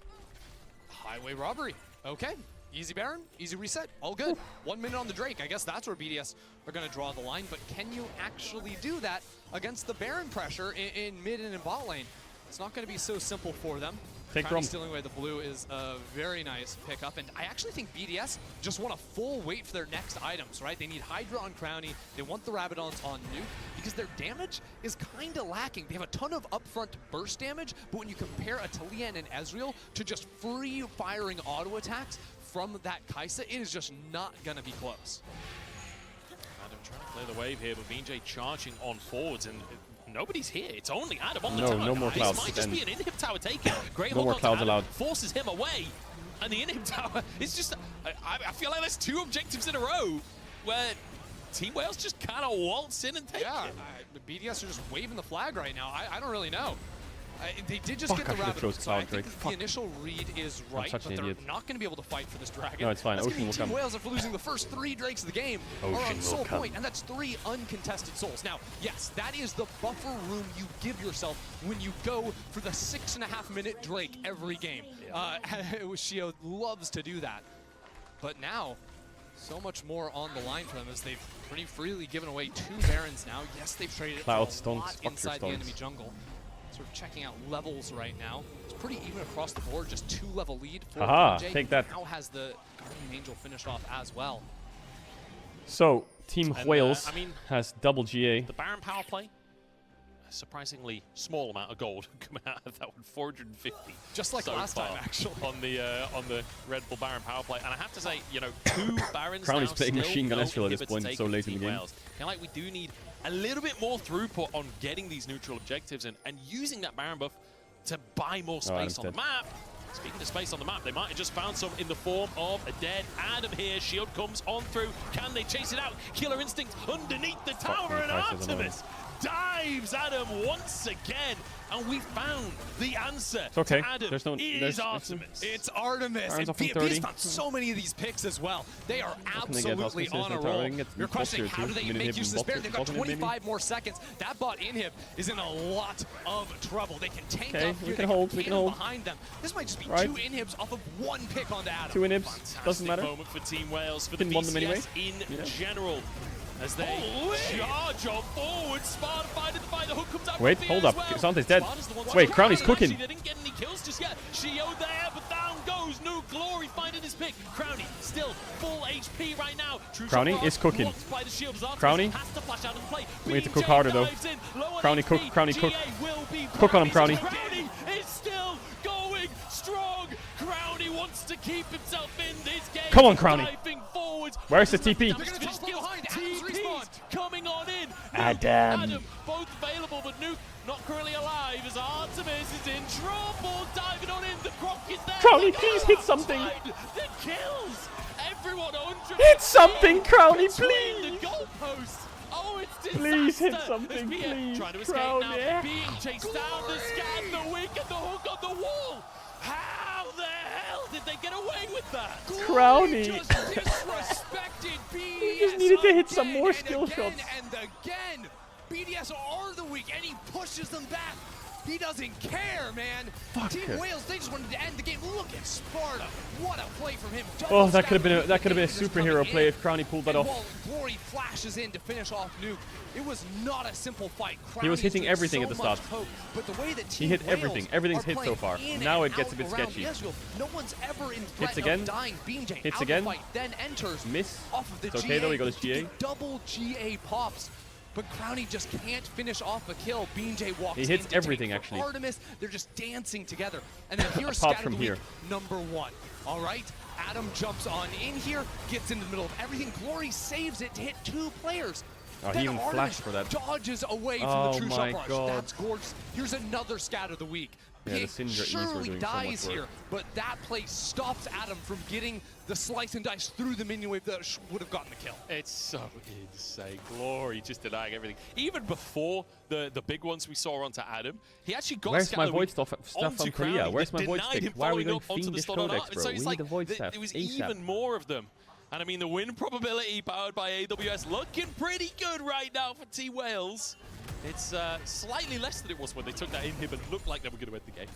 Highway robbery. Okay. Easy Baron, easy reset, all good. 1 minute on the Drake. I guess that's where BDS are going to draw the line. But can you actually do that against the Baron pressure in mid and in bot lane? It's not going to be so simple for them. Take stealing away the blue is a very nice pickup. And I actually think BDS just want a full wait for their next items, right? They need Hydra on Crownie. They want the Rabadons on Nuke because their damage is kind of lacking. They have a ton of upfront burst damage, but when you compare a Talian and Ezreal to just free firing auto attacks from that Kai'Sa, it is just not going to be close. Adam trying to play the wave here, but BJ charging on forwards, and nobody's here. It's only Adam on the tower. No more clouds. This might just be an inhib tower taken. Great no more clouds allowed. Forces him away, and the inhib tower is just. I feel like there's 2 objectives in a row where Team Wales just kind of waltz in and take it. The BDS are just waving the flag right now. I don't really know. They did just get the Rabbit, so I think the initial read is right, but they're not going to be able to fight for this dragon. No, it's fine. That's Ocean will come. Team Wales, after losing the first 3 Drakes of the game, are on soul point, and that's 3 uncontested souls. Now, yes, that is the buffer room you give yourself when you go for the 6.5-minute Drake every game. Shio loves to do that. But now, so much more on the line for them as they've pretty freely given away 2 Barons now. Yes, they've traded for a lot inside the enemy jungle. Sort of checking out levels right now. It's pretty even across the board, just 2-level lead for BJ. Take that. Now has the Guardian Angel finished off as well. So, Team Wales has double GA. The Baron power play, a surprisingly small amount of gold coming out of that one, 450. Just like last time, actually. On the Red Bull Baron power play. And I have to say, you know, 2 Barons Crownie's now, playing still Machine Gun no Ezreal at this inhibitor point, taken so late for in the Team game. Wales. I feel like we do need a little bit more throughput on getting these neutral objectives and using that Baron buff to buy more space on the map. Speaking of space on the map, they might have just found some in the form of a dead Adam here. Shield comes on through. Can they chase it out? Killer Instinct underneath the tower, and Artemis dives Adam once again. And we found the answer to Adam. Is Artemis. It's Artemis. And BS found so many of these picks as well. They are absolutely on a roll. You're questioning how do they make use of this Baron? They've got 25 more seconds. That bot inhib is in a lot of trouble. They can tank up here. We can hold. Behind them. This might just be 2 inhibs off of 1 pick onto Adam. 2 inhibs. Doesn't matter. Moment for Team Wales, for the BCS in general. As they charge on forward, Sparta fighting the fight. The hook comes out. Wait, hold up. Xante's dead. Wait, Crownie's cooking. They didn't get any kills just yet. Shio there, but down goes New Glory finding his pick. Crownie still full HP right now. Crownie is cooking. Crownie. We need to cook harder though. Crownie cook. Crownie cook. Cook on him, Crownie. Crownie is still going strong. Crownie wants to keep himself in this game. Come on, Crownie. Where's the TP? Coming on in. Adam. Both available, but Nuke not currently alive as Artemis is in trouble. Diving on in. The Croc is there. Crownie, please hit something. The kills. Everyone 100. Hit something, Crownie, please. The goalpost. Oh, it's disaster. Please hit something, please. Trying to escape now. Being chased down. The scan, the wick, and the hook on the wall. How the hell did they get away with that? Crownie. Just disrespected BDS. We just needed to hit some more skill shots. And again, BDS are the weak, and he pushes them back. He doesn't care, man. Team Wales, they just wanted to end the game. Look at Sparta. What a play from him. Oh, that could have been a superhero play if Crownie pulled that off. While Glory flashes in to finish off Nuke, it was not a simple fight. He was hitting everything at the start. But the way that he hit everything. Everything's hit so far. Now it gets a bit sketchy. No one's ever in hits again. Hits again. Then enters miss. off of the it's okay though. He got his GA. Double GA pops. but Crownie just can't finish off a kill. BJ walks in. He hits everything, actually. Artemis, they're just dancing together. And then here's Apart Scatter from the Week here. #1. All right, Adam jumps on in here, gets into the middle of everything. Glory saves it to hit 2 players. Oh, Then he even Artemis flashed for that. dodges away from Oh the True my Shot Rush. God. That's gorgeous. Here's another Scatter the Week. Yeah, the He Syndra E's were surely doing so much dies work. here, but that play stops Adam from getting the slice and dice through the minion wave that would have gotten the kill. It's so insane. Glory just denying everything. Even before the big ones we saw onto Adam, he actually got Where's my Scatter void stuff from Korea? Crownie Where's that my void denied stick? him Why are we following going up onto the fiendish stun on codex, Art. bro? So We it's need like the void stuff. there was ASAP. even more of them. And I mean, the win probability powered by AWS looking pretty good right now for Team Wales. It's slightly less than it was when they took that inhib and looked like they were going to win the game.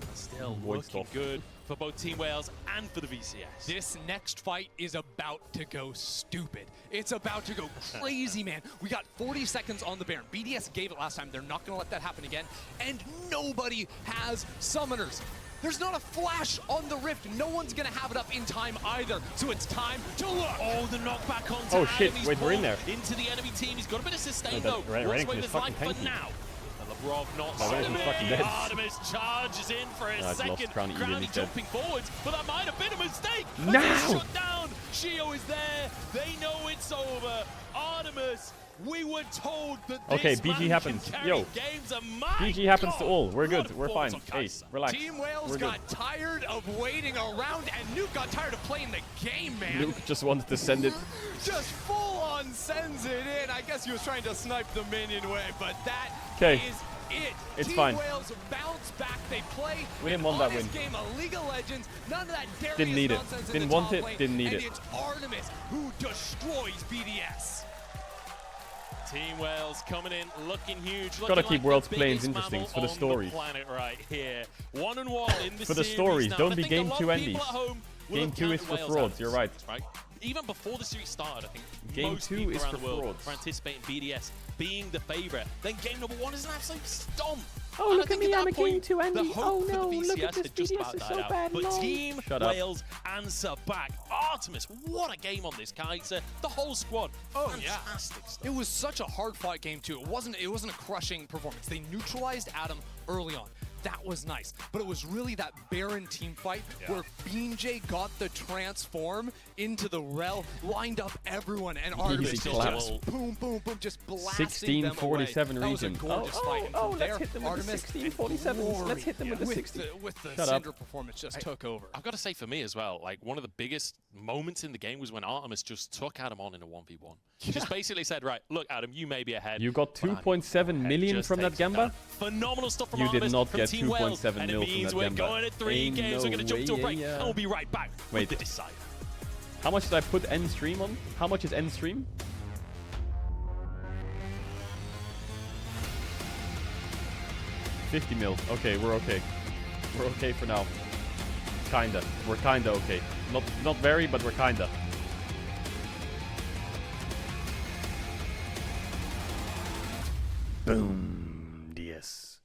But still looking good for both Team Wales and for the VCS. This next fight is about to go stupid. It's about to go crazy, man. We got 40 seconds on the Baron. BDS gave it last time. They're not going to let that happen again. And nobody has summoners. There's not a flash on the Rift. No one's going to have it up in time either. So it's time to look. Oh, the knockback onto Oh shit, Adam. wait, we're in there. Into the enemy team. He's got a bit of sustain No, though. that What's Renekton with is his life fucking for tanky. now? And Lebrov not No, Renekton's fucking dead. Artemis charges in for a No, it's lost. second. Crownie Crownie dead. jumping forwards, but that might have been a mistake. No! It's shut down. Shio is there. They know it's over. Artemis, we were told that Okay, this BG man happens. can carry Yo. games. And my BG happens to God, all. We're what good. a We're fine. performance of Hey, Kai'Sa. relax. Team Wales We're good. got tired of waiting around, and Nuke got tired of playing the game, man. Luke just wanted to send it. Just full on sends it in. I guess he was trying to snipe the minion wave, but that Okay. is it. It's Team fine. Wales bounce back. They play We didn't an want that honest win. game of League of Legends. None of that Darius Didn't need it. nonsense in Didn't the want top it, lane, didn't need and it. it's Artemis who destroys BDS. Team Wales coming in, looking huge. Gotta keep like World's the Plains biggest interesting. It's for mammal the on stories. planet right here. 1-1 in the For the series stories. now. Don't I be think a game lot 2 of people endies. at home will Game have 2 is counted for Wales frauds. out, You're right. Even before the series started, I think Game most 2 people is around for the world frauds. were anticipating BDS being the favorite. Then game number 1 is an absolute stomp. Oh, And look I at think me, at I'm that a game point, 2 Andy. the hope Oh for no, the look VCS at this had just BDS about is died so out. bad. But no. Team Shut up. Wales answer back. Artemis, what a game on this Kai'Sa. The whole squad, fantastic stuff. It was such a hard fought game too. It wasn't a crushing performance. They neutralized Adam early on. That was nice. But it was really that Baron team fight where BJ got the transform into the Rel, lined up everyone, and Artemis just boom, boom, boom, just blasting them away. 1647 That was a region. gorgeous fight. And from let's there, hit them with the Artemis 1647s. Let's hit them with the 60. with the Shut up. Syndra performance just took over. I've got to say for me as well, like one of the biggest moments in the game was when Artemis just took Adam on in a 1v1. He just basically said, right, look, Adam, you may be ahead. You got 2.7 million from that Gamba? Phenomenal stuff from You Artemis did not from get Team Wales. 2.7 And it mil from means that we're Gamba. going to 3 Ain't games. We're going to jump to a break, and we'll be right back with the decider. How much did I put end stream on? How much is end stream? $50 mil. Okay, we're okay. We're okay for now. Kinda. We're kinda okay. Not very, but we're kinda. Boom. DS.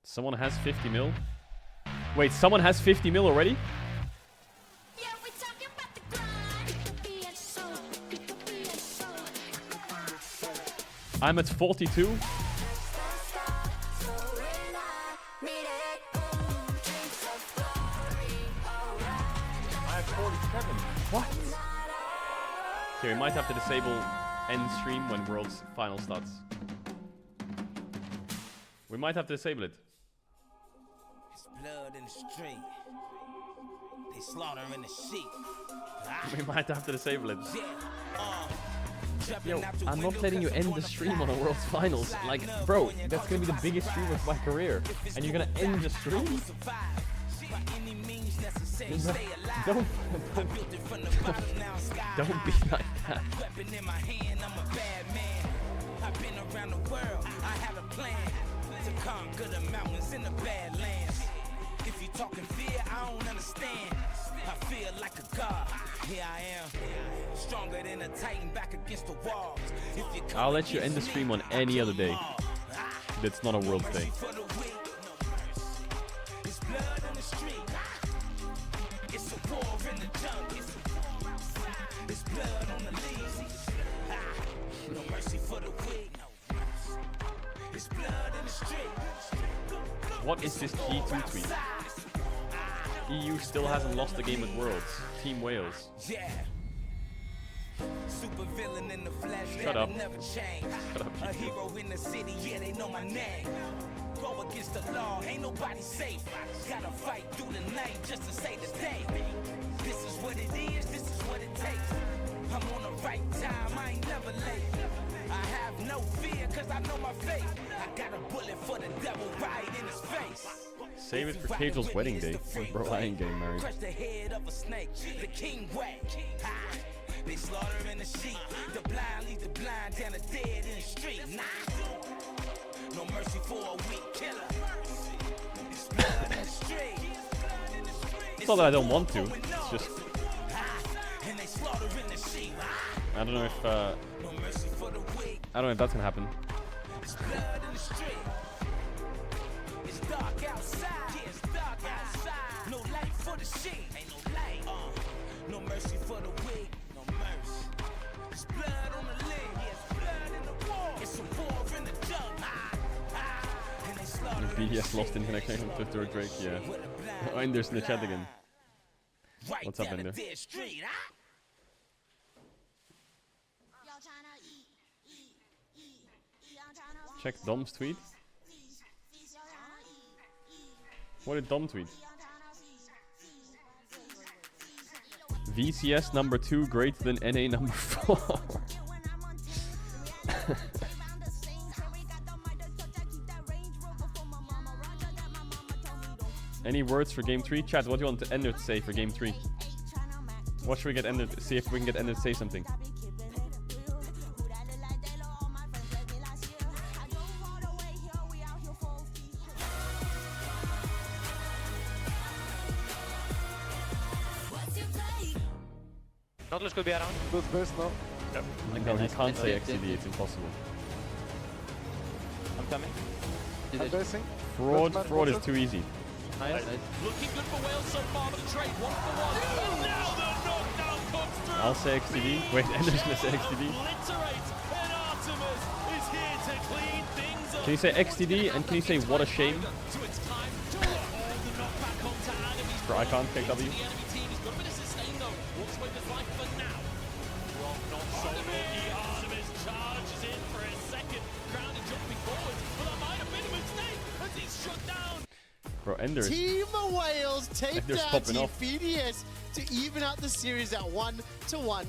Someone has 50 mil? Wait, someone has 50 mil already? I'm at 42. I have 47. What? Okay, we might have to disable end stream when World's final starts. We might have to disable it. It's blood in the street. They slaughter in the sheep. We might have to disable it. Yo, I'm not letting you end the stream on a World's Finals. Like, bro, that's gonna be the biggest stream of my career. And you're gonna end the stream? Don't be like that. Weapon in my hand, I'm a bad man. I've been around the world, I have a plan to conquer the mountains in the Badlands. If you're talking fear, I don't understand. I feel like a god. Here I am, stronger than a titan back against the walls. I'll let you end the stream on any other day. That's not a World's Day. It's blood in the street. It's a What is this G2 tweet? EU still hasn't lost a game at Worlds. Team Wales. Super villain in the flesh. Shut up. Never change. Shut up. A hero in the city, yeah, they know my name. Go against the law, ain't nobody safe. Gotta fight through the night just to say the day. This is what it is, this is what it takes. I'm on the right time, I ain't never late. I have no fear, cause I know my fate. I got a bullet for the devil right in his face. Save it for Caedrel's wedding day. Bro, I ain't getting married. Crush the head of a snake, the king way. They slaughter in the sheep. The blind lead the blind down the dead in the street. Nah. No mercy for a weak killer. It's blood in the street. It's not that I don't want to. It's just And they slaughter in the sheep. I don't know if I don't know if that's gonna happen. It's blood in the street. It's dark outside. Yeah, it's dark outside. No light for the sheep. Ain't no light. No mercy for the weak. No mercy. It's blood on the lid. Yeah, it's blood in the wall. It's a war in the junk. And they slaughter in the BDS lost internet connection to Third Drake. Yeah. Oh, Ender's in the chat again. What's up, Ender? Check Dom's tweet. What did Dom tweet? VCS number 2 greater than NA number 4. Any words for game 3? Chat, what do you want Ender to say for game 3? What should we get Ender to see if we can get Ender to say something? Nautilus could be around. Good base now. Yep. No, he can't say XCD, it's impossible. I'm coming. I'm basing. Fraud is too easy. Nice. Looking good for Wales so far, but the trade 1-for-1. And now the knockdown comes through. I'll say XTD. Wait, Ender's gonna say XTD. And Artemis is here to clean things up. Can you say XTD and can you say what a shame? So it's time to roll the knockback onto Adam. He's For Icon, KW. the enemy team. He's got a bit of sustain though. Walks away with his life for now. Rock not so lucky. Artemis charges in for a second. Crowley jumping forward. But that might have been a mistake as he's shut down. Bro, Ender is... Team Wales take Ender's down popping Team off. BDS to even out the series at 1-1.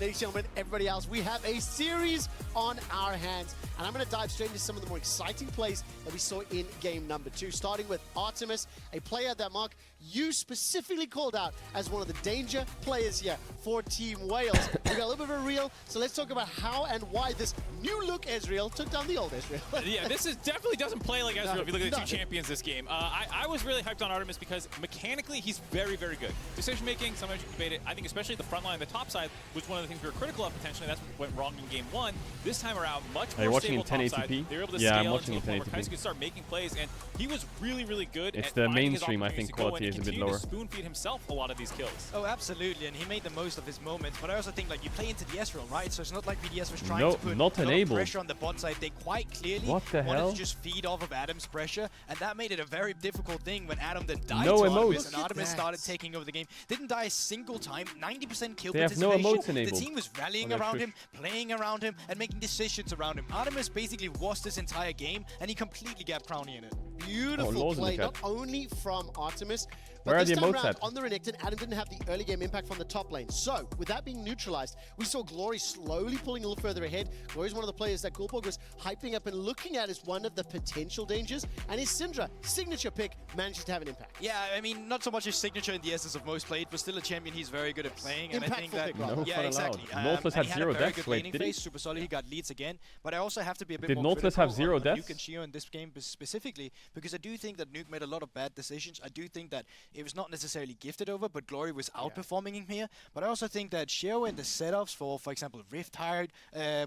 Ladies and gentlemen, everybody else, we have a series on our hands. And I'm going to dive straight into some of the more exciting plays that we saw in game number 2. Starting with Artemis, a player that, Mark, you specifically called out as one of the danger players here for Team Wales. We got a little bit of a reel, so let's talk about how and why this new look Ezreal took down the old Ezreal. Yeah, this is definitely doesn't play like Ezreal if you look at the two champions this game. I was really hyped on Artemis because mechanically he's very, very good. Decision making, sometimes you can debate it. I think especially the front line, the top side, was one of the things we were critical of potentially. That's what went wrong in game 1. This time around, much more stable top side. They were able to scale into the point where guys could start making plays, and he was really, really good. It's at the finding his mainstream, I think, opportunities to go quality in is and a bit continue to lower. spoon feed himself a lot of these kills. Oh, absolutely, and he made the most of his moments. But I also think like you play into the Ezreal, right? So it's not like BDS was trying No, to put not a lot enabled. of pressure on the bot side. They quite clearly What the wanted hell? to just feed off of Adam's pressure, and that made it a very difficult thing when Adam then died No to emotes. Artemis, Look and at Artemis that. started taking over the game. Didn't die a single time. 90% kill They have no participation. emotes enabled The team was rallying on their around push. him, playing around him, and making decisions around him. Artemis basically was this entire game, and he completely gapped Crowny in it. Beautiful Law's in the play, chat. not only from Artemis, Where but are this the time emotes round at? on the Renekton, Adam didn't have the early game impact from the top lane. So, with that being neutralized, we saw Glory slowly pulling a little further ahead. Glory's one of the players that Gulborg was hyping up and looking at as one of the potential dangers, and his Syndra signature pick manages to have an impact. Yeah, I mean, not so much his signature in the essence of most played, but still a champion he's very good at playing. And I think Impactful that, pick, rather. No yeah, fun exactly. allowed. Nautilus and had he zero a very deaths. good Wait, laning did he? phase, super solid. He got leads again, but I also have to be a bit Did more Nautilus critical have zero on deaths? Nuke and Shio in this game specifically, because I do think that Nuke made a lot of bad decisions. I do think that it was not necessarily gifted over, but Glory was outperforming him here. But I also think that Shio and the setups for example, Rift Hired,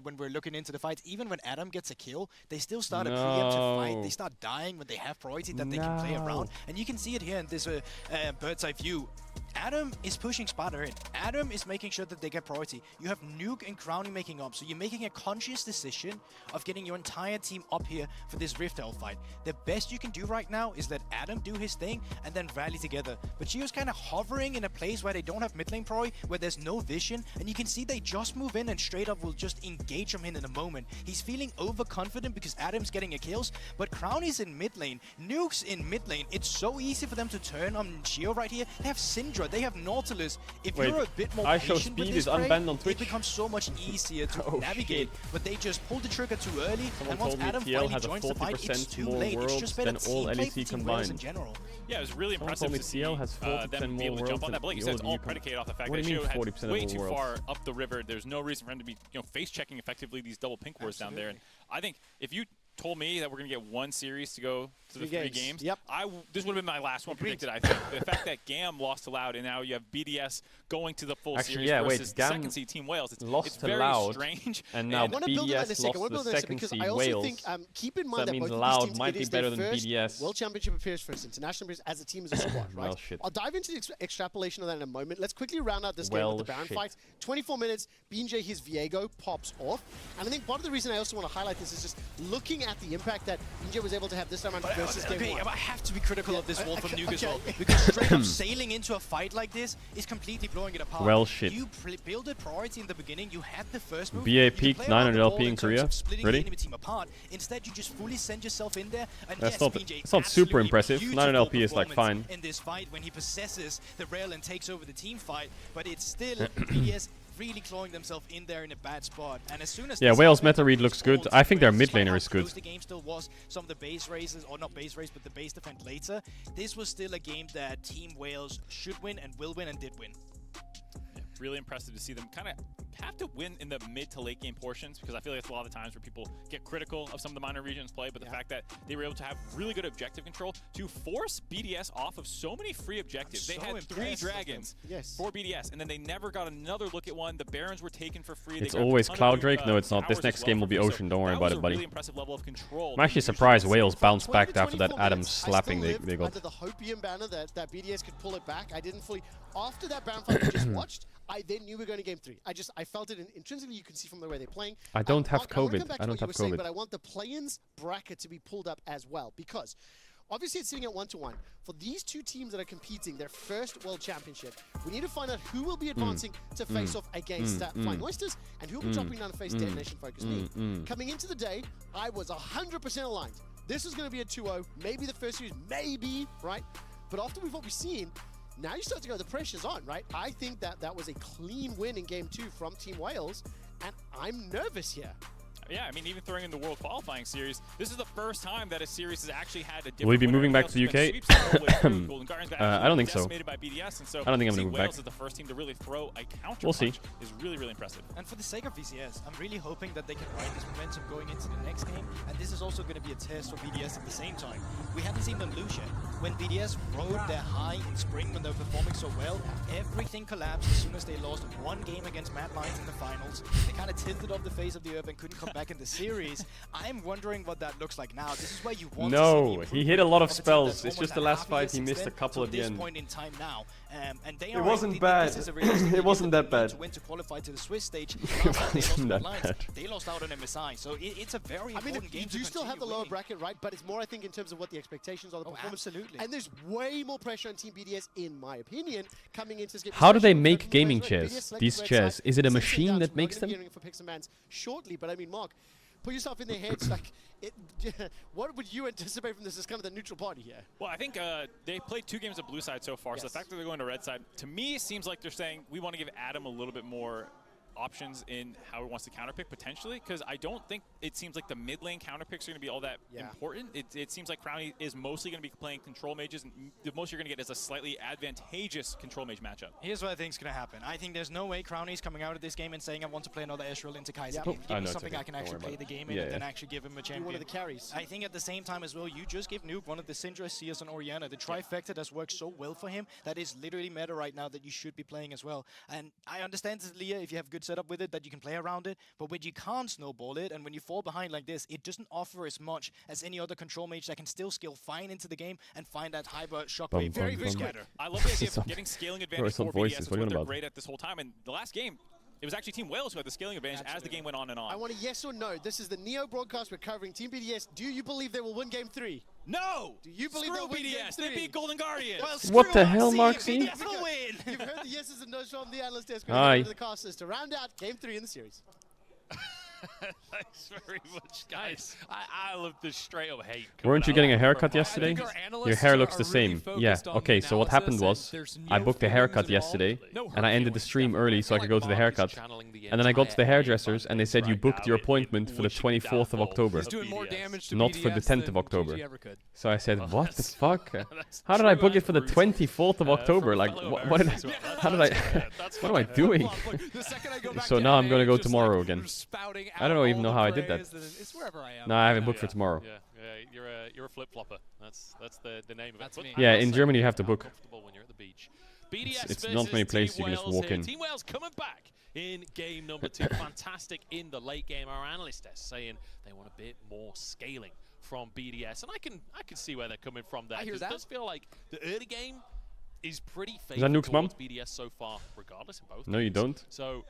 when we're looking into the fights, even when Adam gets a kill, they still start a preemptive fight. They start dying when they have priority that they can play around. And you can see it here in this bird's eye view. Adam is pushing Sparta in. Adam is making sure that they get priority. You have Nuke and Crownie making up, so you're making a conscious decision of getting your entire team up here for this Rift Hell fight. The best you can do right now is let Adam do his thing and then rally together. But Gio's kind of hovering in a place where they don't have mid lane priority, where there's no vision, and you can see they just move in and straight up will just engage him in a moment. He's feeling overconfident because Adam's getting a kills, but Crownie's in mid lane, Nuke's in mid lane. It's so easy for them to turn on Gio right here. They have Syndra, they have Nautilus. If you're a bit more patient with this frame, unbanned on Twitch. It becomes so much easier to navigate, but they just pulled the trigger too early, Someone and once told me Adam TL finally has a joins the fight, it's 40% too more late. It's just better than all team play LEC for Team Wales in combined. general. Yeah, it was really impressive to see TL has 40% them be able to jump on that. But like you said, it's all predicated off the fact that Gio had way too far up the river. There's no reason for him to be, face checking effectively these double pink wards down there. And I think if you told me that we're going to get one series to go to the 3 games, this would have been my last one predicted, I think. The fact that GAM lost to Loud and now you have BDS going to the full series versus second seed Team Wales. It's very strange. And now BDS lost the second seed Wales. Keep in mind that means Loud might be better than BDS. World Championship appears first, international appears as a team, as a squad, right? I'll dive into the extrapolation of that in a moment. Let's quickly round out this game with the Baron fight. 24 minutes, BNJ, his Viego pops off. And I think part of the reason I also want to highlight this is just looking at the impact that BNJ was able to have this time around versus game 1. I have to be critical of this wall from Nuke as well, because straight up sailing into a fight like this is completely blowing it apart. Well, shit. You build a priority in the beginning, you had the first move. BA peaked 900 LP in Korea. Ready? Instead, you just fully send yourself in there. And that's not super impressive. 900 LP is like fine. In this fight, when he possesses the rail and takes over the team fight, but it's still BDS really clawing themselves in there in a bad spot. And as soon as Wales meta read looks good. I think their mid laner is good. The game still was some of the base races, or not base race, but the base defense later. This was still a game that Team Wales should win and will win and did win. Yeah, really impressive to see them kind of have to win in the mid to late game portions, because I feel like it's a lot of the times where people get critical of some of the minor regions play, but the fact that they were able to have really good objective control to force BDS off of so many free objectives. They had 3 dragons for BDS, and then they never got another look at one. The Barons were taken for free. It's always Cloud Drake. No, it's not. This next game will be Ocean. Don't worry about it, buddy. Really impressive level of control. I'm actually surprised Wales bounced back after that Adam slapping they got. Under the Hopium banner that BDS could pull it back. I didn't fully. After that Baron fight we just watched, I then knew we were going to game 3. I felt it intrinsically. You can see from the way they're playing. I don't have COVID. I don't have COVID. But I want the play-ins bracket to be pulled up as well, because obviously it's sitting at 1-1. For these 2 teams that are competing, their first World Championship, we need to find out who will be advancing to face off against Flying Oysters, and who will be dropping down to face Detonation Focus Me. Coming into the day, I was 100% aligned. This was going to be a 2-0, maybe the first series, maybe, right? But after what we've seen, now you start to go, the pressure's on, right? I think that was a clean win in game 2 from Team Wales, and I'm nervous here. Yeah, I mean, even throwing in the World Qualifying Series, this is the first time that a series has actually had a different Will we be moving back to the UK? I don't think so. By BDS, and so I don't think I'm going to move back. Wales is the first team to really throw a counter We'll see. Is really, really impressive. And for the sake of VCS, I'm really hoping that they can ride this momentum going into the next game, and this is also going to be a test for BDS at the same time. We haven't seen them lose yet. When BDS rode their high in spring when they were performing so well, everything collapsed as soon as they lost 1 game against Mad Lions in the finals. They kind of tilted off the face of the earth and couldn't come back in the series. I'm wondering what that looks like now. This is where you want to see he hit a lot of spells. It's just the last fight he missed a couple at the end. Point in time now, and they it wasn't bad. It wasn't that bad. To win to qualify to the Swiss stage. It wasn't that bad. They lost out on MSI, so it's a very important game. You do still have the lower bracket, right? But it's more, I think, in terms of what the expectations are, the performance. Absolutely. And there's way more pressure on Team BDS, in my opinion, coming into this game. How do they make gaming chairs? These chairs? Is it a machine that makes them? For Pixelmans shortly, but I mean, Mark, put yourself in their heads. Like, what would you anticipate from this as kind of the neutral party here? Well, I think they played 2 games of blue side so far, so the fact that they're going to red side, to me, seems like they're saying we want to give Adam a little bit more options in how he wants to counterpick potentially, because I don't think it seems like the mid lane counterpicks are going to be all that important. It seems like Crownie is mostly going to be playing control mages, and the most you're going to get is a slightly advantageous control mage matchup. Here's what I think is going to happen. I think there's no way Crownie's coming out of this game and saying I want to play another Ezreal into Kaiser. Give me something I can actually play the game in and then actually give him a champion. One of the carries. I think at the same time as well, you just give Nuke one of the Syndra, Sears, and Orianna. The trifecta that's worked so well for him, that is literally meta right now that you should be playing as well. And I understand, Leah, if you have good setup with it that you can play around it. But when you can't snowball it, and when you fall behind like this, it doesn't offer as much as any other control mage that can still scale fine into the game and find that hyper shockwave very, very scatter. I love the idea of getting scaling advantage for BDS. It's what they're great at this whole time. And the last game, it was actually Team Wales who had the scaling advantage as the game went on and on. I want a yes or no. This is the Neo broadcast. We're covering Team BDS. Do you believe they will win Game 3? No! Do you believe they'll win Game 3? They beat Golden Guardians. Well, what the hell, Marksy? You've heard the yeses and nos from the analyst desk. Hi. The casters to round out Game 3 in the series. Thanks very much, guys. I love the straight up hate. Weren't you getting a haircut yesterday? Your hair looks the same. Yeah, okay, so what happened was, I booked a haircut yesterday, and I ended the stream early so I could go to the haircut. And then I got to the hairdressers, and they said you booked your appointment for the 24th of October. Not for the 10th of October. So I said, what the fuck? How did I book it for the 24th of October? Like, what did what am I doing? So now I'm gonna go tomorrow again. I don't even know how I did that. It's wherever I am. No, I have it booked for tomorrow. Yeah, you're a flip flopper. That's the name of it. That's me. Yeah, in Germany you have to book. When you're at the beach. BDS it's not many places you can just walk in. Team Wales coming back in game number 2. Fantastic in the late game. Our analyst desk saying they want a bit more scaling from BDS, and I can see where they're coming from there. It does feel like the early game is pretty favorable towards BDS so far, regardless of both. No, you don't. So.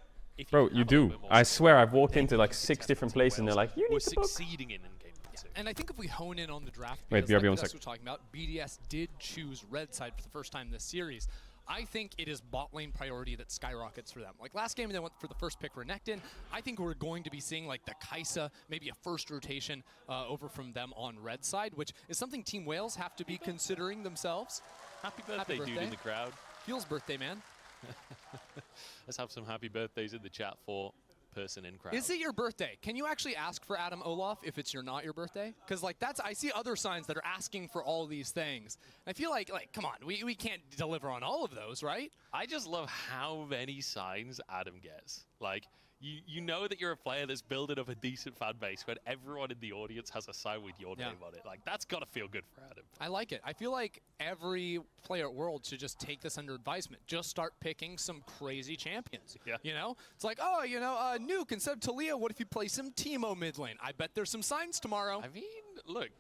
Bro, you do. I swear I've walked into like 6 different places and they're like, you need to book. Succeeding in game 2. And I think if we hone in on the draft, wait, like BRB, 1 that's sec. what we're talking about, BDS did choose red side for the first time this series. I think it is bot lane priority that skyrockets for them. Like last game, they went for the first pick Renekton. I think we're going to be seeing like the Kai'Sa, maybe a first rotation over from them on red side, which is something Team Wales have to be considering themselves. Happy birthday, dude, in the crowd. Feels birthday, man. Let's have some happy birthdays in the chat for person in crowd. Is it your birthday? Can you actually ask for Adam Olaf if it's not your birthday? Because like I see other signs that are asking for all these things. I feel like come on, we can't deliver on all of those, right? I just love how many signs Adam gets. Like you know that you're a player that's building up a decent fan base when everyone in the audience has a sign with your name on it. Like that's gotta feel good for Adam. I like it. I feel like every player at World should just take this under advisement. Just start picking some crazy champions. Yeah. You know? It's like, oh, you know, Nuke instead of Talia, what if you play some Teemo mid lane? I bet there's some signs tomorrow. I mean, look,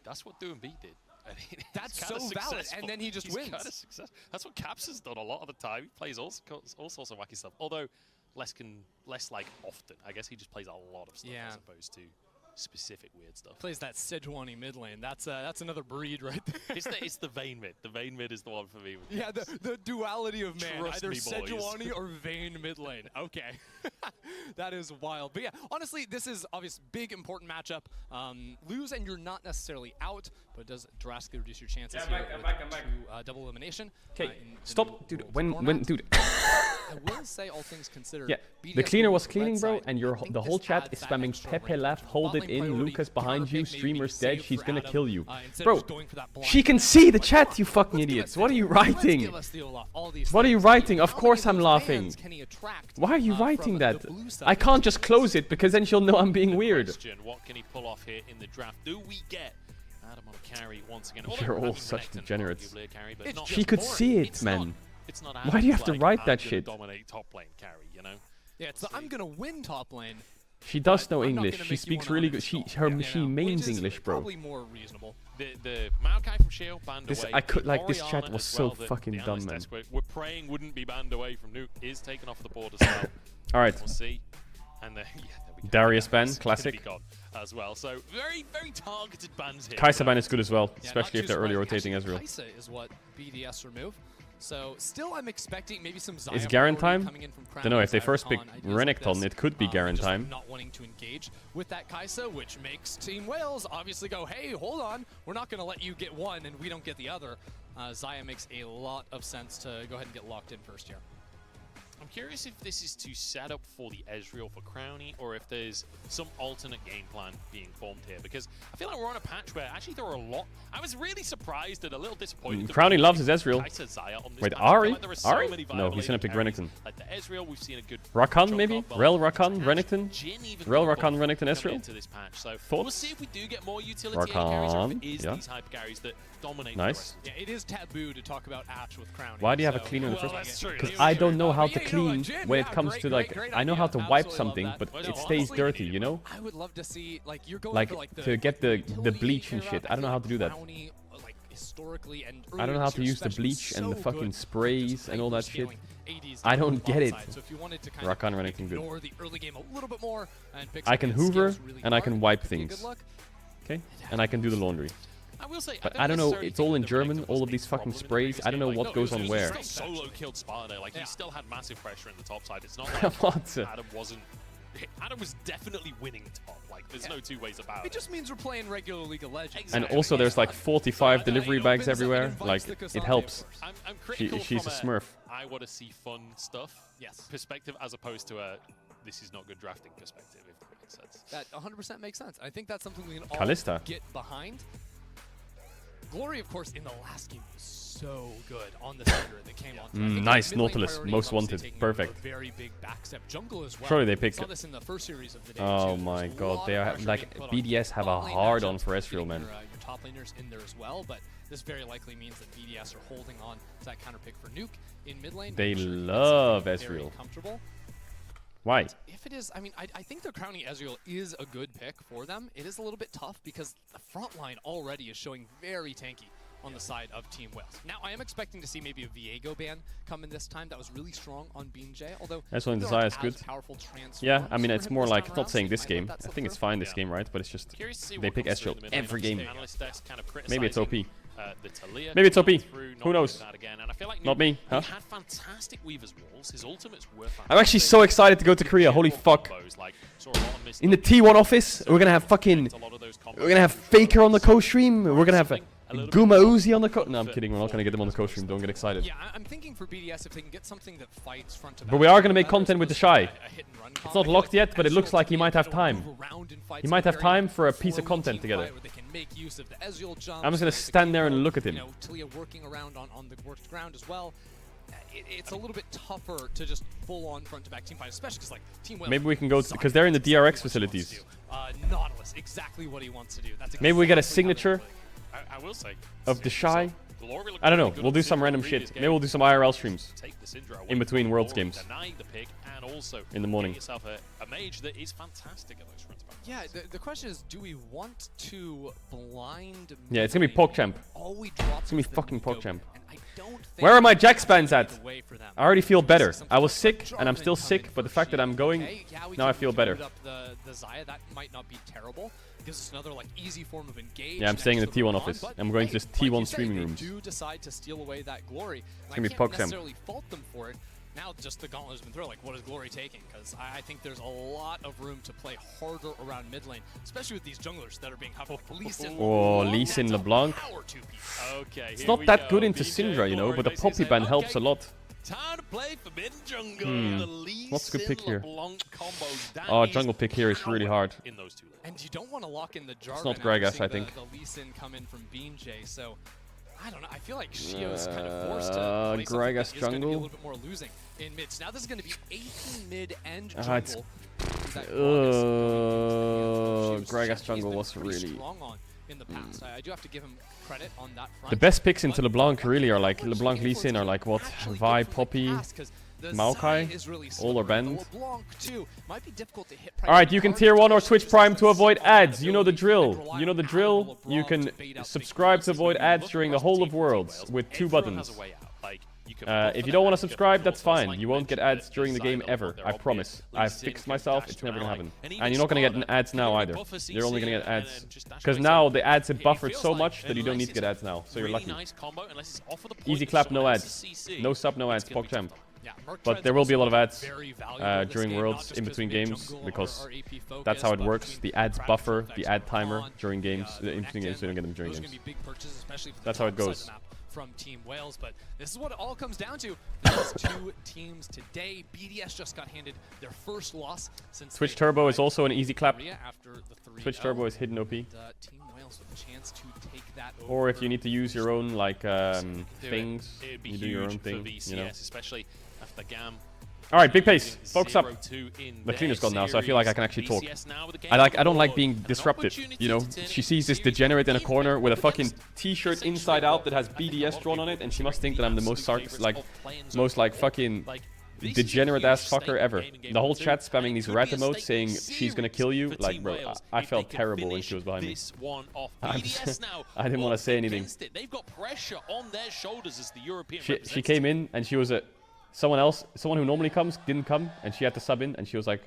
that's what Doing Beat did. I mean, that's so valid, and then he just wins. That's what Caps has done a lot of the time. He plays all sorts of wacky stuff. Although less like often. I guess he just plays a lot of stuff as opposed to specific weird stuff. Plays that Sejuani mid lane. That's another breed right there. It's the Vayne mid. The Vayne mid is the one for me. Yeah, the duality of man. Trust either me, Sejuani or Vayne mid lane. Okay. That is wild. But yeah, honestly, this is obviously big important matchup. Lose and you're not necessarily out, but it does drastically reduce your chances I'm back. to double elimination. Okay, stop, dude. When dude. I will say, all things considered. Yeah, the cleaner was cleaning, bro, and the whole chat is spamming Pepe left, hold it in, Lucas behind you, streamer's dead, she's gonna kill you. Bro, she can see the chat, you fucking idiots. What are you writing? What are you writing? Of course I'm laughing. Why are you writing that? I can't just close it because then she'll know I'm being weird. What can he pull off here in the draft? Do we get Adam on carry once again? You're all such degenerates. Carry, She could see it, man. It's not why do you have to write that Adam shit? Dominate top lane carry, you know? Yeah, it's I'm gonna win top lane. She does know English. She speaks really good. She mains English, bro. Probably more reasonable. The Maokai from Shield banned away. I could like this chat was so fucking dumb, man. We're praying wouldn't be banned away from Nuke is taken off the board as well. All right. We'll see. And Darius ban, classic. As well. So very targeted bans here. Kai'Sa ban is good as well, especially if they're early rotating Ezreal. Kai'Sa is what BDS remove. So still I'm expecting maybe some Xayah Is Garen time? coming in from Crown. Don't know, if they first pick Ideas Renekton, like it could be Garen just time. Not wanting to engage with that Kai'Sa, which makes Team Wales obviously go, hey, hold on, we're not going to let you get one and we don't get the other. Xayah makes a lot of sense to go ahead and get locked in first here. I'm curious if this is to set up for the Ezreal for Crownie, or if there's some alternate game plan being formed here, because I feel like we're on a patch where actually there are a lot. I was really surprised and a little disappointed. Crownie loves his Ezreal. Wait, Ari? Ari? No, he's gonna pick Renekton. Like the Ezreal, we've seen a good Rakan maybe? Rel Rakan, Renekton? Rel Rakan, Renekton, Ezreal? So Thoughts? we'll see if we do get more utility carries, or if it is these hype carries that dominate. Nice. Yeah, it is taboo to talk about Ashe with Crownie. Why do you have a cleaner in the first place? Because I don't know how to clean when it comes to like, I know how to wipe something, but it stays dirty, you know? I would love to see, like, you're going like, for, like, to get the bleach and shit. I don't know how to do that. I don't know how to use the bleach and the fucking sprays and all that shit. I don't get it. Rakan Renekton good. I can hoover and I can wipe things. Okay? And I can do the laundry. I will say, but I don't know, it's all in German, all of these fucking sprays. I don't know what goes on where. He solo killed Sparta. Like, he still had massive pressure in the top side. It's not like Adam wasn't... Adam was definitely winning top. Like, there's no two ways about it. It just means we're playing regular League of Legends. And also there's like 45 delivery bags everywhere. Like, it helps. I'm critical she's a smurf. I want to see fun stuff. Yes. Perspective as opposed to a this is not good drafting perspective, if that makes sense. That 100% makes sense. I think that's something we can all Kalista. get behind. Glory, of course, in the last game was so good on the Cinder that came on. Nice, Nautilus, most wanted, perfect. Very big backstep jungle as well. Surely they pick. Saw this in the first series of the day Oh my god, they are like BDS have a hard on for Ezreal, man. Your top laners in there as well, but this very likely means that BDS are holding on to that counter pick for Nuke in mid lane. They love Ezreal. Why? If it is, I mean, I think the crowning Ezreal is a good pick for them. It is a little bit tough because the front line already is showing very tanky on the side of Team Wales. Now, I am expecting to see maybe a Viego ban come in this time. That was really strong on BJ, although Ezreal Desire is good. Yeah, I mean, it's more like, not saying this game. I think it's fine this game, right? But it's just, they pick Ezreal every game. Maybe it's OP. Maybe it's OP. Who knows? Not me, huh? He had fantastic Weaver's walls. His ultimates were fantastic. I'm actually so excited to go to Korea. Holy fuck. In the T1 office, we're gonna have fucking... We're gonna have Faker on the co-stream. We're gonna have Guma Uzi on the co... No, I'm kidding. We're not gonna get them on the co-stream. Don't get excited. Yeah, I'm thinking for BDS if they can get something that fights front to back. But we are gonna make content with the Shy. It's not locked yet, but it looks like he might have time. He might have time for a piece of content together. I'm just gonna stand there and look at him. Talia working around on the worked ground as well. It's a little bit tougher to just full-on front-to-back team fight, especially because like Team Wales. Maybe we can go because they're in the DRX facilities. Nautilus, exactly what he wants to do. That's maybe we get a signature I will say of the Shy. I don't know. We'll do some random shit. Maybe we'll do some IRL streams in between Worlds games in the morning. A mage that is fantastic at those front to back. Yeah, the question is, do we want to blind? Yeah, it's gonna be PogChamp. It's gonna be fucking PogChamp. Where are my Jack spans at? I already feel better. I was sick and I'm still sick, but the fact that I'm going, now I feel better. The Xayah, that might not be terrible. Gives us another like easy form of engage. Yeah, I'm staying in the T1 office. I'm going to this T1 streaming rooms. They do decide to steal away that glory. It's gonna be I can't PogChamp. necessarily fault them for it. Now just the gauntlet has been thrown. Like, what is Glory taking? Because I think there's a lot of room to play harder around mid lane, especially with these junglers that are being hyped. Lee Sin. Oh, Lee Sin LeBlanc. Okay, it's not that good into Syndra, you know, but the Poppy ban helps a lot. Time to play for mid jungle. What's a good pick here? Oh, jungle pick here is really hard. And you don't want to lock in the Jarvan. It's not Gragas, I think. The Lee Sin come in from BJ, so I don't know. I feel like Shio's kind of forced to play Gragas something that is going to be a jungle. little bit more losing in mid. So now this is going to be 18 mid and jungle. Gragas jungle was really... strong on in the past. I do have to give him credit on that front. The best picks into LeBlanc really are like LeBlanc Lee Sin are like what? Vi, Poppy, Maokai, all are banned. Alright, you can tier 1 or Twitch Prime to avoid ads. You know the drill. You know the drill. You can subscribe to avoid ads during the whole of Worlds with 2 buttons. If you don't want to subscribe, that's fine. You won't get ads during the game ever. I promise. I've fixed myself. It's never gonna happen. And you're not gonna get ads now either. You're only gonna get ads because now the ads have buffered so much that you don't need to get ads now. So you're lucky. Easy clap, no ads. No sub, no ads. PogChamp. But there will be a lot of ads during Worlds, in between games, because that's how it works. The ads buffer the ad timer during games, in between games, so you don't get them during games. That's how it goes. From Team Wales, but this is what it all comes down to. These 2 teams today. BDS just got handed their first loss since Twitch Turbo is also an easy clap. After the Twitch Turbo is hidden OP. Team Wales with a chance to take that over. Or if you need to use your own like things, you do your own thing. You know. Especially after GAM. All right, big pace. Focus up. Latrina's gone now, so I feel like I can actually talk. I don't like being disruptive. You know, she sees this degenerate in a corner with a fucking T-shirt inside out that has BDS drawn on it, and she must think that I'm the most fucking degenerate ass fucker ever. The whole chat spamming these rat emotes saying she's gonna kill you. Like, bro, I felt terrible when she was behind me. I didn't want to say anything. They've got pressure on their shoulders as the European she came in and she was someone who normally comes didn't come, and she had to sub in, and she was like,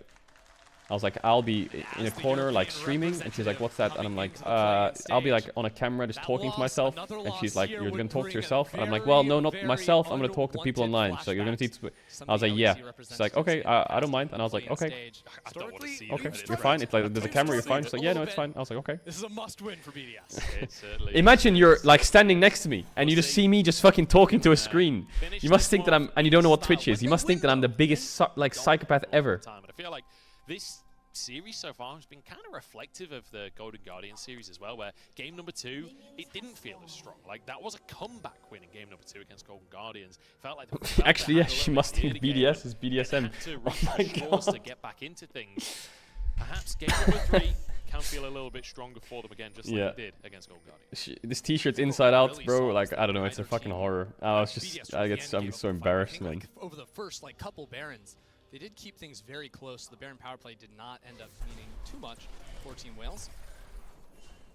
I was like, I'll be in a corner like streaming, and she's like, what's that? And I'm like, I'll be like on a camera just talking to myself, and she's like, you're gonna talk to yourself? And I'm like, well, no, not myself, I'm gonna talk to people online. So you're gonna teach. I was like, yeah. She's like, okay, I don't mind. And I was like, okay, you're fine. It's like, there's a camera, you're fine. She's like, yeah, no, it's fine. I was like, okay. This is a must-win for BDS. Imagine you're like standing next to me, and you just see me just fucking talking to a screen. You must think that and you don't know what Twitch is. You must think that I'm the biggest like psychopath ever. I feel like this series so far has been kind of reflective of the Golden Guardian series as well, where game number 2, it didn't feel as strong. Like, that was a comeback win in game number 2 against Golden Guardians. Felt like actually, yeah, she must think BDS is BDSM. Oh my god. To get back into things. Perhaps game number 3 can feel a little bit stronger for them again, just like it did against Golden Guardians. This t-shirt's inside out, bro. Like, I don't know, it's a fucking horror. I'm so embarrassed, man. Over the first like couple Barons, they did keep things very close. The Baron power play did not end up meaning too much for Team Wales.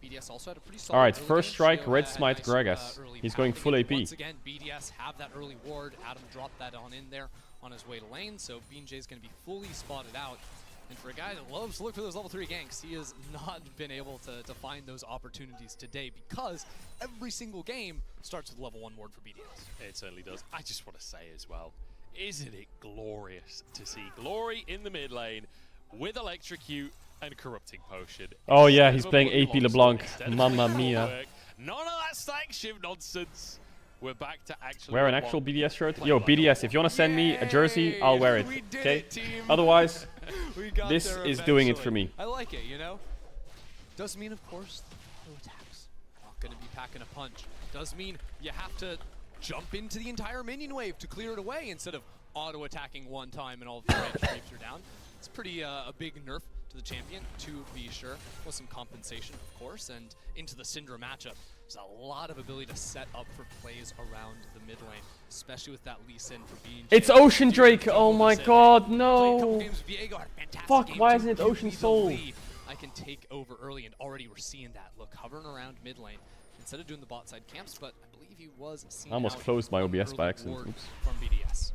BDS also had a pretty solid. All right, first strike, red smite Gragas. He's going full AP. Once again, BDS have that early ward. Adam dropped that on in there on his way to lane, so BJ is going to be fully spotted out. And for a guy that loves to look for those level 3 ganks, he has not been able to find those opportunities today, because every single game starts with level 1 ward for BDS. It certainly does. I just want to say as well, isn't it glorious to see Glory in the mid lane with Electrocute and Corrupting Potion? Oh yeah, he's playing AP LeBlanc. Mamma mia. None of that stack shift nonsense. We're back to actually wear an actual BDS shirt. Yo, BDS, if you want to send me a jersey, I'll wear it. Okay? Otherwise, this is doing it for me. I like it, you know? Does mean, of course, no attacks. Not going to be packing a punch. Does mean you have to jump into the entire minion wave to clear it away instead of auto-attacking one time and all of the range creeps are down. It's pretty a big nerf to the champion, to be sure. With some compensation, of course, and into the Syndra matchup. There's a lot of ability to set up for plays around the mid lane, especially with that Lee Sin for being. It's Ocean Drake! Oh my god, no! Fuck, why isn't it Ocean Soul? I can take over early, and already we're seeing that. Look, hovering around mid lane instead of doing the bot side camps, but I believe he was seen. I almost closed my OBS by accident. Oops. From BDS.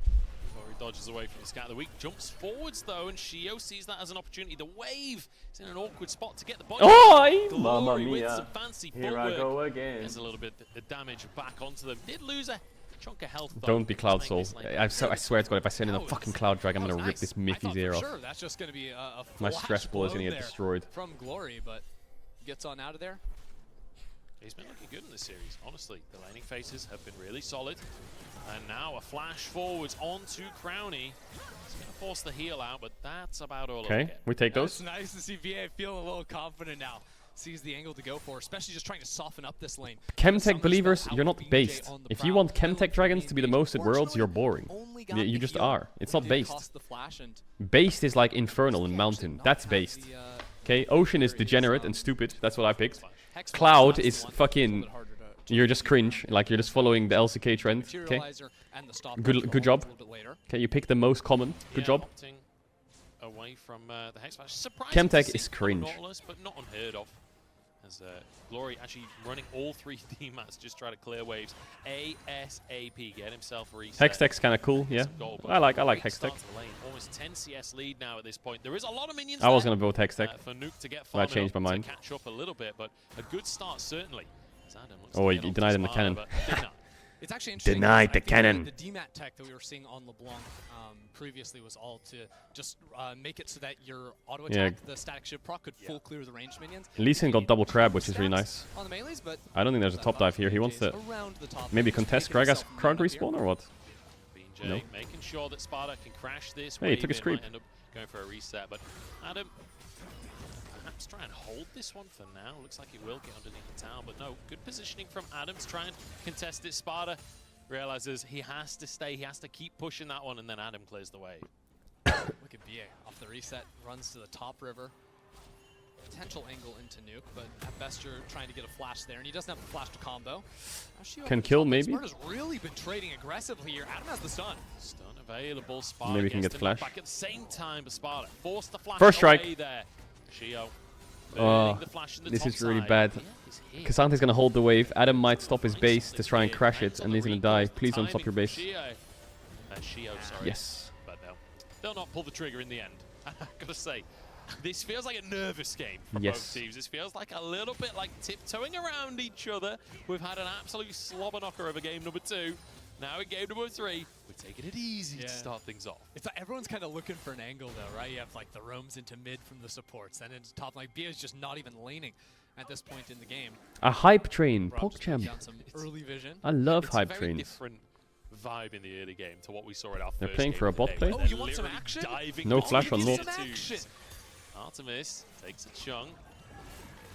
Glory dodges away from the scat of the week, jumps forwards though, and Shio sees that as an opportunity. The wave is in an awkward spot to get the body. Oh, Mamma mia! Some fancy here I go again. There's a little bit of damage back onto them. Did lose a chunk of health. Don't be Cloud Soul. I swear to God, if I send in a fucking Cloud Drag, I'm gonna rip this Miffy's ear off. Sure, that's just gonna be a my stress ball is gonna get destroyed. From Glory, but gets on out of there. He's been looking good in this series, honestly. The laning phases have been really solid. And now a flash forwards onto Crowny. He's going to force the heal out, but that's about all. Okay, we take those. It's nice to see VA feeling a little confident now. Sees the angle to go for, especially just trying to soften up this lane. Chemtech believers, you're not based. If you want Chemtech dragons to be the most at Worlds, you're boring. You just are. It's not based. Based is like Infernal and Mountain. That's based. Okay, Ocean is degenerate and stupid. That's what I picked. Cloud is fucking... You're just cringe, like you're just following the LCK trend. Okay, good job. Okay, you pick the most common. Good job. Away from the Hex Flash. Chemtech is cringe. But not unheard of. As Glory actually running all 3 teammates, just try to clear waves ASAP, get himself reset. Hextech's kind of cool, yeah. I like Hextech. Almost 10 CS lead now at this point. There is a lot of minions. I was gonna vote Hextech. For Nuke to get I changed my mind. To catch up a little bit, but a good start certainly. Oh, he denied him the cannon. It's actually interesting. Denied the cannon. The DMAT tech that we were seeing on LeBlanc previously was all to just make it so that your auto attack, the static shield proc, could full clear the ranged minions. Lee Sin got double crab, which is really nice. On the melees, but I don't think there's a top dive here. He wants to maybe contest Gragas crowd respawn or what? BJ No. making sure that Sparta can crash this. Hey, he took his creep. End up going for a reset, but Adam. Perhaps try and hold this one for now. Looks like he will get underneath the tower, but no. Good positioning from Adam to try and contest it. Sparta realizes he has to stay, he has to keep pushing that one, and then Adam clears the way. Look at BA off the reset, runs to the top river. potential angle into Nuke, but at best you're trying to get a flash there, and he doesn't have the flash to combo. Can kill maybe? Smart has really been trading aggressively here. Adam has the stun. Stun available. Sparta maybe we can get flash. Back at the same time, but Sparta forced the flash First strike. there. Shio. This is really bad. Kasante's gonna hold the wave. Adam might stop his base to try and crash it, and he's gonna die. Please don't stop your base. Shio, sorry. Yes. But no, they'll not pull the trigger in the end. I gotta say, this feels like a nervous game for both teams. This feels like a little bit like tiptoeing around each other. We've had an absolute slobber knocker over game number 2. Now in game number 3, we're taking it easy to start things off. It's like everyone's kind of looking for an angle though, right? You have like the roams into mid from the supports, then into top. Like BA is just not even laning at this point in the game. A hype train, PogChamp. Some early vision. I love it's hype a very trains. Different vibe in the early game to what we saw at our They're first playing game for a of the bot day. play? Oh, you want some action? No flash on Lord. Artemis takes a chunk.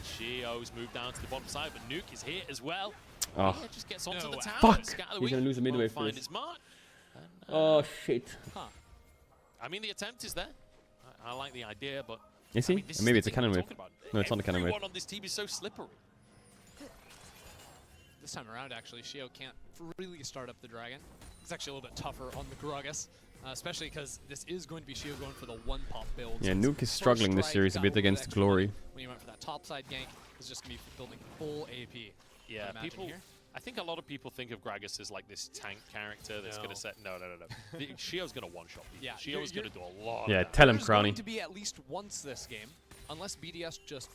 Shio's moved down to the bottom side, but Nuke is here as well. Oh. Yeah, just gets onto the tower. Fuck! He's gonna lose the midway find first. his mark. And, Oh shit. I mean, the attempt is there. I like the idea, but Is he? I mean, this Maybe is it's a the thing cannon we're wave. talking about. No, it's not a cannon wave. Everyone on this team is so slippery. This time around, actually, Shio can't really start up the dragon. It's actually a little bit tougher on the Gragas, especially because this is going to be Shio going for the one-pop build. Yeah, Nuke is struggling this series a bit against Glory. When you went for that topside gank, it's just going to be building full AP. Yeah, people. Here. I think a lot of people think of Gragas as like this tank character that's going to set. No. Shio's going to one-shot people. Yeah, Shio's going to do a lot. Yeah, of that. tell him, There's Crowny. going to be at least once this game, unless BDS just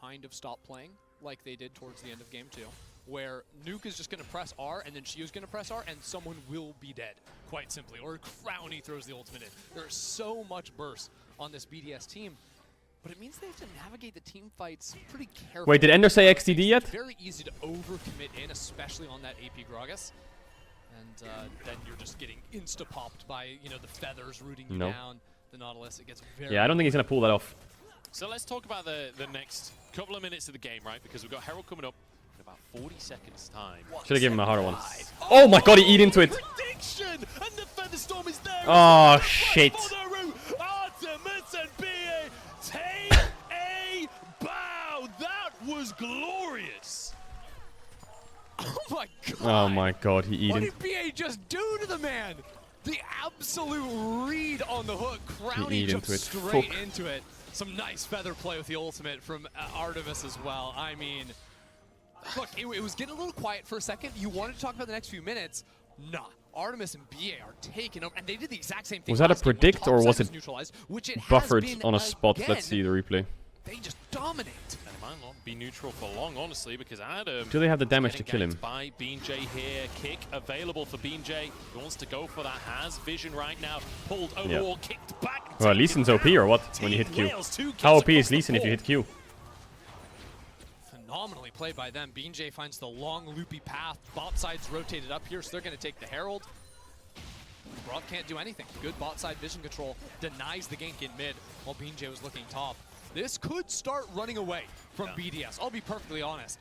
kind of stop playing like they did towards the end of game 2, where Nuke is just going to press R, and then Shio's going to press R, and someone will be dead, quite simply. Or Crowny throws the ultimate in. There's so much burst on this BDS team, but it means they have to navigate the team fights pretty carefully. Wait, did Ender say XDD yet? It's very easy to overcommit in, especially on that AP Gragas. And then you're just getting insta-popped by, you know, the feathers rooting you down. The Nautilus, it gets very... Yeah, I don't think he's going to pull that off. So let's talk about the next couple of minutes of the game, right? Because we've got Herald coming up in about 40 seconds time. Should have given him a harder one. Oh my god, he eat into it. Prediction! And the Featherstorm is there. Oh shit. Artemis and BA take a bow. That was glorious. Oh my god. Oh my god, he eat What it. did BA just do to the man? The absolute read on the hook. Crowny jumped straight into it. Some nice feather play with the ultimate from Artemis as well. I mean, look, it was getting a little quiet for a second. You wanted to talk about the next few minutes. Nah. Artemis and BA are taking over, and they did the exact same thing. Was that a predict or was it which it buffered has been on a spot? again. Let's see the replay. They just dominate. And it might not be neutral for long, honestly, because Adam... Do they have the damage to kill him? By BJ here. Kick available for BJ. He wants to go for that. Has vision right now. Pulled overall, kicked back. Well, Lee Sin's OP or what when you hit Q? How OP is Lee Sin if you hit Q? Phenomenally played by them. BJ finds the long loopy path. Bot side's rotated up here, so they're going to take the Herald. Brock can't do anything. Good bot side vision control. Denies the gank in mid while BJ was looking top. This could start running away from BDS. I'll be perfectly honest.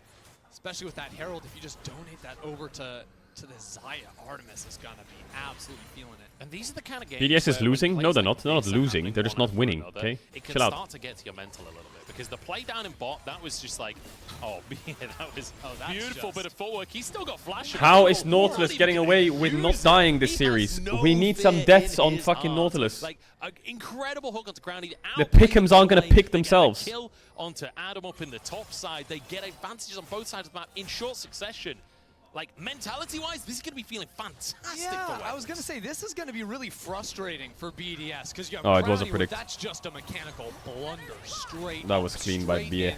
Especially with that Herald, if you just donate that over to the Zaya, Artemis is going to be absolutely feeling it. And these are the kind of games BDS is losing? No, they're not. They're not losing. They're just not winning, okay? It can Chill out. start to get to your mental a little bit, because the play down in bot, that was just like, oh, yeah, that was beautiful bit of footwork. He's still got flash. How is Nautilus getting away with not dying this series? We need some deaths on fucking Nautilus. Like, an incredible hook onto ground. The pick'ems aren't going to pick themselves. Kill onto Adam up in the top side. They get advantages on both sides of the map in short succession. Like, mentality-wise, this is going to be feeling fantastic for I was going to say, this is going to be really frustrating for BDS, because you have it was a Crowny, predict. that's just a mechanical blunder straight That was clean by BA.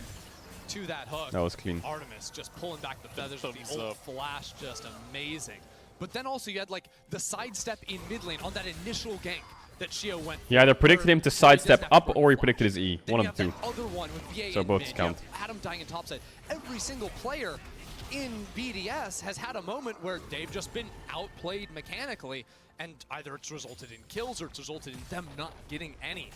To that hook. That was clean. Artemis just pulling back the feathers with the ult flash, just amazing. But then also you had like the sidestep in mid lane on that initial gank that Shio went for. He either predicted him to sidestep up or he predicted his E. One of the two. Other one with VA So in both mid. count. Adam dying in topside. Every single player in BDS has had a moment where they've just been outplayed mechanically, and either it's resulted in kills or it's resulted in them not getting any.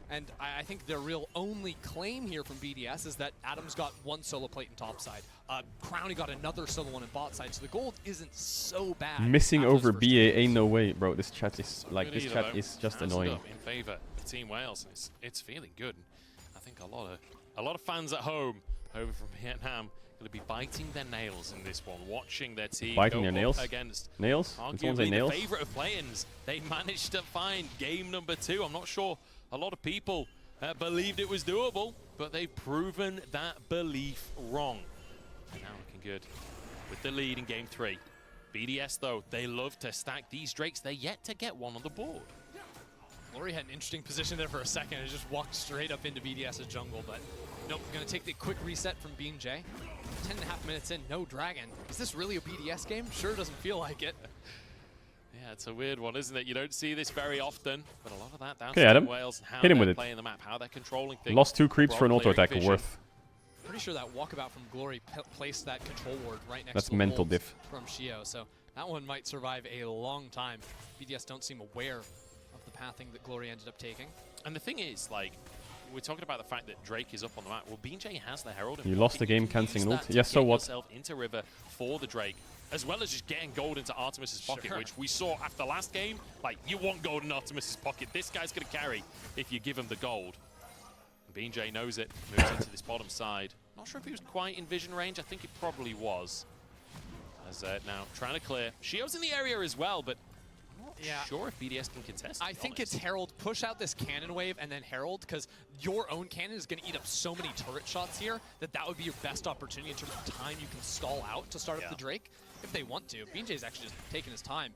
And I think their real only claim here from BDS is that Adam's got one solo plate in topside. Crowny got another solo one in bot side, so the gold isn't so bad. Missing over BA ain't no way, bro. This chat is like is just annoying. In favor of Team Wales, it's feeling good. I think a lot of A lot of fans at home over from Vietnam going to be biting their nails in this one, watching their team biting their nails against nails. Arguably the favorite of play-ins. They managed to find game number 2. I'm not sure a lot of people believed it was doable, but they've proven that belief wrong. And now looking good with the lead in game 3. BDS though, they love to stack these Drakes. They're yet to get one on the board. Glory had an interesting position there for a second and just walked straight up into BDS's jungle, but nope, gonna take the quick reset from BJ. 10.5 minutes in, no dragon. Is this really a BDS game? Sure doesn't feel like it. Yeah, it's a weird one, isn't it? You don't see this very often, but a lot of that down to Adam. Wales and how hit him they're with playing the map, how they're controlling things. Lost 2 creeps for an auto attack worth. Pretty sure that walkabout from Glory placed that control ward right next That's to the mental wolves diff from Shio, so that one might survive a long time. BDS don't seem aware of the pathing that Glory ended up taking. And the thing is, like, we're talking about the fact that Drake is up on the map. Well, BJ has the Herald. You lost the game cancelling ult. Yes, so what? Yourself into River for the Drake, as well as just getting gold into Artemis's pocket, which we saw after last game. Like, you want gold in Artemis's pocket. This guy's going to carry if you give him the gold. And BJ knows it. Moves into this bottom side. Not sure if he was quite in vision range. I think it probably was. As now trying to clear. Shio's in the area as well, but I'm not sure if BDS can contest. I think it's Herald. Push out this cannon wave and then Herald, because your own cannon is going to eat up so many turret shots here that would be your best opportunity in terms of time you can stall out to start up the Drake if they want to. BJ's actually just taking his time.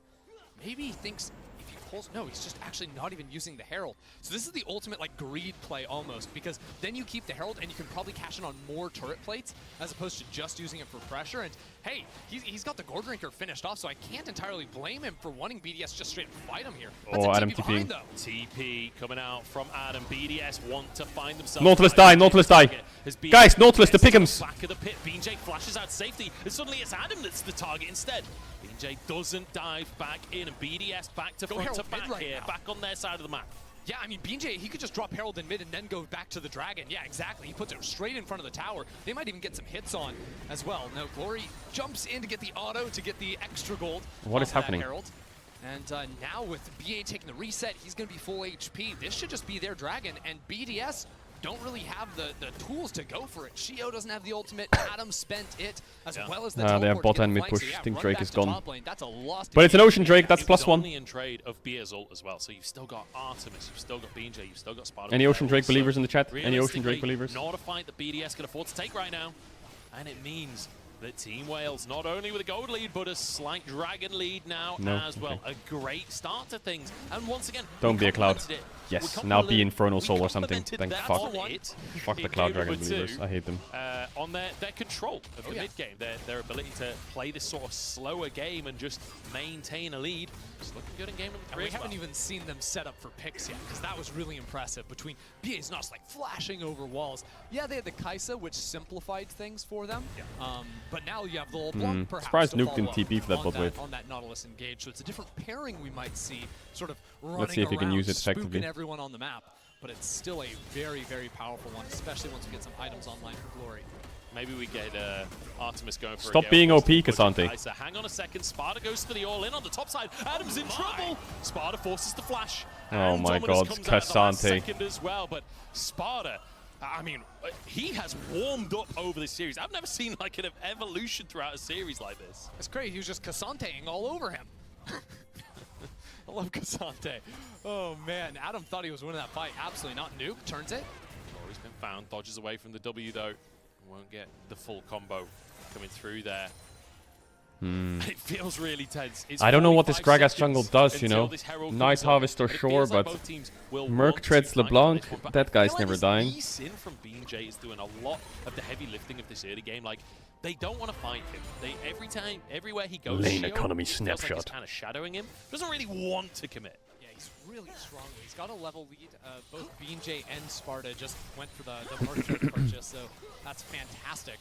Maybe he thinks if he pulls... No, he's just actually not even using the Herald. So this is the ultimate like greed play almost, because then you keep the Herald and you can probably cash in on more turret plates as opposed to just using it for pressure. And hey, he's got the Gold Drinker finished off, so I can't entirely blame him for wanting BDS just straight fight him here. That's a Adam TP behind, TP. though. TP coming out from Adam. BDS want to find themselves. Nautilus die, Nautilus die. Guys, Nautilus, the pick'ems. Back of the pit, BJ flashes out safety, and suddenly it's Adam that's the target instead. BJ doesn't dive back in, and BDS back to front to back right here, now. back on their side of the map. Yeah, I mean, BJ, he could just drop Herald in mid and then go back to the Dragon. Yeah, exactly. He puts it straight in front of the tower. They might even get some hits on as well. No, Glory jumps in to get the auto, to get the extra gold. What is happening? Herald. And now with BA taking the reset, he's going to be full HP. This should just be their Dragon, and BDS don't really have the tools to go for it. Shio doesn't have the ultimate. Adam spent it, as well as the they have teleport bot to get and the mid flank. push. So I think Drake is gone. That's a lost But it's an Ocean Drake, that's +1. Only in trade of Beer's ult as well, so you've still got Artemis, you've still got BJ, you've still got Sparta. Any Ocean Drake believers in the chat? Any Ocean Drake believers? Not a fight that BDS can afford to take right now, and it means that Team Wales, not only with a gold lead, but a slight dragon lead now as well. A great start to things, and once again, Don't be a Cloud. Yes, now be Infernal Soul or something. Thank fuck. Fuck the Cloud Dragon believers. I hate them. On their control of the mid game, their ability to play this sort of slower game and just maintain a lead. It's looking good in game number 3. We haven't even seen them set up for picks yet, because that was really impressive. Between BA's Nos like flashing over walls. Yeah, they had the Kaisa, which simplified things for them. But now you have the LeBlanc, perhaps. Surprised to Nuke didn't follow TP for that on bot wave. On that Nautilus engage, so it's a different pairing we might see, sort of running Let's see if he can around, use it effectively. spooking everyone on the map. But it's still a very, very powerful one, especially once we get some items online for Glory. Maybe we get Artemis going for Stop a being OP, Cassante. Cassante. Hang on a second. Sparta goes for the all-in on the top side. Adam's in trouble. Sparta forces the flash. Oh and my Dominus god, comes out at the last Cassante. second as well, but Sparta, I mean, he has warmed up over this series. I've never seen like an evolution throughout a series like this. It's great. He was just Cassanteing all over him. I love Cassante. Oh man, Adam thought he was winning that fight. Absolutely not. Nuke turns it. Glory's been found, dodges away from the W though. Won't get the full combo coming through there. It feels really tense. It's I don't know what this 45 Gragas jungle does, you know. Nice Harvester, sure, but Merc treads LeBlanc, that guy's never dying. Sin from BJ is doing a lot of the heavy lifting of this early game. Like, they don't want to fight him. They everywhere he goes, Lane Shio economy feels like snapshot. he's kind of shadowing him. Doesn't really want to commit. Yeah, he's really strong. He's got a level lead. Both BJ and Sparta just went for the Merc tread purchase, so that's fantastic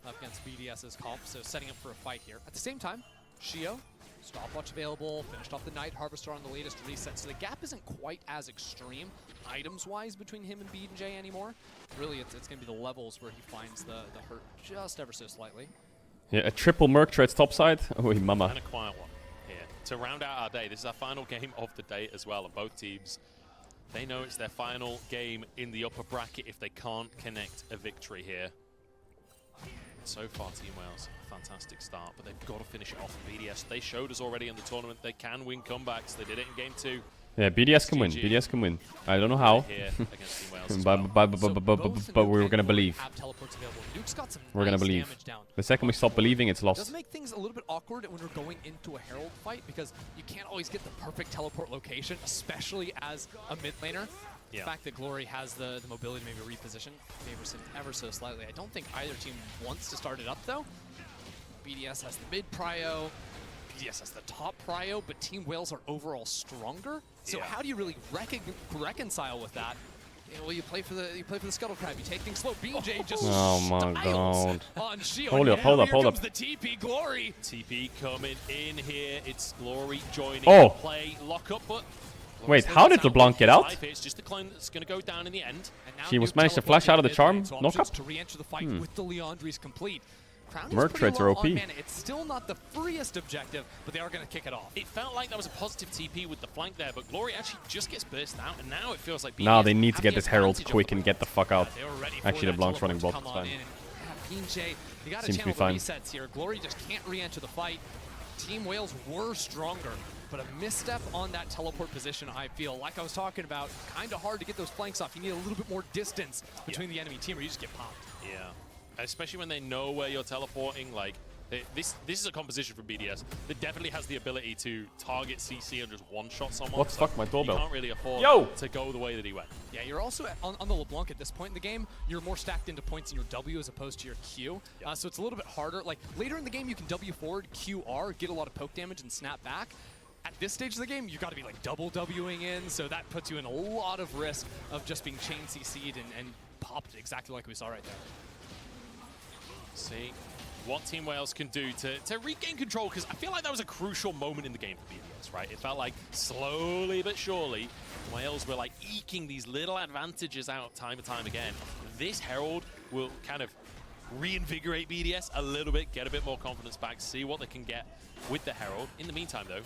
up against BDS's comp, so setting up for a fight here. At the same time, Shio, stopwatch available, finished off the Night Harvester on the latest reset, so the gap isn't quite as extreme items-wise between him and BJ anymore. Really, it's going to be the levels where he finds the hurt just ever so slightly. Yeah, a triple Merc treads topside. Oh, mama. And a quiet one here. To round out our day, this is our final game of the day as well, and both teams They know it's their final game in the upper bracket if they can't connect a victory here. So far, Team Wales, fantastic start, but they've got to finish it off in BDS. They showed us already in the tournament they can win comebacks. They did it in game 2. Yeah, BDS can win. BDS can win. I don't know how, but we're gonna believe. We're gonna believe. The second we stop believing, it's lost. It does make things a little bit awkward when we're going into a Herald fight because you can't always get the perfect teleport location, especially as a mid laner. The fact that Glory has the mobility to maybe reposition favors him ever so slightly. I don't think either team wants to start it up though. BDS has the mid prio. BDS has the top prio, but Team Wales are overall stronger. So how do you really reconcile with that? Well, you play for the scuttle crab. You take things slow. BJ just my god. On Shield. Hold up. The TP Glory. TP coming in here. It's Glory joining the play. Lock up, but wait, how did LeBlanc get out? It's just the clone that's going to go down in the end. She was managed to flash out of the charm knockup. To re-enter the fight with the Leandries complete. Merc threats are OP. It's still not the freest objective, but they are going to kick it off. It felt like that was a positive TP with the flank there, but Glory actually just gets burst out, and now it feels like BDS now they need to get this Herald quick and get the fuck out. Actually, LeBlanc's running bot this time. You got Seems to be fine. Resets here. Glory just can't re-enter the fight. Team Wales were stronger, but a misstep on that teleport position, I feel, like I was talking about, kind of hard to get those flanks off. You need a little bit more distance between the enemy team or you just get popped. Yeah. Especially when they know where you're teleporting, like this is a composition from BDS that definitely has the ability to target CC and just one-shot someone. What the fuck, my doorbell? You can't really afford to go the way that he went. Yeah, you're also on the LeBlanc at this point in the game. You're more stacked into points in your W as opposed to your Q, so it's a little bit harder. Like later in the game, you can W forward, QR, get a lot of poke damage, and snap back. At this stage of the game, you got to be like double Wing in, so that puts you in a lot of risk of just being chain CC'd and popped exactly like we saw right there. See what Team Wales can do to regain control, because I feel like that was a crucial moment in the game for BDS, right? It felt like slowly but surely Wales were like eking these little advantages out time and time again. This Herald will kind of reinvigorate BDS a little bit, get a bit more confidence back, see what they can get with the Herald. In the meantime though,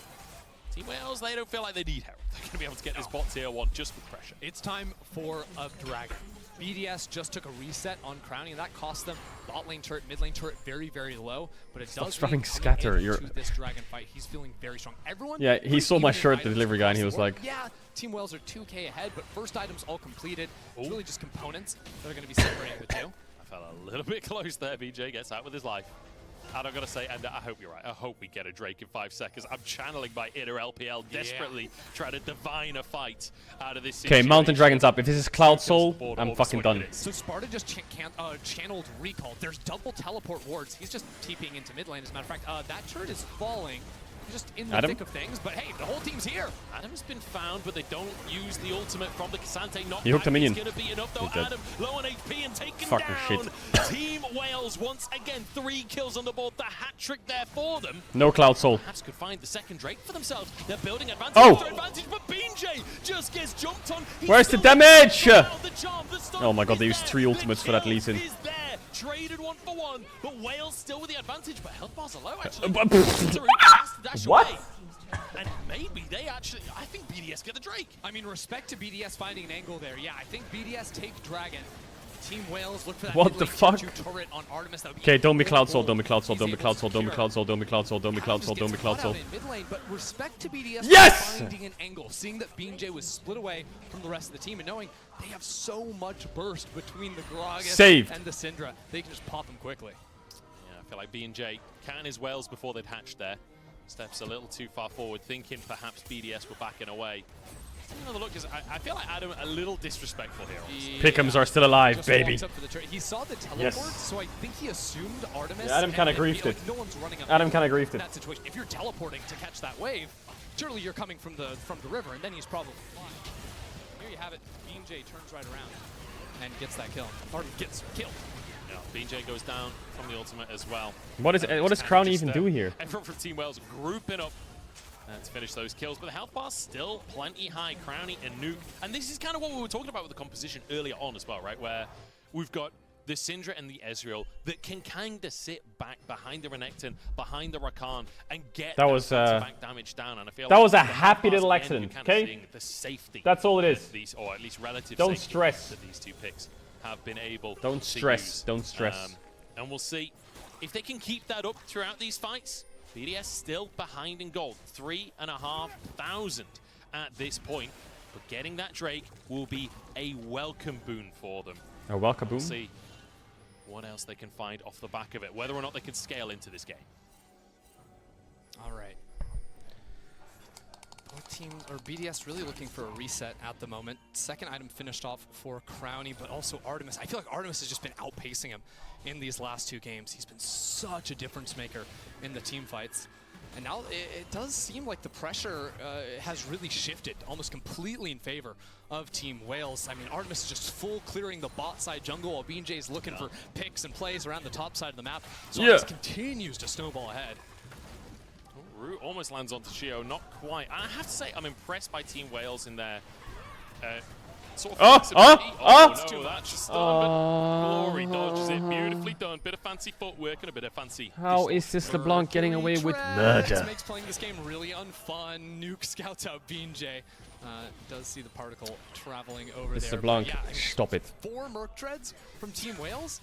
Team Wales, they don't feel like they need Herald. They're going to be able to get this bot tier 1 just with pressure. It's time for a Dragon. BDS just took a reset on Crowning, and that cost them bot lane turret, mid lane turret very, very low. But it does mean scatter. This Dragon fight, he's feeling very strong. Everyone, yeah, he saw my shirt, the delivery guy, and he was like, yeah, Team Wales are 2K ahead, but first items all completed. It's really just components that are going to be separating the two. I felt a little bit close there. BJ gets out with his life. And I've got to say, and I hope you're right, I hope we get a Drake in 5 seconds. I'm channeling my inner LPL, desperately trying to divine a fight out of this situation. Okay, Mountain Dragon's up. If this is Cloud Soul, I'm fucking done. So Sparta just channeled Recall. There's double teleport wards. He's just TPing into mid lane, as a matter of fact. That turret is falling. Just in the thick of things, but hey, the whole team's here. Adam's been found, but they don't use the ultimate from the Cassante knockback. He hooked a minion. He's going to be enough though. Adam low on HP and taken fucking down. Team Wales once again 3 kills on the board. The hat trick there for them. No Cloud Soul. Perhaps could find the second Drake for themselves. They're building advantage. Advantage, but BJ just gets jumped on. Where's the damage? Oh my god, they used 3 ultimates for that Lee Sin. Traded 1 for 1, but Wales still with the advantage, but health bars are low actually. What? And maybe they actually, I think BDS get the Drake. I mean, respect to BDS finding an angle there. Yeah, I think BDS take Dragon. Team Wales look for that. What the fuck? Turret on Artemis. Okay, don't be Cloud Soul, don't be Cloud Soul, don't be Cloud Soul, don't be Cloud Soul, don't be Cloud Soul, don't be Cloud Soul, don't be Cloud Soul. But respect to BDS yes! finding an angle, seeing that BJ was split away from the rest of the team and knowing they have so much burst between the Gragas and the Syndra, they can just pop them quickly. Yeah, I feel like B&J counting his Wales before they'd hatched there. Steps a little too far forward, thinking perhaps BDS were backing away. Another look, because I feel like Adam a little disrespectful here. Pick'ems are still alive, baby. He saw the teleport, so I think he assumed Artemis. Yeah, Adam kind of griefed it. No one's running up. Adam kind of griefed it. That situation. If you're teleporting to catch that wave, surely you're coming from the river, and then he's probably flying. Here you have it. B&J turns right around and gets that kill, or gets killed. Yeah, B&J goes down from the ultimate as well. What does Crown even do here? Everyone from Team Wales grouping up to finish those kills, but the health bar's still plenty high. Crowny and Nuke, and this is kind of what we were talking about with the composition earlier on as well, right? Where we've got the Syndra and the Ezreal that can kind of sit back behind the Renekton, behind the Rakan, and get that was back damage down. And I feel that like was a happy little accident. Okay, the safety. That's all it is. These, or at least relative. Don't safety stress. that these two picks have been able. Don't to stress. use. Don't stress. And we'll see if they can keep that up throughout these fights. BDS still behind in gold, 3,500 at this point. But getting that Drake will be a welcome boon for them. A welcome boon? We'll see what else they can find off the back of it, whether or not they can scale into this game. All right. Both teams, or BDS, really looking for a reset at the moment. Second item finished off for Crowny, but also Artemis. I feel like Artemis has just been outpacing him in these last two games. He's been such a difference maker in the team fights. And now it does seem like the pressure has really shifted almost completely in favor of Team Wales. I mean, Artemis is just full clearing the bot side jungle while BJ is looking for picks and plays around the top side of the map. So Artemis continues to snowball ahead. Root almost lands onto Shio, not quite. I have to say, I'm impressed by Team Wales in their sort of no, that's just done, but Glory dodges it, beautifully done. Bit of fancy footwork and a bit of fancy. How is this LeBlanc getting away with murder? Makes playing this game really unfun. Nuke scouts out BJ. Does see the particle traveling over This there. LeBlanc, Yeah, I mean, stop it. 4 Merc Treads from Team Wales.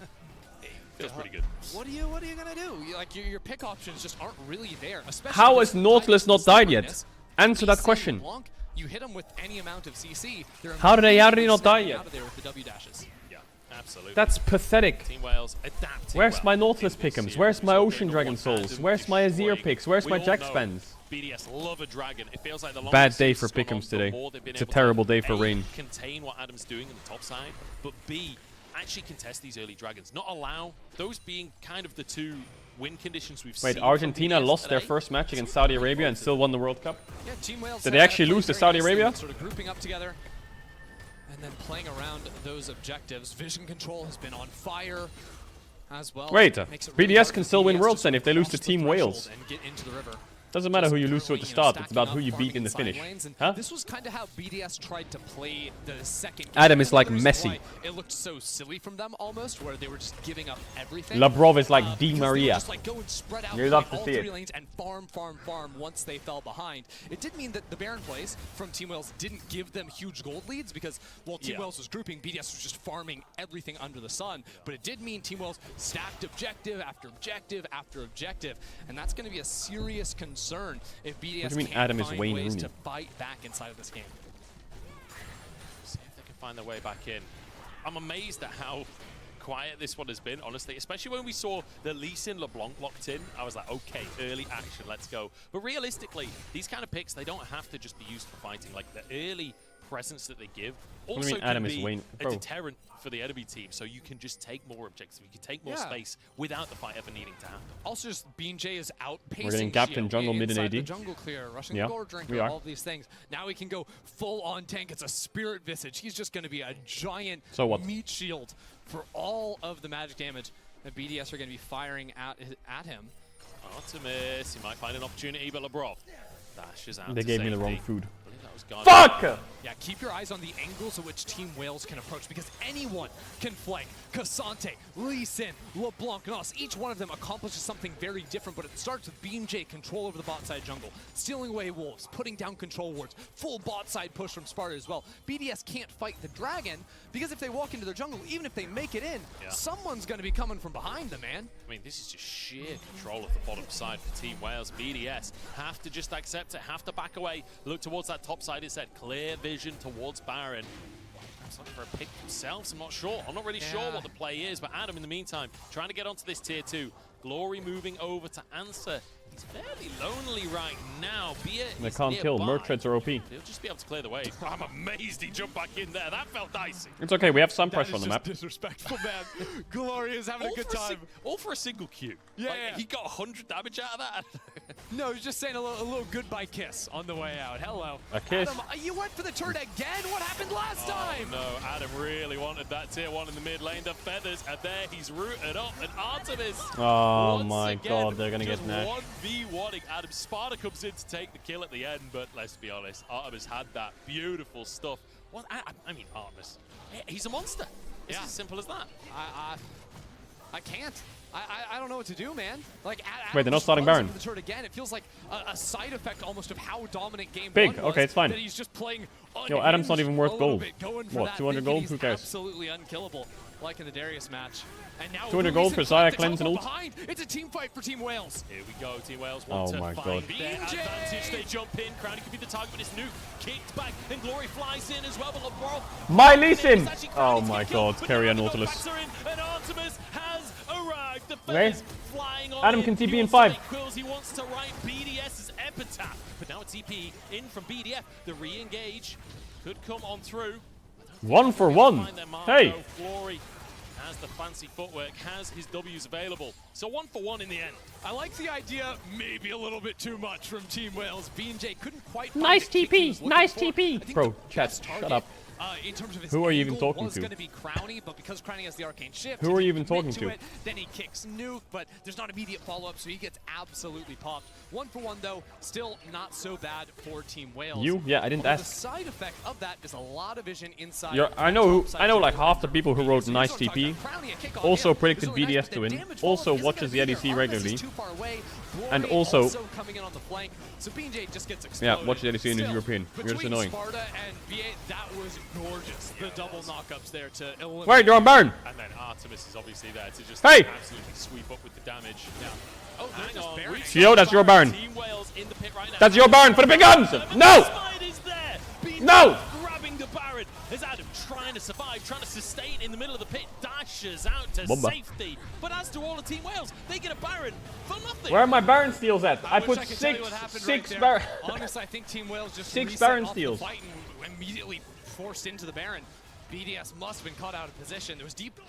Feels pretty good. What are you gonna do? Like your pick options just aren't really there. Especially How has Nautilus not died yet? Answer that question. LeBlanc, you hit them with any amount of CC. How did they not die yet? Out of there with the W dashes. Yeah, absolutely. That's pathetic. Team Wales adapting. Where's my Nautilus pick'ems? Where's my Ocean Dragon Souls? Where's my Azir picks? Where's my Jack spans? BDS love a dragon. It feels like the Bad day for pick'ems today. It's a terrible day for Rain. Contain what Adam's doing in the top side, but B, actually contest these early dragons. Not allow those being kind of the two win conditions we've seen. Wait, Argentina lost their first match against Saudi Arabia and still won the World Cup? Yeah, Team Wales Did they actually lose to Saudi Arabia? Sort of grouping up together and then playing around those objectives. Vision control has been on fire as well. Wait, Really BDS can still win Worlds then if they lose to Team Wales. And get into the river. Doesn't matter who you lose to at the start, it's about who you beat in the finish. Huh? This was kind of how BDS tried to play the second game. Adam is like Messi. It looked so silly from them almost, where they were just giving up everything. Labrov is like Di Maria. Just like go and spread out You love to all see 3 it. lanes and farm once they fell behind. It did mean that the Baron plays from Team Wales didn't give them huge gold leads because while Team Wales was grouping, BDS was just farming everything under the sun. But it did mean Team Wales stacked objective after objective after objective, and that's going to be a serious concern if BDS What do you mean can't Adam is find Wayne ways Rooney? to fight back inside of this game. See if they can find their way back in. I'm amazed at how quiet this one has been, honestly, especially when we saw the Lee Sin LeBlanc locked in. I was like, okay, early action, let's go. But realistically, these kind of picks, they don't have to just be used for fighting. Like, the early presence that they give also can be a deterrent for the enemy team, so you can just take more objectives, you can take more space without the fight ever needing to happen. Also, just BJ is outpacing. We're getting gapped in jungle, mid and AD. The jungle clear, rushing the gold drinker, all of these things. Now he can go full on tank. It's a spirit visage. He's just going to be a giant meat shield for all of the magic damage that BDS are going to be firing at him. Artemis, he might find an opportunity, but Labrov dashes out. They gave me the wrong food. Fuck! Yeah, keep your eyes on the angles at which Team Wales can approach, because anyone can flank. Cassante, Lee Sin, LeBlanc, Nos, each one of them accomplishes something very different, but it starts with BMJ control over the bot side jungle, stealing away wolves, putting down control wards, full bot side push from Sparta as well. BDS can't fight the dragon, because if they walk into their jungle, even if they make it in, someone's going to be coming from behind them, man. I mean, this is just sheer control of the bottom side for Team Wales. BDS have to just accept it, have to back away, look towards that top side. It said clear vision towards Baron. He's looking for a pick themselves. I'm not sure. I'm not really sure what the play is, but Adam, in the meantime, trying to get onto this tier 2. Glory moving over to answer. He's fairly lonely right now. They can't kill. Merc treads are OP. He'll just be able to clear the way. I'm amazed he jumped back in there. That felt dicey. It's okay. We have some pressure on the map. Disrespectful, man. Glory is having a good time. All for a single Q. Yeah, He got 100 damage out of that. No, he's just saying a little goodbye kiss on the way out. Hello. A kiss? Adam, you went for the turret again? What happened last time? No, Adam really wanted that tier 1 in the mid lane. The feathers are there. He's rooted up. And Artemis. Oh my god, they're going to get nashed. 1v1ing Adam. Sparta comes in to take the kill at the end, but let's be honest, Artemis had that beautiful stuff Well, I mean, Artemis, he's a monster. It's as simple as that. I can't. I don't know what to do, man. Like, wait, they're not starting Baron. The turret again. It feels like a side effect almost of how dominant game Big. one was, Okay, it's fine. that he's just playing Yo, Adam's not even worth gold. What, 200 gold? Who cares? Absolutely unkillable, like in the Darius match. And now 200 gold for Xayah cleanse and ult. It's a team fight for Team Wales. Here we go. Team Wales want to find their advantage. They jump in. Crownie could be the target, but it's Nuke kicked back, and Glory flies in as well. But LeBron, My Lee Sin! Oh my god, carry on Nautilus. and Artemis has arrived. The Okay. flying on Adam can TP in 5. Quills. He wants to write BDS's epitaph, but now a TP in from BDF. The re-engage could come on through. 1 for 1. Hey. Glory has the fancy footwork, has his W's available. So 1 for 1 in the end. I like the idea, maybe a little bit too much from Team Wales. B&J couldn't quite find Nice the kick he was TP. looking Nice for. TP. Bro, chat, shut up. In terms of his Who are you even angle talking was to? going to be Crownie, but because Crownie has the arcane shift, Who are you even he didn't talking commit to? it, then he kicks Nuke, but there's not immediate follow-up, so he gets absolutely popped. 1 for 1 though, still not so bad for Team Wales. You? Yeah, I didn't Although ask. The side effect of that is a lot of vision inside. I know like half the people who wrote nice TP also predicted BDS to win, also watches the ADC regularly, and also coming in on the flank, so B&J just gets yeah, watch the ADC in the European. You're just annoying. Sparta and BA, that was gorgeous. The double knockups there to eliminate. Wait, you're on Baron. And then Artemis is obviously there to just Hey! absolutely sweep up with the damage. Yeah. Oh, hang on. Gio, that's your Baron. Team Wales in the pit right now. That's your Baron for the big guns. No! No! Grabbing the Baron as Adam trying to survive, trying to sustain in the middle of the pit, dashes out to Bomba. safety. But as to all of Team Wales, they get a Baron for nothing. Where are my Baron steals at? I wish put I could tell you what happened right six there. Baron. Honestly, I think Team Wales just 6 reset Baron off steals. the fight and immediately forced into the Baron. BDS must have been caught out of position. There was deep.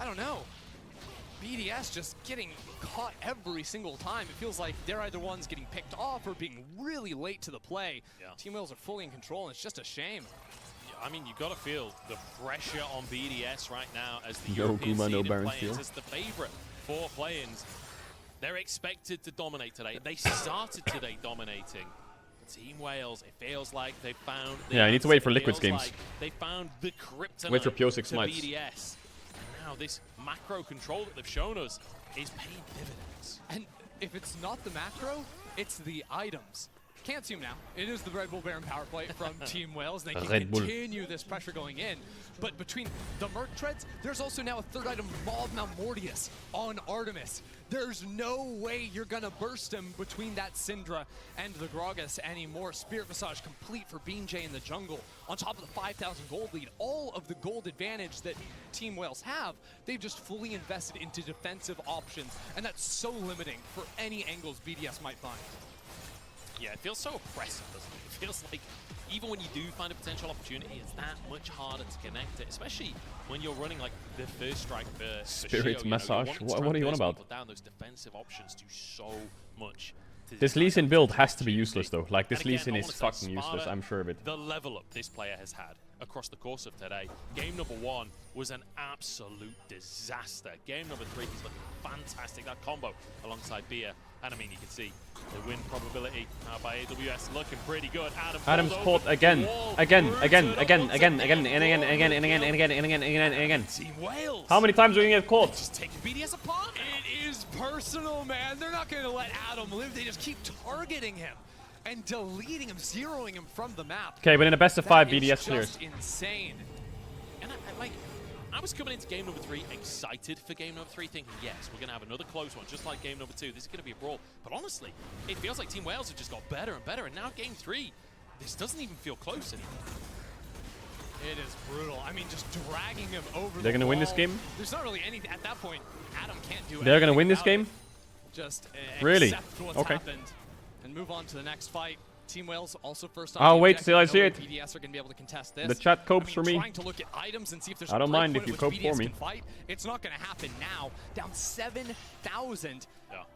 I don't know. BDS just getting caught every single time. It feels like they're either ones getting picked off or being really late to the play. Yeah. Team Wales are fully in control, and it's just a shame. I mean, you got to feel the pressure on BDS right now as the No European Kuma, no seeded Baron players, steal. as the favorite for play-ins. They're expected to dominate today. They started today dominating. Team Wales, it feels like they found the Yeah, I need to wait for answer. It Liquid's feels games. like they found the kryptonite Wait for Pio 6 to smites. BDS. Now this macro control that they've shown us is paying dividends. And if it's not the macro, it's the items. Can't assume now. It is the Red Bull Baron power play from Team Wales. They can Red Bull. continue this pressure going in. But between the Merc Treads, there's also now a third item, Maul Malmortius, on Artemis. There's no way you're going to burst him between that Syndra and the Gragas anymore. Spirit Visage complete for B&J in the jungle. On top of the 5,000 gold lead, all of the gold advantage that Team Wales have, they've just fully invested into defensive options. And that's so limiting for any angles BDS might find. Yeah, it feels so oppressive, doesn't it? It feels like even when you do find a potential opportunity, it's that much harder to connect it, especially when you're running like the first strike for Spirit Shio, massage? What are you on about? Down, those defensive options do so much. This Lee Sin build has to be useless though. Like this And Lee again, Sin I is wanna say fucking useless, Sparta, I'm sure of it. The level up this player has had across the course of today. Game number 1 was an absolute disaster. Game number 3, he's looking fantastic. That combo alongside Bia. And I mean, you can see the win probability by AWS looking pretty good. Adam's caught again. Again. Team Wales. How many times are we gonna get caught? Just taking BDS apart. It is personal, man. They're not going to let Adam live. They just keep targeting him and deleting him, zeroing him from the map. Okay, but in a best of 5, That is BDS clears. just insane. And I was coming into game number 3 excited for game number 3, thinking, yes, we're going to have another close one, just like game number 2. This is going to be a brawl. But honestly, it feels like Team Wales have just got better and better. And now game 3, this doesn't even feel close anymore. It is brutal. I mean, just dragging him over. They're gonna win this game? There's not really anything at that point. Adam can't do it. They're gonna win this game? Just Really? accept what's Okay. happened and move on to the next fight. Team Wales also first on I'll the wait objective. till I see No it. BDS are going to be able to contest this. The chat copes for me. Trying to look at items and see if there's I don't a mind break if you point cope at which for BDS me. can fight. It's not going to happen now. Down 7,000.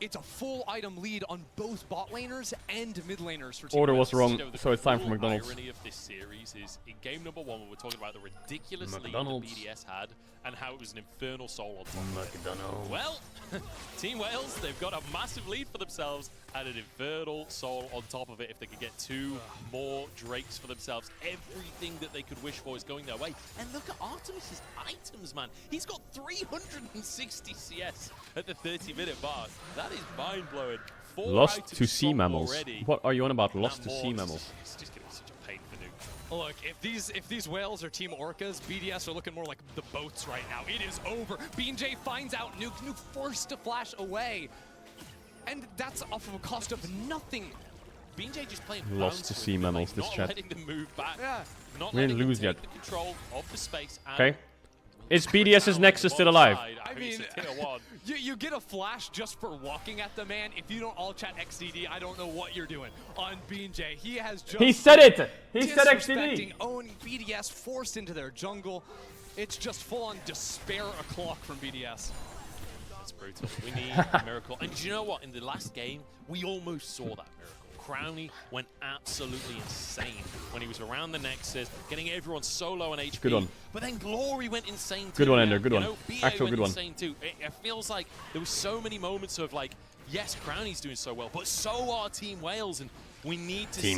it's a full item lead on both bot laners and mid laners for Team Order Wales. was wrong, so it's time for McDonald's. The irony of this series is in game number 1 when we're talking about the ridiculous lead that BDS had and how it was an infernal soul on top of it. Well, Team Wales, they've got a massive lead for themselves and an infernal soul on top of it. If they could get 2 more Drakes for themselves, everything that they could wish for is going their way. And look at Artemis's items, man. He's got 360 CS at the 30-minute mark. That is mind-blowing. Lost to sea mammals. What are you on about? Lost to sea mammals. It's just going to be such a pain for Nuke. Look, if these whales are Team Orcas, BDS are looking more like the boats right now. It is over. BJ finds out Nuke. Nuke forced to flash away. And that's off of a cost of nothing. BJ just playing Lost to sea mammals, this chat. letting them move back. We didn't lose yet. The control of the space. Okay. Is BDS's Nexus still alive? I mean, you get a flash just for walking at the man. If you don't all chat XDD, I don't know what you're doing on BJ. He has just... He said it! He said XDD! Own BDS forced into their jungle. It's just full-on despair o'clock from BDS. That's brutal. We need a miracle. And do you know what? In the last game, we almost saw that miracle. Crowny went absolutely insane when he was around the Nexus, getting everyone so low on HP. Good one. But then Glory went insane too. Good one, Ender. Good one. BA Actual went good one. insane too. It feels like there was so many moments of like, yes, Crowny's doing so well, but so are Team Wales, and we need to see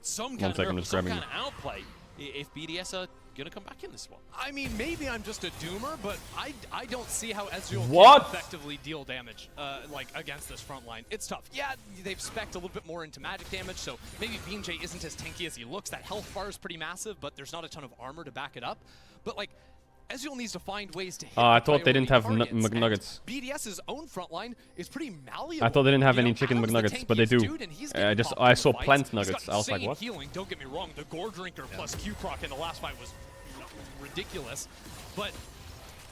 some kind of miracle, some kind of outplay if BDS are going to come back in this one. I mean, maybe I'm just a doomer, but I don't see how Ezreal What? can effectively deal damage like against this front line. It's tough. Yeah, they've spec'd a little bit more into magic damage, so maybe BJ isn't as tanky as he looks. That health bar is pretty massive, but there's not a ton of armor to back it up. But like, Ezreal needs to find ways to hit I thought they didn't have targets, McNuggets. BDS's own front line is pretty malleable. I thought they didn't have You any know, chicken Adam's the McNuggets, but they do. tankiest dude, and he's getting popped I in saw fights. plant He's nuggets. got I was like, insane what? Healing, don't get me wrong. The Gore Drinker plus Q-Croc in the last fight was ridiculous, but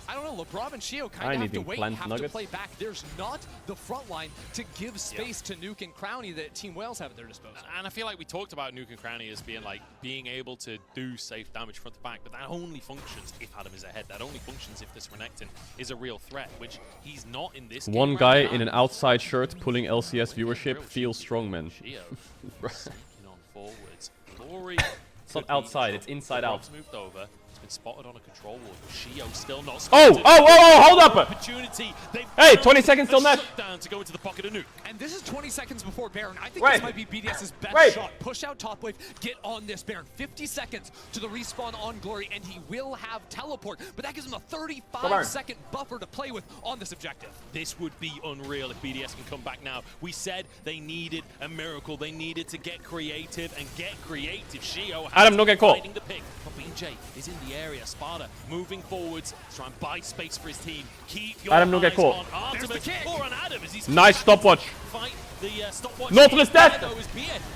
I don't know, LeBron and Shio kind of have to wait and have to play back. There's not the front line to give space to Nuke and Crowny that Team Wales have at their disposal. And I feel like we talked about Nuke and Crowny as being like being able to do safe damage front to back, but that only functions if Adam is ahead. That only functions if this Renekton is a real threat, which he's not in this game. One guy in an outside shirt pulling LCS viewership feels strong, man. Shio sneaking on forwards. Glory. It's not outside, it's inside out. Moved over. Been spotted on a control ward. Shio still not spotted. Oh, hold up! Opportunity. Hey, 20 seconds till match. Down to go into the pocket of Nuke. And this is 20 seconds before Baron. I think this might be BDS's best shot. Push out top wave, get on this Baron. 50 seconds to the respawn on Glory, and he will have teleport. But that gives him a 35-second buffer to play with on this objective. This would be unreal if BDS can come back now. We said they needed a miracle. They needed to get creative and get creative. Shio Adam, don't get caught. Fighting the pick. But BJ is in the area. Sparta moving forwards, try and buy space for his team. Keep your Adam, don't get eyes caught. on Artemis or on Adam as he's Nice stopwatch. Fight the stopwatch. Nautilus death.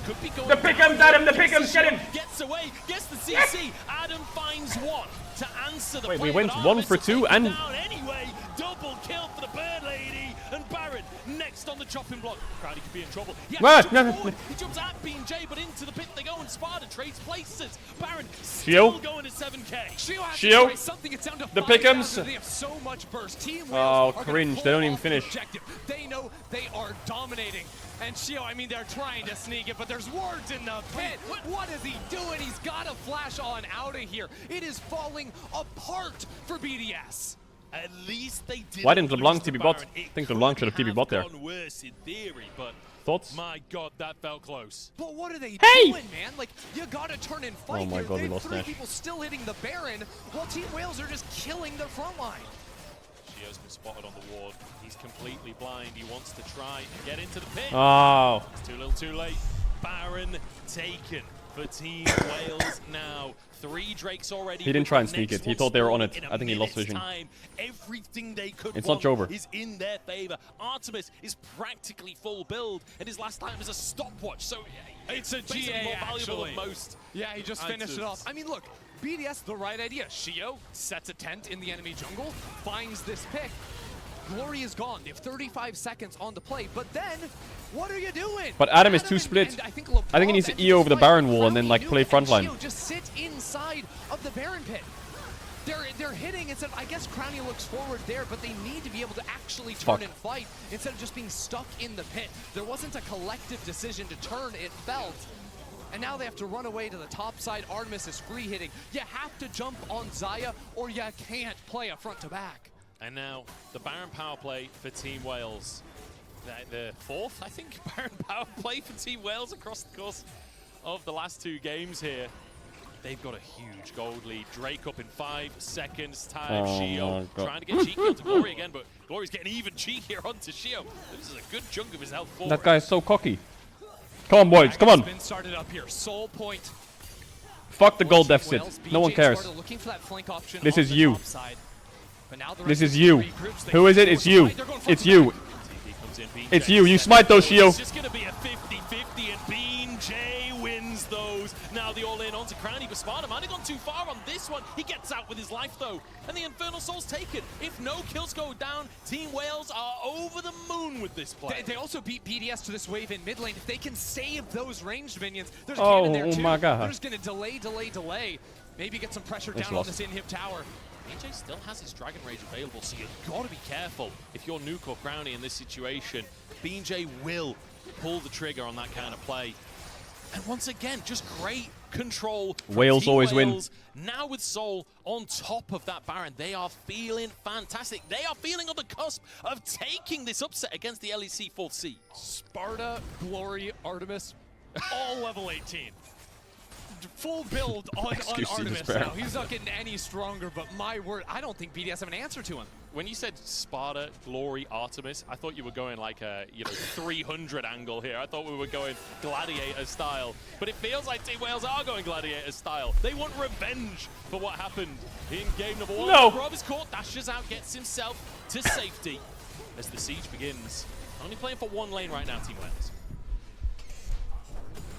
Could be going The pick'ems, Adam, the pick'ems, get him. Gets away, gets the CC. Adam finds one to answer the Wait, play, we went but 1 for 2 and... down anyway. Double kill for the Bird Lady. And Baron next on the chopping block. Crowdy could be in trouble. He jumps at BJ, but into the pit they go, and Sparta trades places. Baron still going to 7k. Shio, something. It's down to the pick'ems. They have so much burst. Team oh, cringe. They don't even finish. Objective. They know they are dominating. And Shio, I mean, they're trying to sneak it, but there's wards in the pit. What is he doing? He's got to flash on out of here. It is falling apart for BDS. At least they did. Why didn't LeBlanc TB bot? I think LeBlanc should have TB bot there. Worse in theory, but thoughts? My God, that felt close. But what are they doing, man? Like, you gotta turn and fight. Oh my God, we lost 3 Nash. people still hitting the Baron, while Team Wales are just killing their front line. Shio's been spotted on the ward. He's completely blind. He wants to try and get into the pit. Oh. It's too little, too late. Baron taken for Team Wales now. 3 Drakes already. He didn't try and sneak it. He thought they were on it. I think he lost vision. Everything they could it's not Jover. Is in their favor. Artemis is practically full build, and his last time is a stopwatch. So it's a GA more valuable actually. than most. Yeah, he just finished it off. I mean, look, BDS, the right idea. Shio sets a tent in the enemy jungle, finds this pick. Glory is gone. They have 35 seconds on the play, but then, what are you doing? But Adam is too split. I think he needs to E over the Baron wall and then like play frontline. Just sit inside of the Baron pit. They're hitting instead of, I guess Crownie looks forward there, but they need to be able to actually turn and fight instead of just being stuck in the pit. There wasn't a collective decision to turn, it felt. And now they have to run away to the top side. Artemis is free hitting. You have to jump on Xayah or you can't play a front to back. And now the Baron power play for Team Wales. The fourth, I think, Baron power play for Team Wales across the course of the last 2 games here. They've got a huge gold lead. Drake up in 5 seconds. Time Shio trying to get cheeky onto Glory again, but Glory's getting even cheekier onto Shio. This is a good chunk of his health forward. That guy is so cocky. Come on, boys, come on. Been started up here. Soul point. Fuck the gold deficit. No one cares. This is you. This is you. Who is it? It's you. It's you. It's you. You smite those, Shio. It's just going to be a 50-50 and BJ wins those. Now the all-in onto Crownie, but Sparta might have gone too far on this one. He gets out with his life though, and the Infernal Soul's taken. If no kills go down, Team Wales are over the moon with this play. They also beat BDS to this wave in mid lane. If they can save those ranged minions, there's a cannon there too. My God. They're just going to delay. Maybe get some pressure down on this inhib tower. BJ still has his Dragon Rage available, so you've got to be careful if you're Nuke or Crownie in this situation. BJ will pull the trigger on that kind of play. And once again, just great control. Wales always win. Now with Soul on top of that Baron, they are feeling fantastic. They are feeling on the cusp of taking this upset against the LEC 4th seed. Sparta, Glory, Artemis, all level 18. Full build on Artemis now. He's not getting any stronger, but my word, I don't think BDS have an answer to him. When you said Sparta, Glory, Artemis, I thought you were going like a 300 angle here. I thought we were going Gladiator style. But it feels like Team Wales are going Gladiator style. They want revenge for what happened in game number 1. No. Rob is caught, dashes out, gets himself to safety as the siege begins. Only playing for 1 lane right now, Team Wales.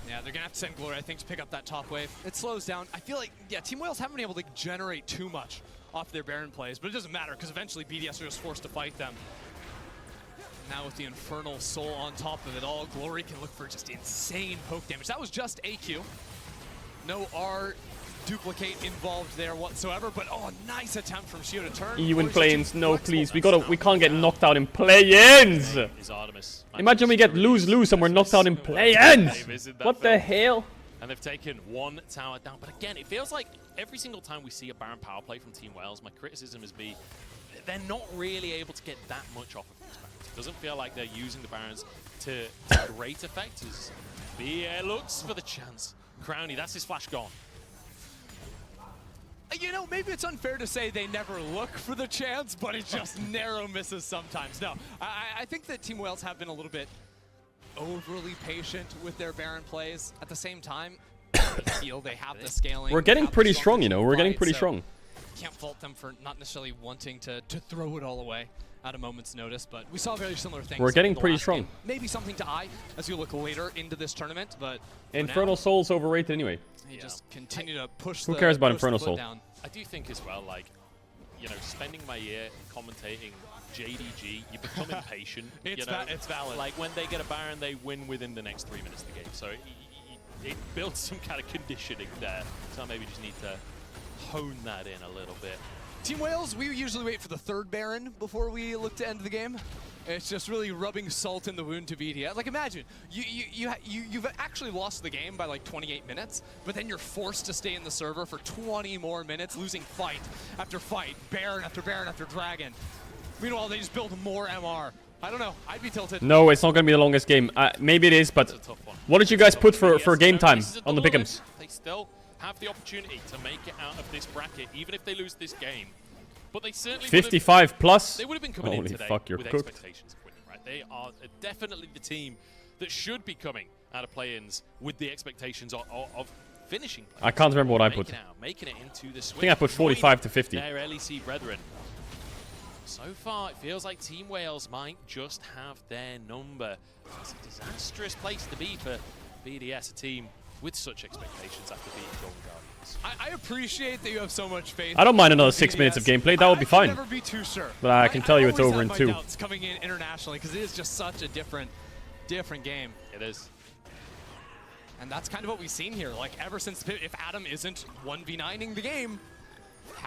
Yeah, they're going to have to send Glory, I think, to pick up that top wave. It slows down. I feel like, yeah, Team Wales haven't been able to generate too much off their Baron plays, but it doesn't matter because eventually BDS are just forced to fight them. Now with the Infernal Soul on top of it all, Glory can look for just insane poke damage. That was just AQ. No R duplicate involved there whatsoever, but nice attempt from Shio to turn. You in play-ins, no please. We can't get knocked out in play-ins. Imagine we get lose and we're knocked out in play-ins. What the hell? And they've taken 1 tower down. But again, it feels like every single time we see a Baron power play from Team Wales, my criticism is they're not really able to get that much off of these Barons. It doesn't feel like they're using the Barons to great effect as BA looks for the chance. Crownie, that's his flash gone. You know, maybe it's unfair to say they never look for the chance, but it just narrow misses sometimes. No, I think that Team Wales have been a little bit overly patient with their Baron plays. At the same time, I feel they have the scaling. We're getting pretty strong, you know. We're getting pretty strong. Can't fault them for not necessarily wanting to throw it all away at a moment's notice, but we saw very similar things. We're getting pretty strong. Game. Maybe something to eye as you look later into this tournament, but Infernal Soul's overrated anyway. You just continue to push. Who cares about Infernal Soul? Down. I do think as well, like, spending my year commentating JDG, you become impatient. It's valid. Like, when they get a Baron, they win within the next 3 minutes of the game. So it builds some kind of conditioning there. So I maybe just need to hone that in a little bit. Team Wales, we usually wait for the 3rd Baron before we look to end the game. It's just really rubbing salt in the wound to BDS. Like, imagine, you've actually lost the game by like 28 minutes, but then you're forced to stay in the server for 20 more minutes, losing fight after fight, Baron after Baron after Dragon. Meanwhile, they just build more MR. I don't know, I'd be tilted. No, it's not going to be the longest game. Maybe it is, but what did you guys put for game time on the pick'ems? They still have the opportunity to make it out of this bracket, even if they lose this game. But they certainly 55 plus? They would have been coming in today fuck, you're with cooked. Expectations of winning, right? They are definitely the team that should be coming out of play-ins with the expectations of finishing. I can't remember what I put. Making it into the swing. I think I put 45 to 50. Their LEC brethren. So far, it feels like Team Wales might just have their number. It's a disastrous place to be for BDS, a team with such expectations after beating Golden Guardians. I appreciate that you have so much faith. I don't mind another 6 minutes of gameplay. That would be fine. Never be too sure. But I can tell you it's over in 2. It's coming in internationally because it is just such a different game. It is. And that's kind of what we've seen here. Like, ever since, if Adam isn't 1v9ing the game,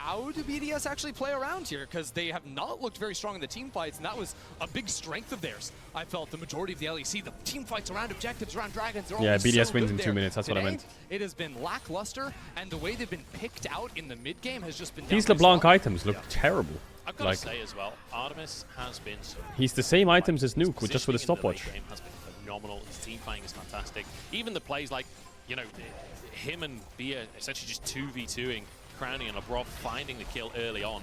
how do BDS actually play around here? Because they have not looked very strong in the team fights, and that was a big strength of theirs. I felt the majority of the LEC, the team fights around objectives, around dragons, they're BDS so wins in there. 2 minutes, that's Today, what I meant. It has been lackluster, and the way they've been picked out in the mid game has just been These LeBlanc items look terrible. I've got to say as well, Artemis has been so he's the same items as Nuke, just with a stopwatch. The game has been phenomenal. His team fighting is fantastic. Even the plays like, you know, him and Bia essentially just 2v2ing Crownie and LeBron, finding the kill early on.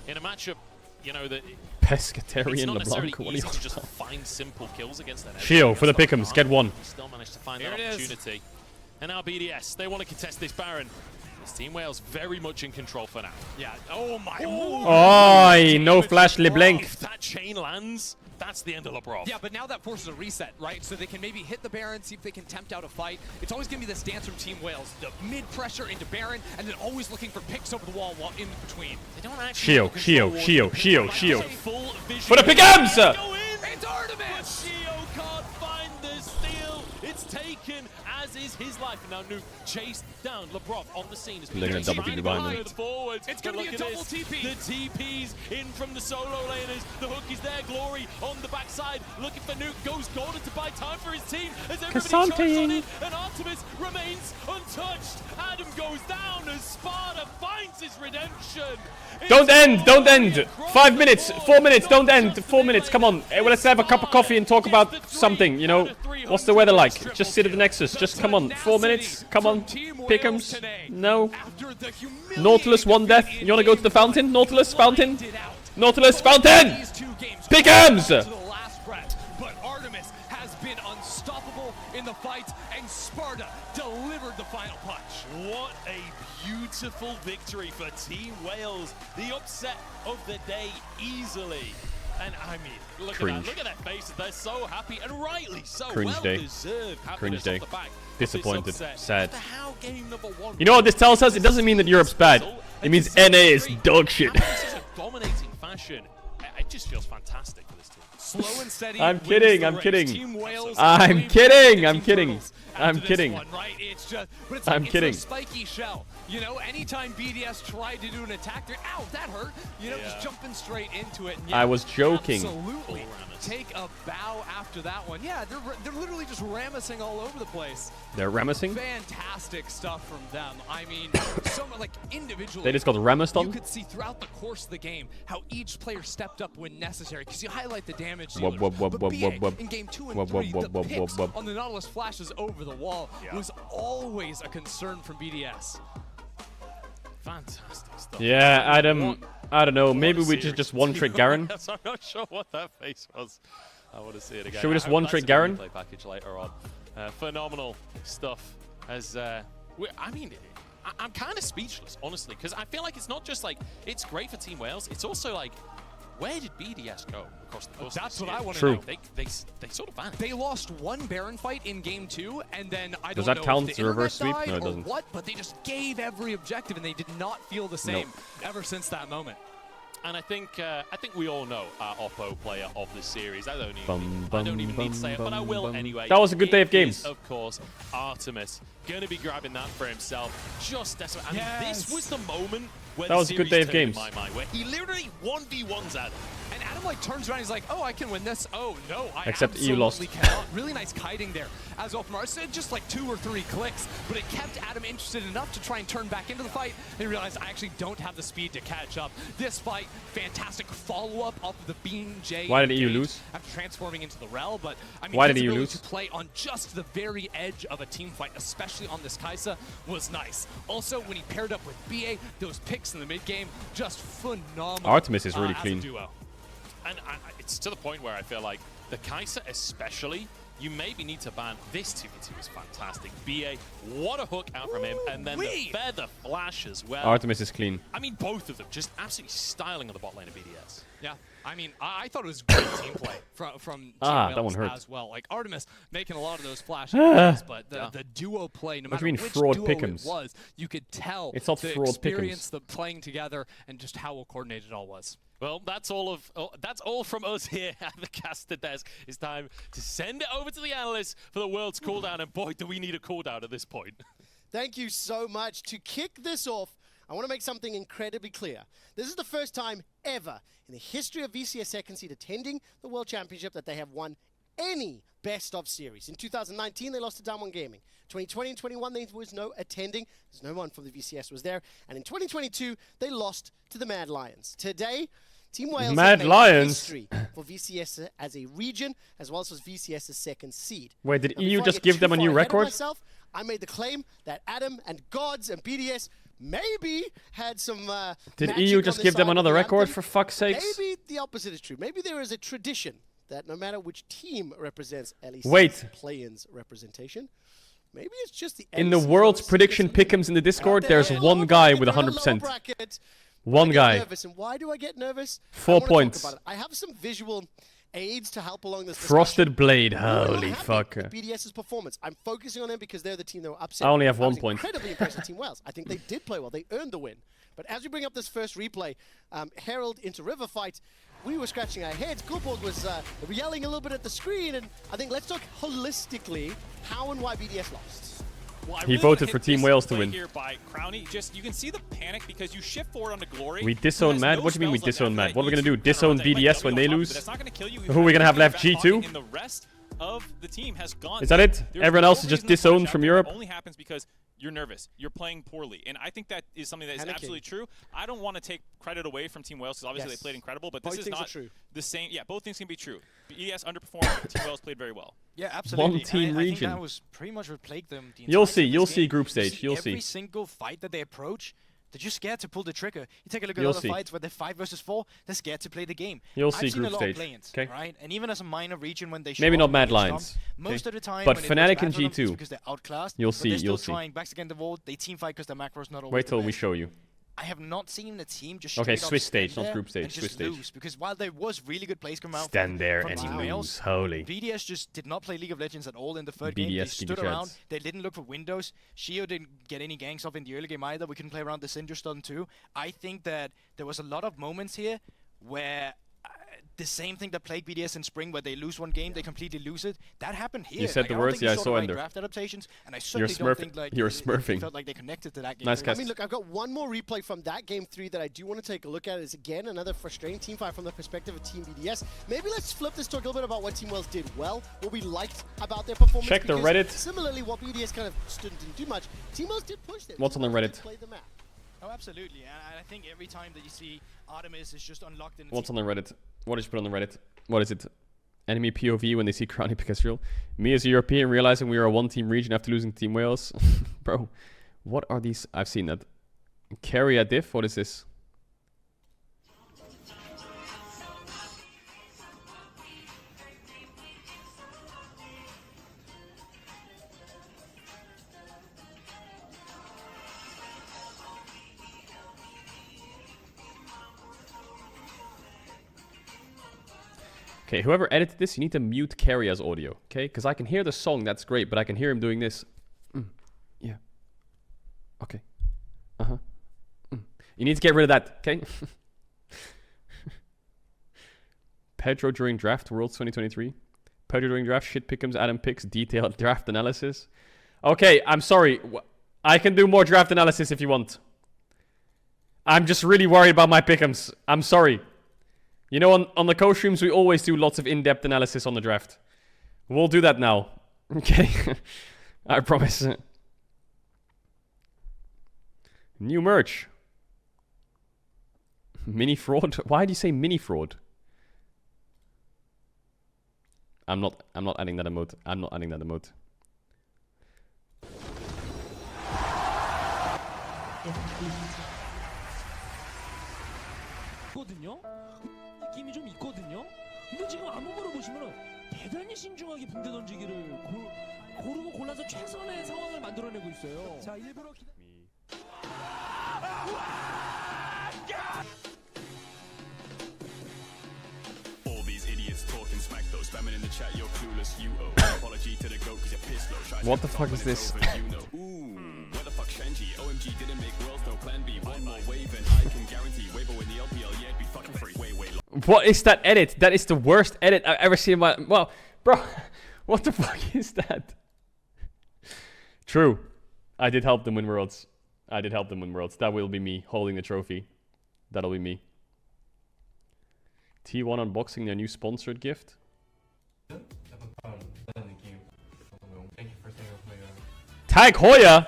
In a matchup, you know, that Pescatarian LeBlanc, what easy to just find simple kills against that. Shio for the pick'ems, get one. Still managed to find that opportunity. And now BDS, they want to contest this Baron. This Team Wales very much in control for now. Yeah, oh my. Oh, no flash LeBlanc. If that chain lands, that's the end of LeBron. Yeah, but now that forces a reset, right? So they can maybe hit the Baron, see if they can tempt out a fight. It's always going to be this dance from Team Wales. The mid-pressure into Baron, and then always looking for picks over the wall while in between. They don't actually Shio. For the pick'ems! It's Artemis! Shio can't find the steal. It's taken, as is his life. And now Nuke chased down LeBron on the scene. They're going to double TP behind them. Forwards. It's going to be a double TP. The TP's in from the solo laners. The hook is there. Glory on the backside. Looking for Nuke. Goes Golden to buy time for his team. As everybody charges on it. And Artemis remains untouched. Adam goes down as Sparta finds his redemption. Don't end. 5 minutes, 4 minutes, don't end. 4 minutes, come on. Well, let's have a cup of coffee and talk about something, you know. What's the weather like? Just sit at the Nexus. Just come on. 4 minutes. Come on. Pick'ems. No. Nautilus, one death. You want to go to the fountain? Nautilus, fountain. Nautilus, fountain. Pick'ems. But Artemis has been unstoppable in the fight, and Sparta delivered the final punch. What a beautiful victory for Team Wales. The upset of the day easily. And I mean, look at that. Look at their faces. They're so happy, and rightly so. Cringe day. Deserved. Cringe day. Disappointed. Sad. Game #1. You know what this tells us? It doesn't mean that Europe's bad. It means NA is dog shit. This is a dominating fashion. It just feels fantastic for this team. Slow and steady. I'm kidding. I'm kidding. Team Wales I'm kidding. I'm kidding. I'm kidding. One, right? It's just, but it's I'm like, kidding. It's a spiky shell. You know, anytime BDS tried to do an attack, they're, ow, that hurt. You know, just jumping straight into it. And I was joking. Absolutely. Take a bow after that one. Yeah, they're literally just Ramesing all over the place. They're Ramesing? Fantastic stuff from them. I mean, so much, like individually. They just got Ramesed on? You could see throughout the course of the game how each player stepped up when necessary. Because you highlight the damage dealers. But BA, in game 2 and 3, the picks on the Nautilus flashes over the wall was always a concern from BDS. Fantastic stuff. Yeah, Adam, I don't know. Maybe we just one-trick Garen. I'm not sure what that face was. I want to see it again. Should we just one-trick Garen? Play package later on. Phenomenal stuff. As I mean, I'm kind of speechless, honestly, because I feel like it's not just like it's great for Team Wales. It's also like, where did BDS go across the course? That's what I want to True. know. They sort of vanished. They lost one Baron fight in game 2, and then I Does don't that know count if as the a reverse internet sweep? No, died it or doesn't. what, but they just gave every objective, and they did not feel the same ever since that moment. And I think we all know our Oppo player of this series. I don't even need to say it, but I will anyway. That was a good day of games. Of course, Artemis going to be grabbing that for himself. Just desperate. I mean, this was the moment where that was a good day of games. In my mind, where he literally 1v1s Adam. And Adam like turns around, he's like, "Oh, I can win this." Oh no, I Except you lost. Cannot. Really nice kiting there as well from Mars. Just like 2 or 3 clicks, but it kept Adam interested enough to try and turn back into the fight. And he realized I actually don't have the speed to catch up. This fight, fantastic follow-up off of the Beam J. Why did EU lose? After transforming into the Rel, but I mean, why did EU ability lose? To play on just the very edge of a team fight, especially on this Kaisa, was nice. Also, when he paired up with BA, those picks in the mid game, just phenomenal. Artemis is really clean. As a duo. And it's to the point where I feel like the Kaisa especially, you maybe need to ban. This 2v2 is fantastic. BA, what a hook out from him. And then the feather flash as well. Artemis is clean. I mean, both of them just absolutely styling on the bot lane of BDS. Yeah, I mean, I thought it was great team play from Team that one hurt. as well. Like Artemis making a lot of those flashes, but the duo play, no matter which fraud duo pick'ems? it was, you could tell it's not the fraud experience, pick'ems. the playing together, and just how well coordinated it all was. Well, that's all from us here at the caster desk. It's time to send it over to the analysts for the world's cooldown, and boy, do we need a cooldown at this point. Thank you so much. To kick this off, I want to make something incredibly clear. This is the first time ever in the history of VCS Second Seed attending the World Championship that they have won any best of series. In 2019, they lost to Down One Gaming. 2020 and 21, there was no attending. There's no one from the VCS was there. And in 2022, they lost to the Mad Lions. Today, Team Wales Mad has made Lions history for VCS as a region, as well as VCS's second seed. Wait, did Now, EU before I just get give too them a far new ahead of record? myself, I made the claim that Adam and Gods and BDS maybe had some Did magic EU on just their give them side another with the record, anthem. for fuck's sakes? Maybe the opposite is true. Maybe there is a tradition that no matter which team represents LEC's Wait. play-ins representation, maybe it's just the In the LEC world's hosts prediction pick'ems in the Discord, there's one guy with 100%. One guy. Nervous. And why do I get nervous? 4 I wanna talk points. about it. I have some visual aids to help along this Frosted discussion. Blade, I'm not holy happy fuck. with BDS's performance. I'm focusing on them because they're the team that were upset. I only have I 1 was point. incredibly impressed with Team Wales. I think they did play well. They earned the win. But as we bring up this first replay, Herald into River Fight, we were scratching our heads. Gulborg was yelling a little bit at the screen, and I think let's talk holistically how and why BDS lost. Well, He voted for Team Wales to win. Here by Crowny. Just you can see the panic because you shift forward onto Glory. We disown Mad? What do you mean we disown Mad? What are we gonna do? Disown They might BDS when double they top, but lose? that's not gonna kill you. Who are we gonna have left? G2? And the rest of the team has gone. Is that it? There's Everyone no else is just reason to disowned punch from out there. Europe? It only happens because you're nervous. You're playing poorly. And I think that is something that is Panicking. absolutely true. I don't want to take credit away from Team Wales because obviously Yes. they played incredible, but Both this is things are not true. the same. Yeah, both things can be true. BDS underperformed. Team Wales played very well. Yeah, absolutely. One team I think region. that was pretty much what plagued them. The You'll entire see. of You'll this see game. group You stage. You'll every see. single fight that they approach, they're just scared to pull the trigger. You take a look at You'll other see. fights where they're 5 versus 4, they're scared to play the game. You'll I've see seen group a lot stage, of play-ins, okay? right? And even as a minor region when they show Maybe up not and Mad get strong, Lions. most of the time But when it Fnatic goes bad and for them, it's G2. because they're outclassed. You'll but see, they're still you'll see. trying backs against the wall. They team fight because their macro's not always Wait the till we best. show you. I have not seen the team just Okay, straight up Swiss stand stage, not there group stage, and Swiss just stage. lose. Because while there was really good plays coming out Stand there from and Team lose, Wales, holy. BDS just did not play League of Legends at all in the third game. They BDS stood give you around. creds. They didn't look for windows. Shio didn't get any ganks off in the early game either. We couldn't play around the Cinder Stun too. I think that there was a lot of moments here where the same thing that plagued BDS in spring, where they lose one game, they completely lose it. That happened here. You said Like, the I don't words, think you yeah, I saw saw the right Ender. draft adaptations, and I You're certainly don't think smurfing. like You're it smurfing. felt like they connected to that game. Nice I cast. mean, look, I've got one more replay from that game 3 that I do want to take a look at. Is again another frustrating team fight from the perspective of Team BDS. Maybe let's flip this, talk a little bit about what Team Wales did well, what we liked about their performance. Check the because Reddit. Similarly, what BDS kind of didn't do much. Team Wales did push them. What's on the Team Wales Reddit? did play the map. Oh, absolutely. And I think every time that you see Artemis is just unlocked in the What's on the Reddit? What did you put on the Reddit? What is it? Enemy POV when they see Crowny pick Caedrel. Me as a European realizing we are a one-team region after losing to Team Wales. Bro, what are these? I've seen that. Carry a diff? What is this? Okay, whoever edited this, you need to mute Carry as audio, okay? Because I can hear the song, that's great, but I can hear him doing this. Yeah. Okay. Uh-huh. You need to get rid of that, okay? Pedro during draft, Worlds 2023. Pedro during draft, shit pick'ems, Adam picks, detailed draft analysis. Okay, I'm sorry. I can do more draft analysis if you want. I'm just really worried about my pick'ems. I'm sorry. You know, on the co-streams, we always do lots of in-depth analysis on the draft. We'll do that now. Okay? I promise. New merch. Mini fraud? Why do you say mini fraud? I'm not adding that emote. I'm not adding that emote. 느낌이 좀 있거든요. 근데 지금 안무으로 보시면은 대단히 신중하게 붕대 던지기를 고르고 골라서 최선의 상황을 만들어내고 있어요. 자, 일부러 All these idiots talking smack though, spamming in the chat, you're clueless, you owe. Apology to the goat cause you're pissed low. What the fuck is this? Ooh, where the fuck Shenji? OMG didn't make worlds, no plan B. One more wave and I can guarantee Weibo in the LPL, yeah, it'd be fucking free. Way What is that edit? That is the worst edit I've ever seen in my... Well, bro, what the fuck is that? True. I did help them win Worlds. I did help them win Worlds. That will be me holding the trophy. That'll be me. T1 unboxing their new sponsored gift. Tag Hoyer!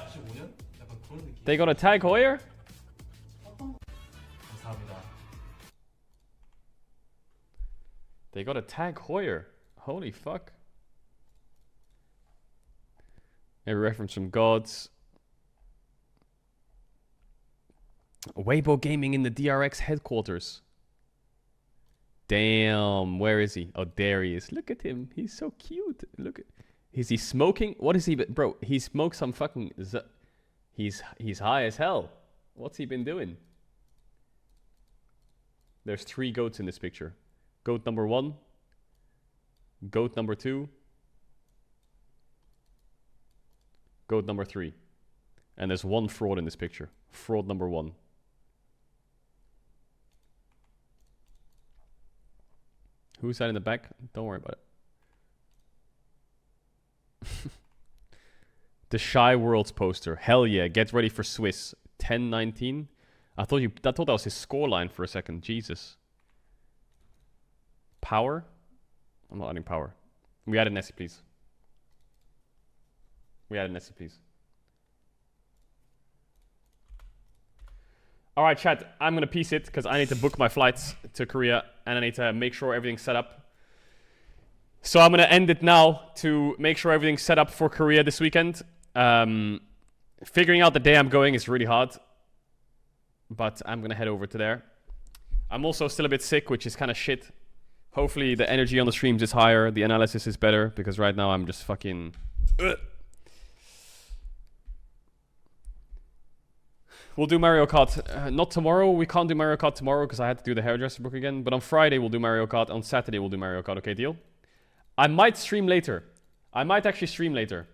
They got a Tag Hoyer? They got a Tag Hoyer. Holy fuck. A reference from Gods. Weibo Gaming in the DRX headquarters. Damn, where is he? Oh, there he is. Look at him. He's so cute. Look at... Is he smoking? What is he... Bro, he smoked some fucking... He's high as hell. What's he been doing? There's 3 goats in this picture. Goat number 1. Goat number 2. Goat number 3. And there's 1 fraud in this picture. Fraud number 1. Who's that in the back? Don't worry about it. The Shy Worlds poster. Hell yeah. Get ready for Swiss. 10-19. I thought that was his scoreline for a second. Jesus. Power? I'm not adding power. We added Nessie, please. We added Nessie, please. Alright, chat. I'm going to piece it because I need to book my flights to Korea and I need to make sure everything's set up. So I'm going to end it now to make sure everything's set up for Korea this weekend. Figuring out the day I'm going is really hard. But I'm going to head over to there. I'm also still a bit sick, which is kind of shit. Hopefully the energy on the streams is higher. The analysis is better because right now I'm just fucking... We'll do Mario Kart. Not tomorrow. We can't do Mario Kart tomorrow because I had to do the hairdresser book again. But on Friday we'll do Mario Kart. On Saturday we'll do Mario Kart. Okay, deal? I might stream later. I might actually stream later.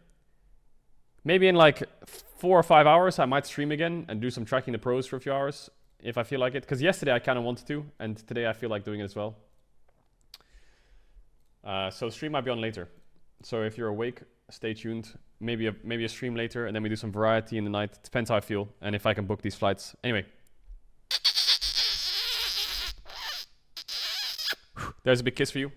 Maybe in like 4 or 5 hours I might stream again and do some tracking the pros for a few hours if I feel like it. Because yesterday I kind of wanted to and today I feel like doing it as well. So stream might be on later. So if you're awake, stay tuned. Maybe a stream later, and then we do some variety in the night. Depends how I feel, and if I can book these flights. Anyway. There's a big kiss for you.